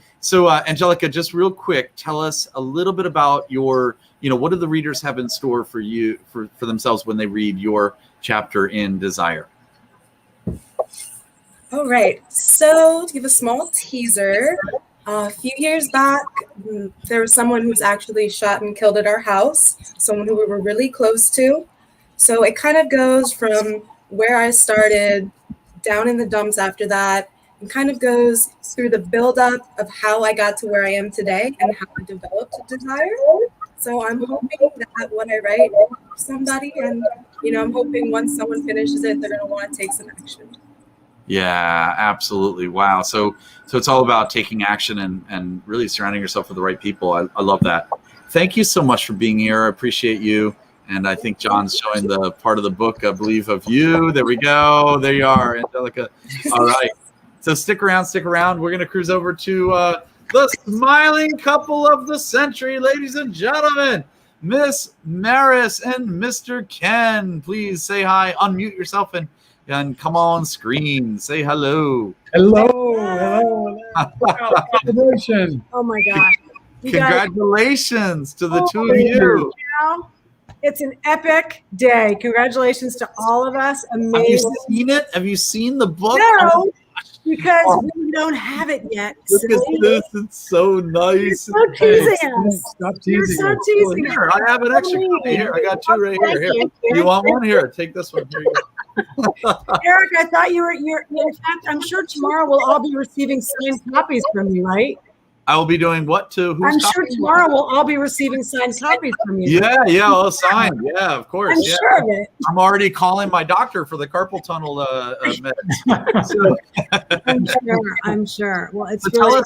Angelica, just real quick, tell us a little bit about your, what do the readers have in store for you, for themselves when they read your chapter in Desire? All right. So to give a small teaser, a few years back, there was someone who was actually shot and killed at our house, someone who we were really close to. So it kind of goes from where I started down in the dumps after that, and kind of goes through the buildup of how I got to where I am today and how I developed Desire. So I'm hoping that what I write helps somebody, and I'm hoping once someone finishes it, they're going to want to take some action. Yeah, absolutely. Wow. So it's all about taking action and really surrounding yourself with the right people. I love that. Thank you so much for being here. I appreciate you. And I think John's showing the part of the book, I believe, of you. There we go. There you are, Angelica. All right. So stick around. We're going to cruise over to the smiling couple of the century, ladies and gentlemen, Miss Maris and Mr. Ken. Please say hi, unmute yourself, and come on screen. Say hello. Hello. Congratulations. Oh my gosh. Congratulations to the two of you. It's an epic day. Congratulations to all of us. Amazing. Have you seen it? Have you seen the book? No, because we don't have it yet. Look at this. It's so nice. You're so teasing us. Stop teasing You're so teasing us. Here, I have an extra copy. Here, I got two right here. Here. You want one? Here, take this one. Here you go. Eric, I thought you're in fact, I'm sure tomorrow we'll all be receiving signed copies from you, right? I will be doing what to who's I'm sure talking? tomorrow we'll all be receiving signed copies from you. Yeah, I'll sign. Yeah, of course. I'm yeah. sure of it. I'm already calling my doctor for the carpal tunnel meds. So, I'm sure. Well, it's so really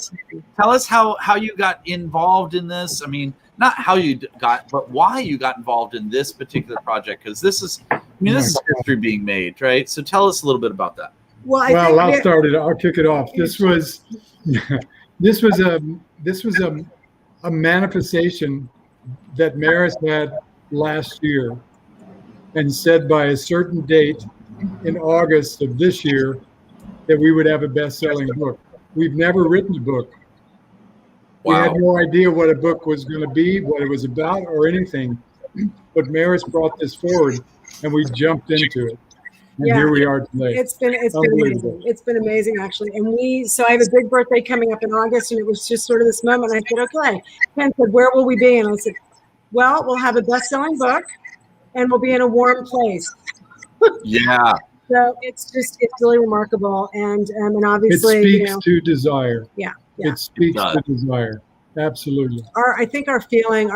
tell us how you got involved in this. I mean, not how you got, but why you got involved in this particular project, because this is history being made, right? So tell us a little bit about that. well. I'll start it. I'll kick it off. This was a manifestation that Maris had last year, and said by a certain date in August of this year that we would have a best-selling book. We've never written a book. We had no idea what a book was going to be, what it was about, or anything. But Maris brought this forward, and we jumped into it. And here we are today. It's been amazing. It's been amazing, actually. And so I have a big birthday coming up in August, and it was just sort of this moment. I said, okay. Ken said, where will we be? And I said, well, we'll have a best-selling book, and we'll be in a warm place. Yeah. So it's really remarkable, and obviously, it speaks to desire. Yeah. It speaks to desire. Absolutely. I think our feeling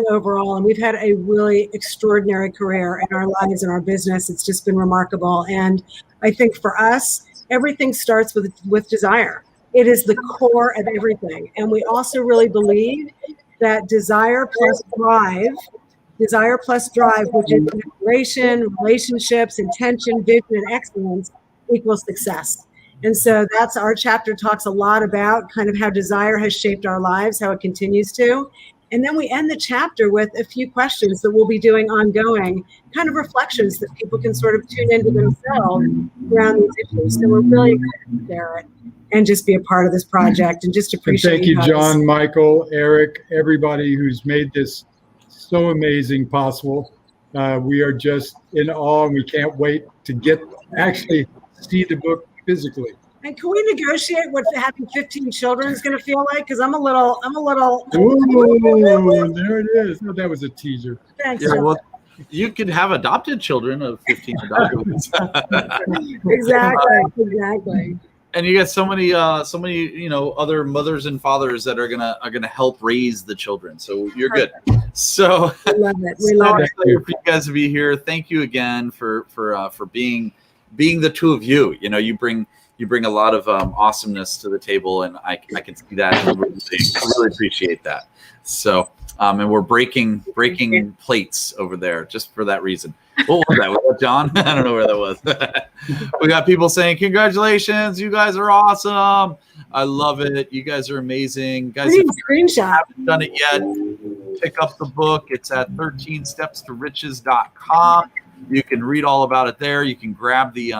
overall, and we've had a really extraordinary career in our lives and our business. It's just been remarkable. And I think for us, everything starts with desire. It is the core of everything. And we also really believe that desire plus drive, which is inspiration, relationships, intention, vision, and excellence, equals success. And so that's our chapter talks a lot about kind of how desire has shaped our lives, how it continues to. And then we end the chapter with a few questions that we'll be doing ongoing, kind of reflections that people can sort of tune into themselves around these issues. So we're really excited to share it and just be a part of this project and just appreciate thank you, John, Michael, Eric, everybody who's made this so amazing possible. We are just in awe, and we can't wait to actually see the book physically. And can we negotiate what having 15 children is going to feel like? Because I'm a little. Ooh, there it is. No, that was a teaser. Thanks. Yeah, well, you could have adopted children of 15 adopted. Exactly. And you got so many other mothers and fathers that are gonna help raise the children. So you're good. So we love it. We love it. For you guys to be here. Thank you again for being the two of you. You bring a lot of awesomeness to the table, and I can see that. And I really appreciate that. So and we're breaking plates over there just for that reason. What was that? Was that John? I don't know where that was. We got people saying, congratulations, you guys are awesome. I love it. You guys are amazing. Guys, if you haven't done it yet, pick up the book. It's at 13stepstoriches.com. You can read all about it there. You can grab the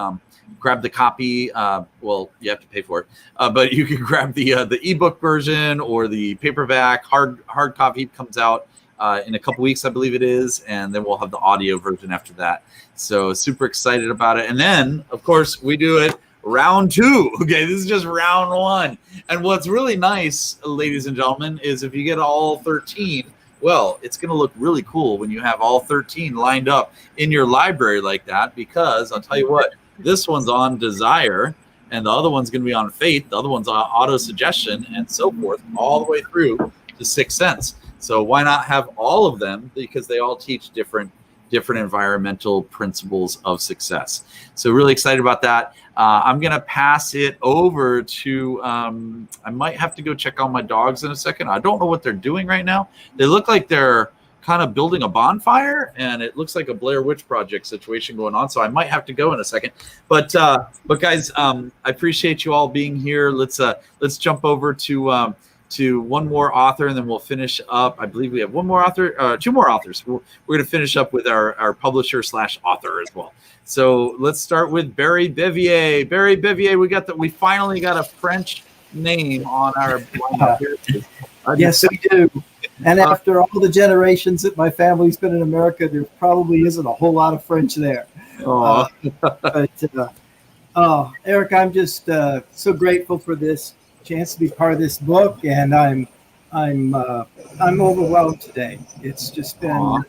copy. Well, you have to pay for it, but you can grab the ebook version or the paperback. Hard copy comes out in a couple weeks, I believe it is, and then we'll have the audio version after that. So super excited about it. And then, of course, we do it round 2. Okay, this is just round 1. And what's really nice, ladies and gentlemen, is if you get all 13. Well, it's going to look really cool when you have all 13 lined up in your library like that, because I'll tell you what, this one's on desire, and the other one's going to be on faith. The other one's on auto-suggestion, and so forth, all the way through to Sixth Sense. So why not have all of them? Because they all teach different environmental principles of success. So really excited about that. I'm going to pass it over to, I might have to go check on my dogs in a second. I don't know what they're doing right now. They look like they're kind of building a bonfire, and it looks like a Blair Witch Project situation going on. So I might have to go in a second. But guys, I appreciate you all being here. Let's jump over to one more author, and then we'll finish up. I believe we have one more author, 2 more authors. We're going to finish up with our publisher / author as well. So let's start with Barry Bevier. Barry Bevier, we finally got a French name on our lineup here. Yes, we do. And after all the generations that my family's been in America, there probably isn't a whole lot of French there. Eric, I'm just so grateful for this chance to be part of this book, and I'm overwhelmed today. It's just been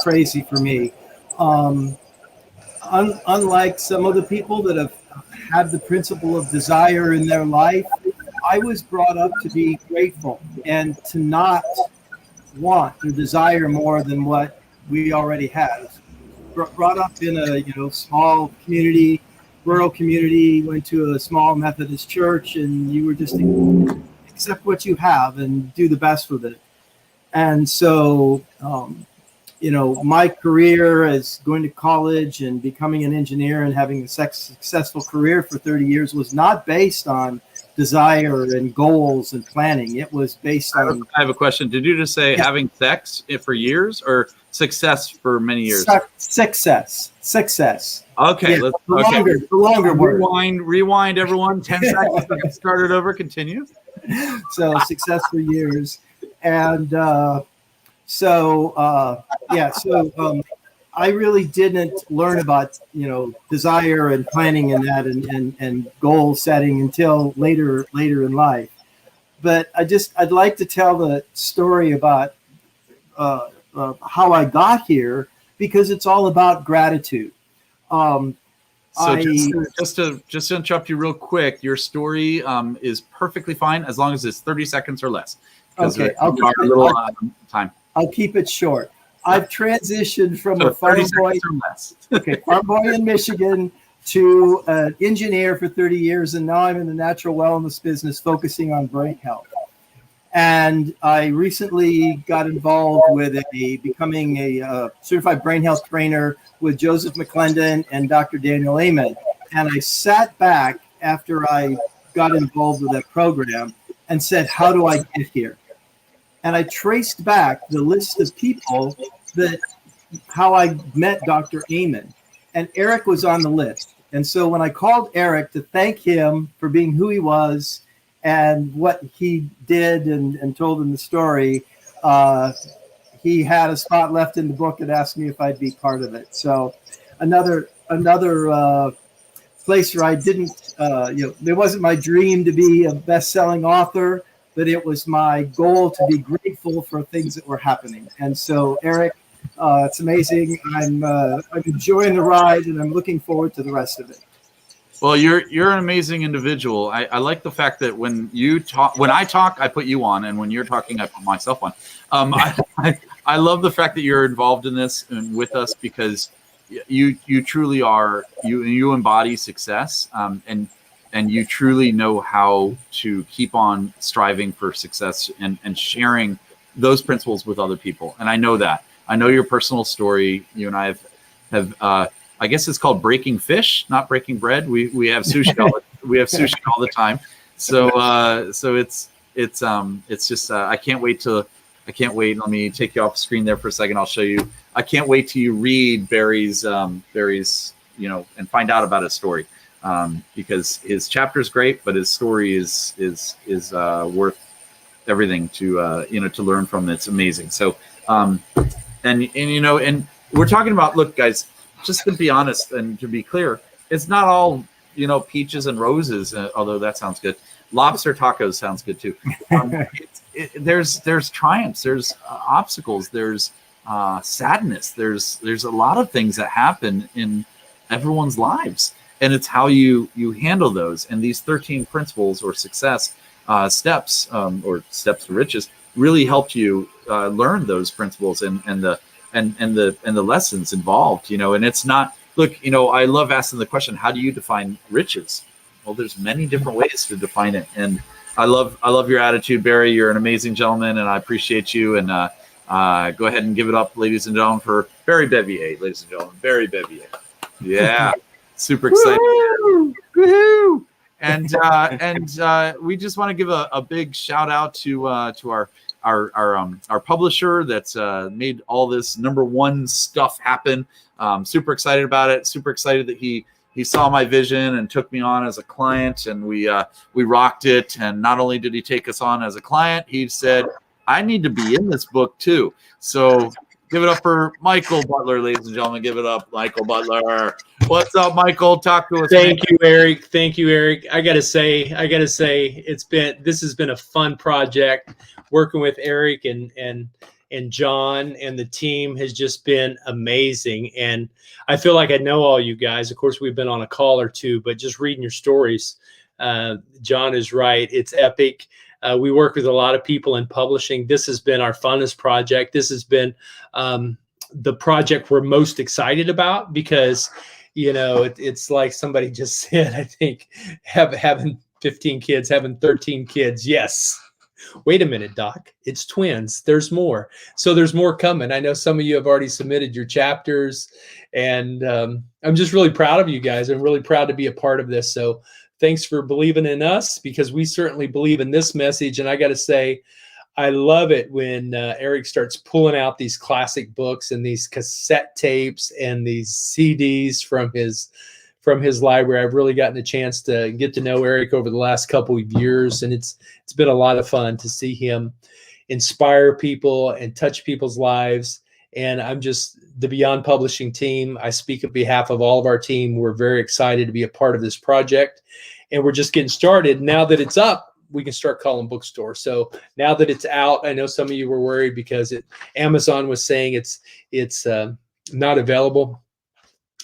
crazy for me. Unlike some other people that have had the principle of desire in their life, I was brought up to be grateful and to not want or desire more than what we already have. Brought up in a small community, rural community, went to a small Methodist church, and you were just accept what you have and do the best with it. And so, my career as going to college and becoming an engineer and having a successful career for 30 years was not based on desire and goals and planning. It was based on... I have a question. Did you just say having sex for years or success for many years? Success. Okay. Yeah, the longer word. Rewind, everyone. 10 seconds. Start it over. Continue. So success for years. And I really didn't learn about, desire and planning and that and goal setting until later in life. But I'd like to tell the story about how I got here, because it's all about gratitude. Just to interrupt you real quick, your story is perfectly fine as long as it's 30 seconds or less. Okay, time. I'll keep it short. I've transitioned from a farm boy in Michigan to an engineer for 30 years, and now I'm in the natural wellness business, focusing on brain health. And I recently got involved with becoming a certified brain health trainer with Joseph McClendon and Dr. Daniel Amen. And I sat back after I got involved with that program and said, how do I get here? And I traced back the list of people how I met Dr. Amen. And Eric was on the list. And so when I called Eric to thank him for being who he was and what he did and told him the story, he had a spot left in the book and asked me if I'd be part of it. So another place where I didn't, there wasn't my dream to be a best-selling author, but it was my goal to be grateful for things that were happening. And so, Eric, it's amazing. I'm enjoying the ride, and I'm looking forward to the rest of it. Well, you're an amazing individual. I like the fact that when I talk, I put you on, and when you're talking, I put myself on. I love the fact that you're involved in this and with us, because you truly are, you embody success, and you truly know how to keep on striving for success and sharing those principles with other people. And I know that. I know your personal story. You and I have I guess it's called breaking fish, not breaking bread. We have sushi all the time. So it's just I can't wait. Let me take you off the screen there for a second. I'll show you. I can't wait till you read Barry's and find out about his story. Because his chapter is great, but his story is worth everything to learn from. It's amazing. So, and we're talking about, look, guys, just to be honest and to be clear, it's not all peaches and roses. Although that sounds good. Lobster tacos sounds good too. There's triumphs, there's obstacles, there's sadness, there's a lot of things that happen in everyone's lives. And it's how you handle those. And these 13 principles or success steps or steps to riches really helped you learn those principles and the lessons involved. And it's not, look, I love asking the question, how do you define riches? Well, there's many different ways to define it. And I love your attitude, Barry. You're an amazing gentleman, and I appreciate you. And go ahead and give it up, ladies and gentlemen, for Barry Bevier, ladies and gentlemen. Barry Bevier. Yeah. Super excited. Woohoo! And we just want to give a big shout out to our publisher that's made all this #1 stuff happen. Super excited about it. Super excited that he saw my vision and took me on as a client, and we rocked it. And not only did he take us on as a client, he said, I need to be in this book too. So give it up for Michael Butler, ladies and gentlemen. Give it up, Michael Butler. What's up, Michael? Talk to us. Thank you, Eric. Thank you, Eric. I gotta say, this has been a fun project. Working with Eric and John and the team has just been amazing. And I feel like I know all you guys. Of course, we've been on a call or two, but just reading your stories, John is right. It's epic. We work with a lot of people in publishing. This has been our funnest project. This has been the project we're most excited about because, it's like somebody just said, I think, having 15 kids, having 13 kids. Yes. Wait a minute, Doc. It's twins. There's more. So there's more coming. I know some of you have already submitted your chapters, and I'm just really proud of you guys. I'm really proud to be a part of this. So thanks for believing in us, because we certainly believe in this message. And I got to say, I love it when Eric starts pulling out these classic books and these cassette tapes and these CDs from his library. I've really gotten a chance to get to know Eric over the last couple of years, and it's been a lot of fun to see him inspire people and touch people's lives. And I'm just the Beyond Publishing team. I speak on behalf of all of our team. We're very excited to be a part of this project, and we're just getting started. Now that it's up, we can start calling bookstore. So now that it's out, I know some of you were worried because Amazon was saying it's not available.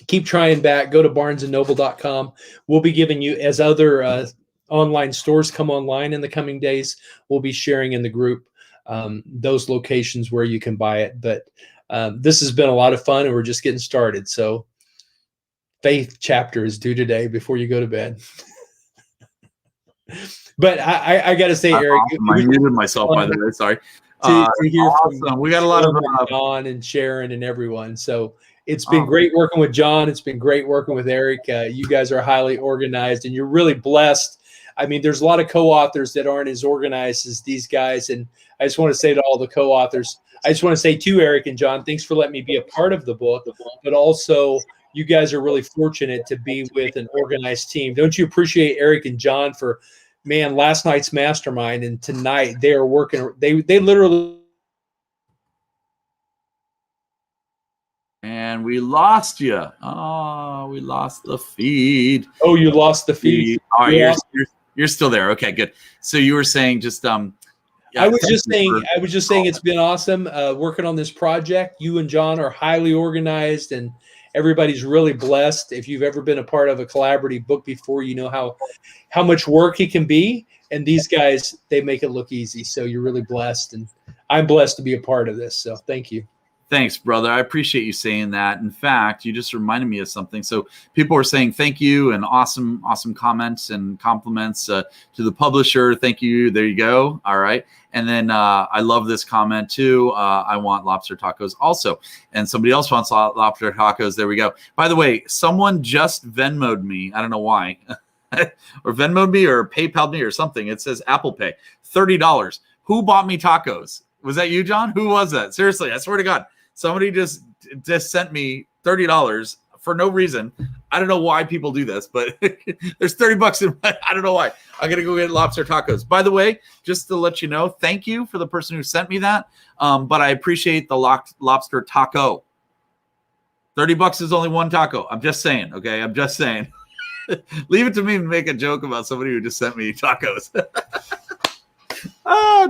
Keep trying back. Go to barnesandnoble.com. We'll be giving you, as other online stores come online in the coming days, we'll be sharing in the group those locations where you can buy it. But this has been a lot of fun, and we're just getting started. So faith chapter is due today before you go to bed. But I got to say, Eric, I muted myself, by the way. Sorry. To hear awesome. from We got a lot of John and Sharon and everyone. So it's been great working with John. It's been great working with Eric. You guys are highly organized, and you're really blessed. I mean, there's a lot of co-authors that aren't as organized as these guys. And I just want to say to all the co-authors, I just want to say to Eric and John, thanks for letting me be a part of the book, but also you guys are really fortunate to be with an organized team. Don't you appreciate Eric and John for, man, last night's mastermind and tonight they are working. They literally. And we lost you. Oh, we lost the feed. Oh, you lost the feed. All right, you're still there. Okay, good. So you were saying just I was just saying it's been awesome working on this project. You and John are highly organized, and everybody's really blessed. If you've ever been a part of a collaborative book before, you know how much work it can be. And these guys, they make it look easy. So you're really blessed, and I'm blessed to be a part of this. So thank you. Thanks, brother. I appreciate you saying that. In fact, you just reminded me of something. So people were saying thank you and awesome comments and compliments to the publisher. Thank you. There you go. All right. And then I love this comment too. I want lobster tacos also. And somebody else wants lobster tacos. There we go. By the way, someone just Venmo'd me. I don't know why. Or Venmo'd me or PayPal'd me or something. It says Apple Pay. $30. Who bought me tacos? Was that you, John? Who was that? Seriously, I swear to God. Somebody just sent me $30 for no reason. I don't know why people do this, but there's $30 in my, I don't know why. I'm going to go get lobster tacos. By the way, just to let you know, thank you for the person who sent me that. But I appreciate the lobster taco. $30 is only one taco. I'm just saying. Okay. I'm just saying. Leave it to me to make a joke about somebody who just sent me tacos.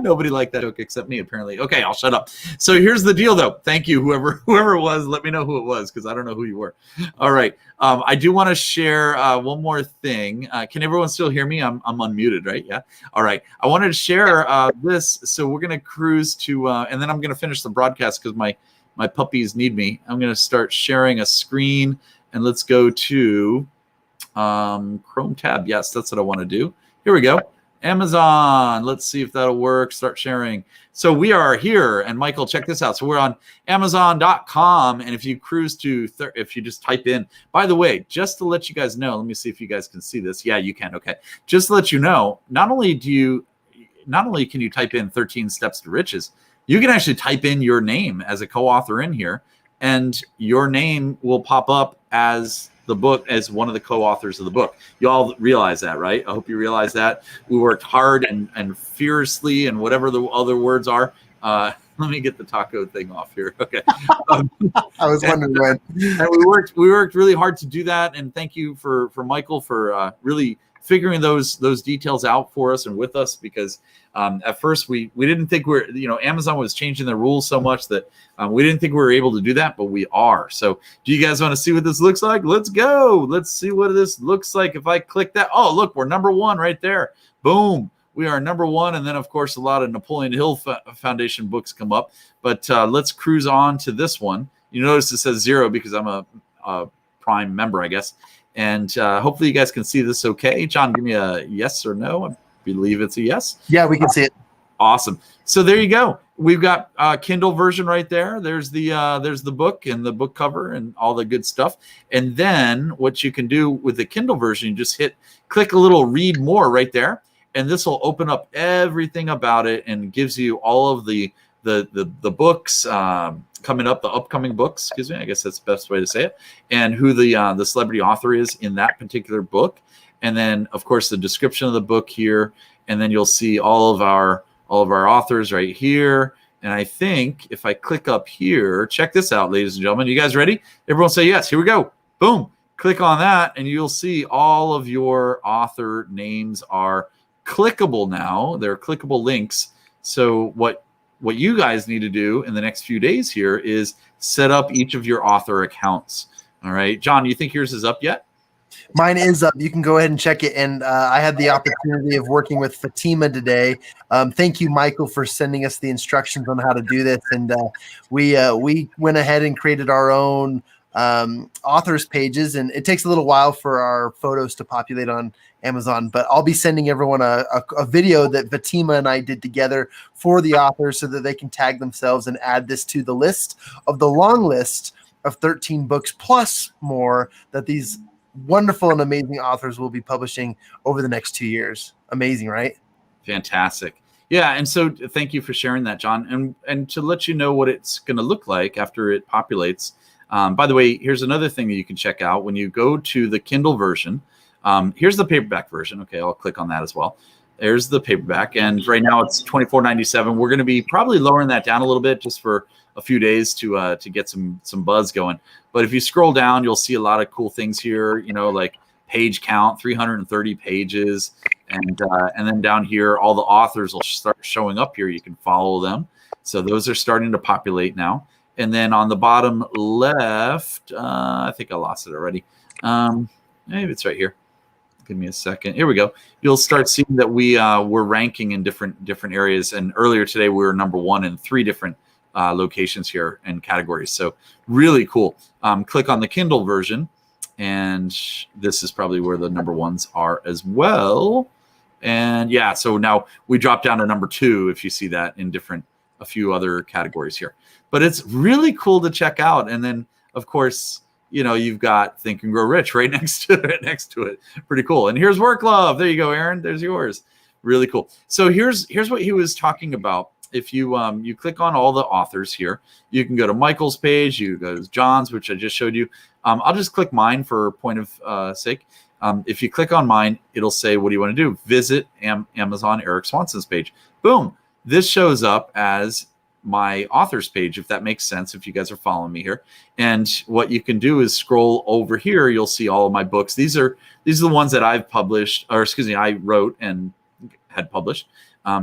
Nobody liked that joke except me, apparently. Okay, I'll shut up. So here's the deal, though. Thank you, whoever it was. Let me know who it was, because I don't know who you were. All right. I do want to share one more thing. Can everyone still hear me? I'm unmuted, right? Yeah. All right. I wanted to share this. So we're going to cruise to, and then I'm going to finish the broadcast because my puppies need me. I'm going to start sharing a screen, and let's go to Chrome tab. Yes, that's what I want to do. Here we go. Amazon. Let's see if that'll work. Start sharing. So we are here, and Michael, check this out. So we're on Amazon.com, and if you cruise to, if you just type in, by the way, just to let you guys know, let me see if you guys can see this. Yeah, you can. Okay. Just to let you know, not only can you type in 13 Steps to Riches, you can actually type in your name as a co-author in here, and your name will pop up as the book, as one of the co-authors of the book. You all realize that, right? I hope you realize that. We worked hard and fiercely and whatever the other words are Let me get the taco thing off here. Okay. I was wondering when. And we worked really hard to do that. And thank you for Michael for really figuring those details out for us and with us, because at first we didn't think Amazon was changing the rules so much that we didn't think we were able to do that, but we are. So do you guys want to see what this looks like? Let's go. Let's see what this looks like. If I click that, oh, look, we're number one right there. Boom. We are number one. And then, of course, a lot of Napoleon Hill Foundation books come up. But let's cruise on to this one. You notice it says 0 because I'm a Prime member, I guess. And hopefully you guys can see this okay. John, give me a yes or no. I believe it's a yes. Yeah, we can see it. Awesome. So there you go. We've got a Kindle version right there. There's the book and the book cover and all the good stuff. And then what you can do with the Kindle version, you just click a little read more right there. And this will open up everything about it and gives you all of the books coming up, the upcoming books, excuse me, I guess that's the best way to say it, and who the celebrity author is in that particular book. And then, of course, the description of the book here. And then you'll see all of our authors right here. And I think if I click up here, check this out, ladies and gentlemen. You guys ready? Everyone say yes. Here we go. Boom. Click on that, and you'll see all of your author names are clickable now. They're clickable links. So what you guys need to do in the next few days here is set up each of your author accounts. All right, John, you think yours is up yet? Mine is up. You can go ahead and check it. And I had the opportunity of working with Fatima today. Thank you, Michael, for sending us the instructions on how to do this. And we went ahead and created our own authors pages, and it takes a little while for our photos to populate on Amazon, but I'll be sending everyone a video that Fatima and I did together for the authors so that they can tag themselves and add this to the list of the long list of 13 books plus more that these wonderful and amazing authors will be publishing over the next 2 years. Amazing, right? Fantastic. Yeah, and so thank you for sharing that, John. And to let you know what it's going to look like after it populates. By the way, here's another thing that you can check out when you go to the Kindle version. Here's the paperback version. Okay, I'll click on that as well. There's the paperback, and right now it's $24.97. We're going to be probably lowering that down a little bit just for a few days to get some buzz going. But if you scroll down, you'll see a lot of cool things here. You know, like page count, 330 pages, and then down here, all the authors will start showing up here. You can follow them. So those are starting to populate now. And then on the bottom left, I think I lost it already. Maybe it's right here. Give me a second. Here we go. You'll start seeing that we're ranking in different areas. And earlier today, we were number one in 3 different locations here and categories. So really cool. Click on the Kindle version, and this is probably where the number ones are as well. And yeah, so now we drop down to number 2 if you see that in a few other categories here. But it's really cool to check out. And then, of course, you know, you've got Think and Grow Rich right next to it. Pretty cool. And here's Work Love. There you go, Aaron. There's yours. Really cool. So here's what he was talking about. If you click on all the authors here, you can go to Michael's page, you go to John's, which I just showed you. I'll just click mine for point of sake. If you click on mine, it'll say, what do you want to do? Visit Amazon Eric Swanson's page. Boom. This shows up as my authors page, if that makes sense, if you guys are following me here. And what you can do is scroll over here. You'll see all of my books. These are the ones that I've published, or excuse me, I wrote and had published.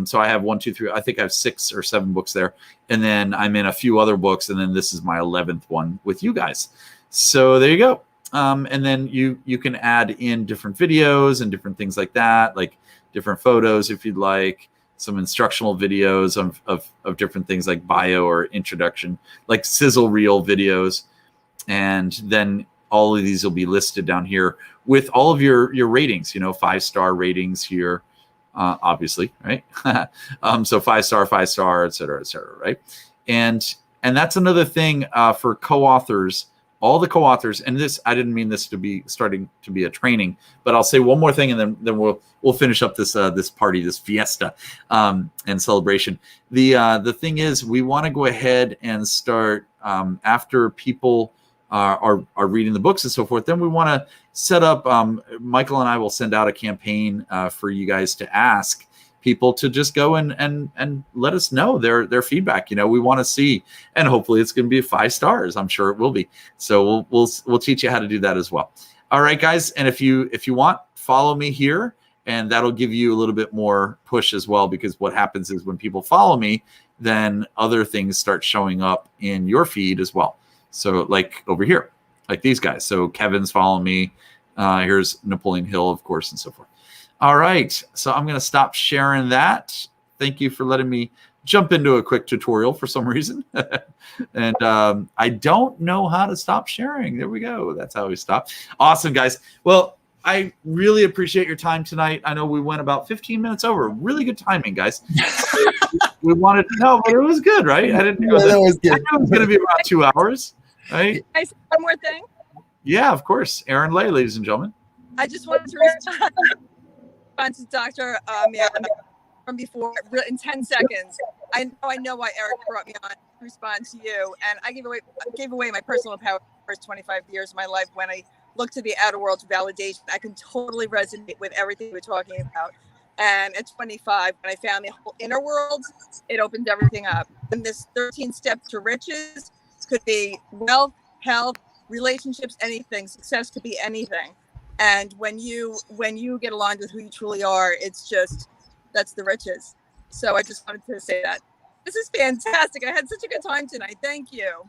So I have 1, 2, 3, I think I have 6 or 7 books there. And then I'm in a few other books. And then this is my 11th one with you guys. So there you go. And then you can add in different videos and different things like that, like different photos if you'd like, some instructional videos of different things like bio or introduction, like sizzle reel videos. And then all of these will be listed down here with all of your ratings, 5-star ratings here, obviously, right? So 5-star, et cetera, right? And that's another thing for co-authors. All the co-authors, and this, I didn't mean this to be starting to be a training, but I'll say one more thing, and then we'll finish up this party, this fiesta, and celebration. The thing is, we want to go ahead and start after people are reading the books and so forth. Then we want to set up. Michael and I will send out a campaign for you guys to ask people to just go and let us know their feedback. We want to see, and hopefully it's going to be 5 stars. I'm sure it will be. So we'll teach you how to do that as well. All right, guys. And if you want, follow me here, and that'll give you a little bit more push as well, because what happens is when people follow me, then other things start showing up in your feed as well. So like over here, like these guys. So Kevin's following me. Here's Napoleon Hill, of course, and so forth. All right. So I'm going to stop sharing that. Thank you for letting me jump into a quick tutorial for some reason. And I don't know how to stop sharing. There we go. That's how we stop. Awesome, guys. Well, I really appreciate your time tonight. I know we went about 15 minutes over. Really good timing, guys. We wanted to know, but it was good, right? I didn't know that was good. I knew it was going to be about 2 hours, right? Can I say one more thing? Yeah, of course. Aaron Lay, ladies and gentlemen. I just wanted to respond to Dr. Miata from before in 10 seconds. I know why Eric brought me on to respond to you, and I gave away my personal power the first 25 years of my life when I looked to the outer world for validation. I can totally resonate with everything we're talking about. And at 25, when I found the whole inner world, it opened everything up. And this 13 steps to riches could be wealth, health, relationships, anything. Success could be anything. And when you get aligned with who you truly are, it's just, that's the riches. So I just wanted to say that. This is fantastic. I had such a good time tonight. Thank you.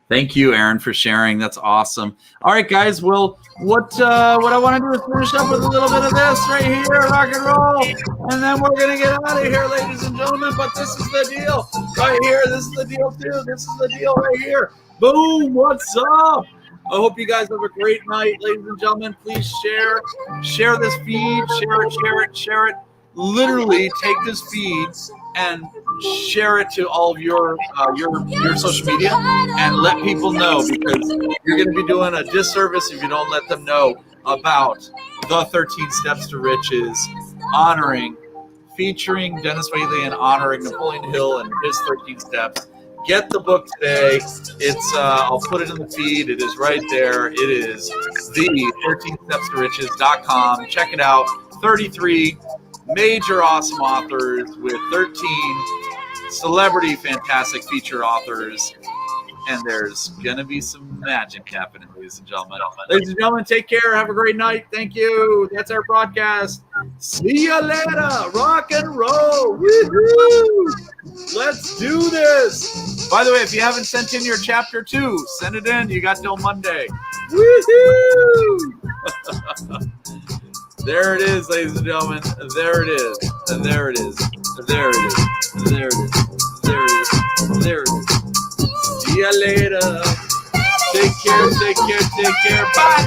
Thank you, Aaron, for sharing. That's awesome. All right, guys. Well, what I want to do is finish up with a little bit of this right here, rock and roll, and then we're gonna get out of here, ladies and gentlemen. But this is the deal right here. This is the deal too. This is the deal right here. Boom. What's up? I hope you guys have a great night, ladies and gentlemen. Please share this feed, share it. Literally take this feed and share it to all of your social media and let people know, because you're going to be doing a disservice if you don't let them know about the 13 Steps to Riches, featuring Dennis Waitley and honoring Napoleon Hill and his 13 steps. Get the book today. It's I'll put it in the feed. It is right there. It is the 13stepstoriches.com. Check it out. 33 major awesome authors with 13 celebrity fantastic feature authors, and there's gonna be some magic happening, ladies and gentlemen. Ladies and gentlemen, take care. Have a great night. Thank you. That's our broadcast. See you later. Rock and roll. Woo-hoo. Let's do this. By the way, if you haven't sent in your chapter 2, send it in. You got till Monday. Woo-hoo. There it is, ladies and gentlemen. There it is. And there it is. There it is. There it is. There it is. There it is. See ya later. Take care. Take care. Take care. Bye.